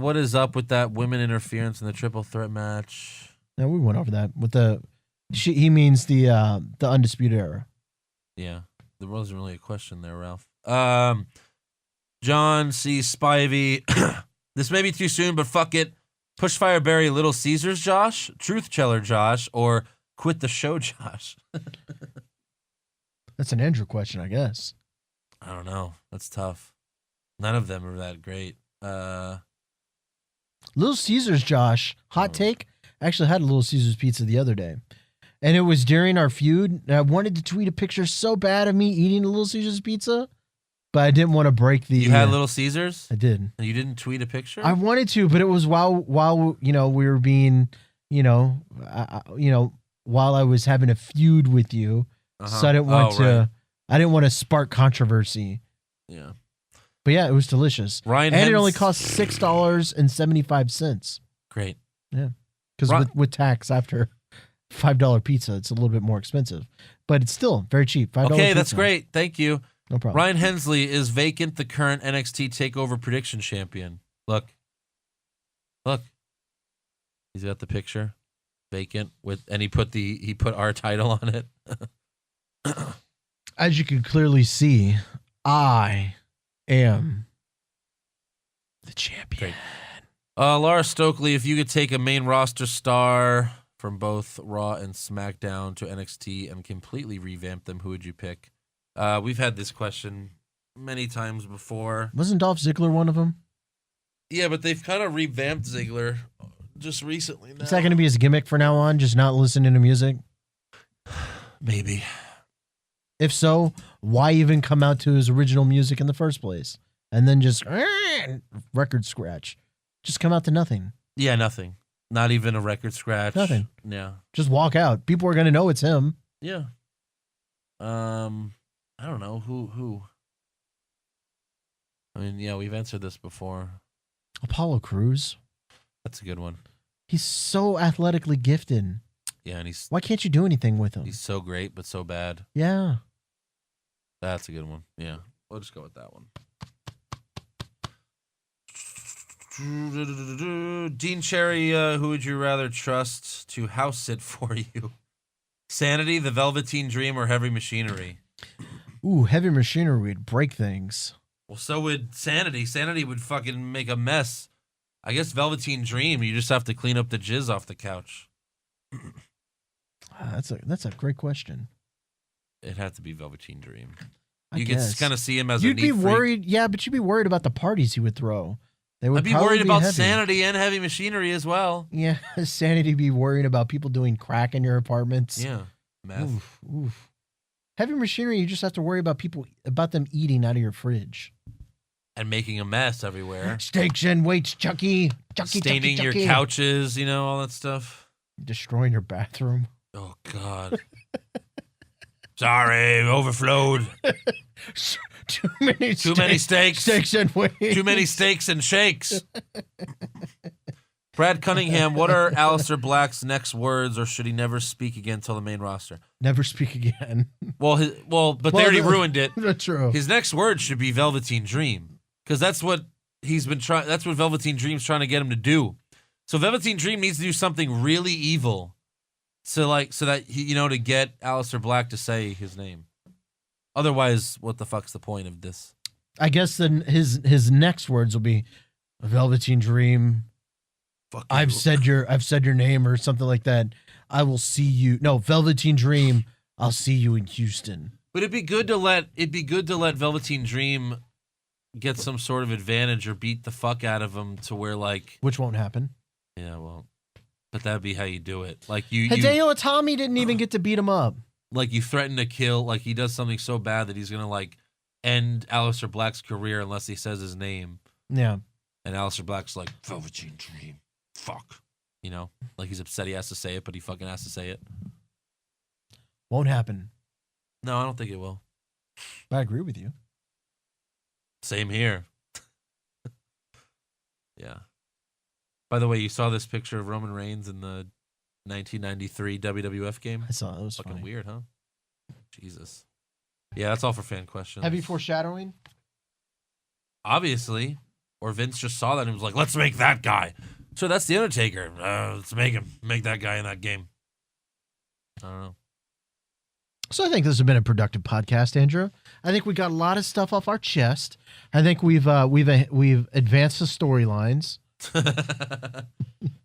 what is up with that women interference in the triple threat match? Yeah, we went over that with he means the Undisputed Era. Yeah, there wasn't really a question there, Ralph. John C. Spivey, this may be too soon, but fuck it. Pushfire Barry, Little Caesars, Josh, Truth Teller, Josh, or quit the show, Josh. That's an Andrew question, I guess. I don't know. That's tough. None of them are that great. Little Caesars, Josh. Hot take. I actually had a Little Caesars pizza the other day. And it was during our feud. And I wanted to tweet a picture so bad of me eating a Little Caesars pizza, but I didn't want to break the. You had Little Caesars? I did. And you didn't tweet a picture? I wanted to, but it was while we were being, while I was having a feud with you. So I didn't want to. Right. I didn't want to spark controversy. Yeah. But yeah, it was delicious. Ryan and Hens- it only cost $6.75. Great. Yeah. Because with tax after $5 pizza, it's a little bit more expensive. But it's still very cheap. $5 Okay, pizza. that's great. Thank you. No problem. Ryan Hensley is vacant the current NXT TakeOver prediction champion. Look. He's got the picture. Vacant and he put our title on it. As you can clearly see, I am the champion. Great. Laura Stokely, if you could take a main roster star from both Raw and SmackDown to NXT and completely revamp them, who would you pick? We've had this question many times before. Wasn't Dolph Ziggler one of them? Yeah, but they've kind of revamped Ziggler just recently now. Is that going to be his gimmick from now on, just not listening to music? Maybe. If so, why even come out to his original music in the first place? And then just record scratch. Just come out to nothing. Yeah, nothing. Not even a record scratch. Nothing. Yeah. Just walk out. People are going to know it's him. Yeah. I don't know. Who? I mean, yeah, we've answered this before. Apollo Crews. That's a good one. He's so athletically gifted. Yeah, and Why can't you do anything with him? he's so great, but so bad. Yeah. That's a good one. Yeah, we'll just go with that one. Dean Cherry, who would you rather trust to house sit for you? Sanity, the Velveteen Dream, or Heavy Machinery? Ooh, Heavy Machinery would break things. Well, so would Sanity. Sanity would fucking make a mess. I guess Velveteen Dream, you just have to clean up the jizz off the couch. That's a great question. It'd have to be Velveteen Dream. I You guess. could kind of see him as You'd a neat be freak. worried, yeah, but you'd be worried about the parties he would throw. They would I'd be probably worried about heavy. Sanity and Heavy Machinery as well. Yeah, Sanity be worried about people doing crack in your apartments. Yeah, meth. Oof. Heavy Machinery, you just have to worry about them eating out of your fridge. And making a mess everywhere. Steaks and weights, Chucky. Staining your Chucky. couches, all that stuff. Destroying your bathroom. Oh, God. Sorry, overflowed. Too many steaks. Steaks and weights. Too many steaks and shakes. Brad Cunningham, what are Aleister Black's next words, or should he never speak again till the main roster? Never speak again. But they already ruined it. That's true. His next word should be Velveteen Dream, because that's what he's been trying. That's what Velveteen Dream's trying to get him to do. So Velveteen Dream needs to do something really evil, so that he, to get Aleister Black to say his name. Otherwise, what the fuck's the point of this? I guess then his next words will be Velveteen Dream. Fuck you. I've said your name or something like that. I will see you. No, Velveteen Dream. I'll see you in Houston. But it'd be good to let Velveteen Dream get some sort of advantage or beat the fuck out of him to where Which won't happen. Yeah, well, but that'd be how you do it. You Hideo Itami didn't even get to beat him up. you threaten to kill, he does something so bad that he's gonna end Aleister Black's career unless he says his name. Yeah. And Aleister Black's like, Velveteen Dream. Fuck. You know? Like he's upset he has to say it, but he fucking has to say it. Won't happen. No, I don't think it will. I agree with you. Same here. Yeah. By the way, you saw this picture of Roman Reigns in the 1993 WWF game? I saw it. It was fucking funny. Weird, huh? Jesus. Yeah, that's all for fan questions. Heavy foreshadowing? Obviously. Or Vince just saw that and was like, let's make that guy. So that's The Undertaker. Let's make him. Make that guy in that game. I don't know. So I think this has been a productive podcast, Andrew. I think we got a lot of stuff off our chest. I think we've advanced the storylines.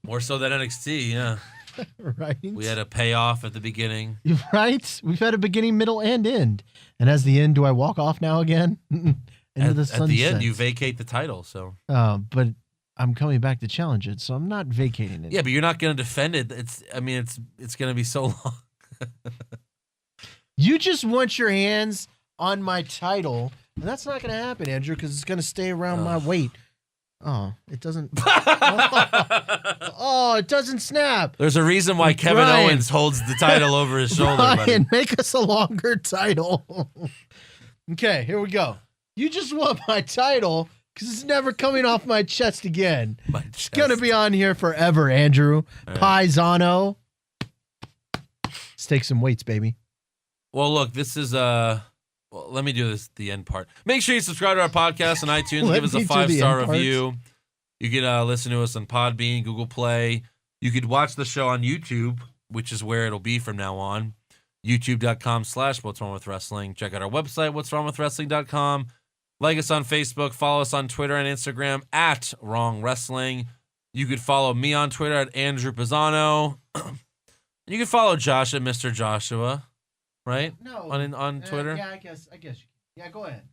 More so than NXT, yeah. Right. We had a payoff at the beginning. Right. We've had a beginning, middle, and end. And as the end, do I walk off now again? Into the sunset. At the end, you vacate the title. So. But I'm coming back to challenge it, so I'm not vacating it. Yeah, but you're not going to defend it. It's going to be so long. You just want your hands on my title, and that's not going to happen, Andrew, because it's going to stay around my weight. Oh, it doesn't. It doesn't snap. There's a reason why Kevin Owens holds the title over his shoulder. Brian, make us a longer title. Okay, here we go. You just want my title because it's never coming off my chest again. It's going to be on here forever, Andrew. Right. Paisano. Let's take some weights, baby. Well, look, this is well, let me do this the end part. Make sure you subscribe to our podcast on iTunes. Give us a 5-star review. You can listen to us on Podbean, Google Play. You could watch the show on YouTube, which is where it'll be from now on. YouTube.com/What's Wrong with Wrestling. Check out our website, what'swrongwithwrestling.com. Like us on Facebook. Follow us on Twitter and Instagram at Wrong Wrestling. You could follow me on Twitter at Andrew Pisano. And you can follow Josh at Mr. Joshua. Right? No. On Twitter? Yeah, I guess you can. Yeah, go ahead.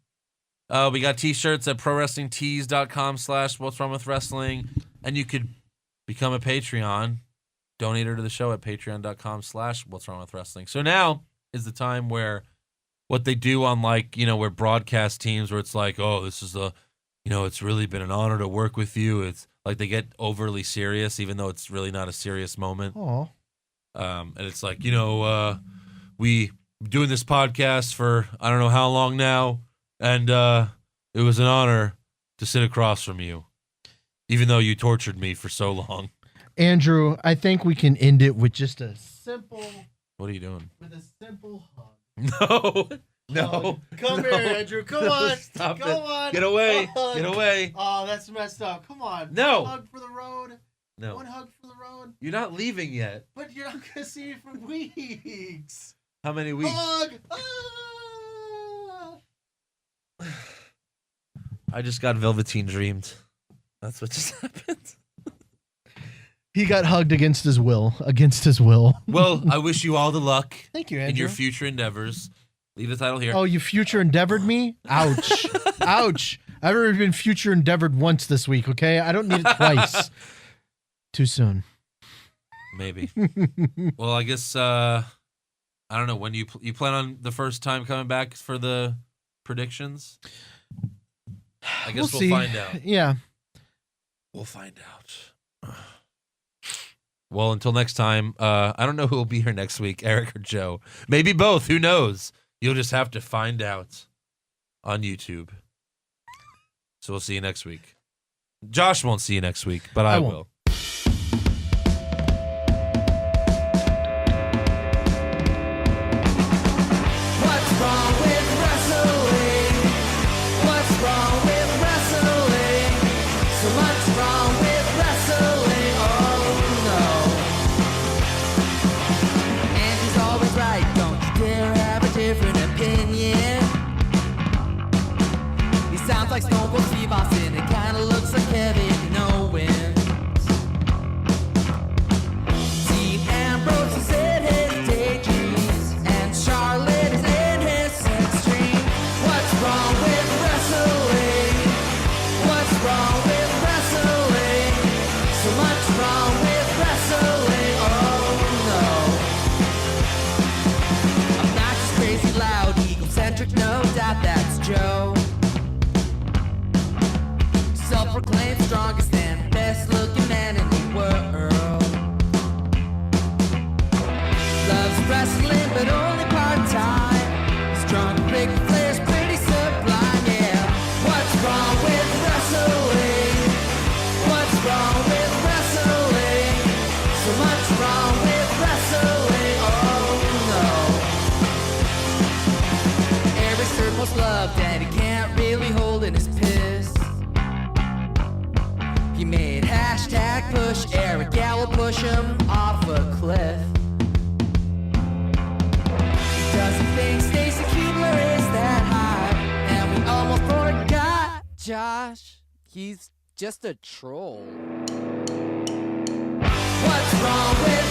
We got t-shirts at prowrestlingtees.com/What's Wrong with Wrestling. And you could become a Patreon donator to the show at patreon.com/What's Wrong with Wrestling. So now is the time where what they do on where broadcast teams where it's like, oh, this is it's really been an honor to work with you. It's like they get overly serious, even though it's really not a serious moment. Oh. And it's like, we doing this podcast for I don't know how long now, and it was an honor to sit across from you, even though you tortured me for so long. Andrew, I think we can end it with just a simple. What are you doing? With a simple hug. No. Come here, Andrew. Come on. Stop Come on. Get away. Get away. Oh, that's messed up. Come on. No. One hug for the road. No. One hug for the road. You're not leaving yet. But you're not going to see me for weeks. How many weeks? Hug. I just got Velveteen Dreamed. That's what just happened. He got hugged against his will. Well, I wish you all the luck. Thank you, Andrew. In your future endeavors. Leave the title here. Oh, you future endeavored me? Ouch. Ouch. I've already been future endeavored once this week, okay? I don't need it twice. Too soon. Maybe. Well, I guess, I don't know. When you plan on the first time coming back for the predictions? I guess we'll find out. Yeah. We'll find out. Well, until next time, I don't know who will be here next week, Eric or Joe. Maybe both. Who knows? You'll just have to find out on YouTube. So we'll see you next week. Josh won't see you next week, but I will. Like Stone Cold Steve Austin, it kinda looks like Kevin Owens. wrong with wrestling. So much wrong with wrestling. Oh no. Eric's third most loved and he can't really hold in his piss. He made hashtag push Eric, yeah, we'll push him off a cliff. He doesn't think Stacy Keebler is that high, and we almost forgot Josh. He's just a troll. What's wrong with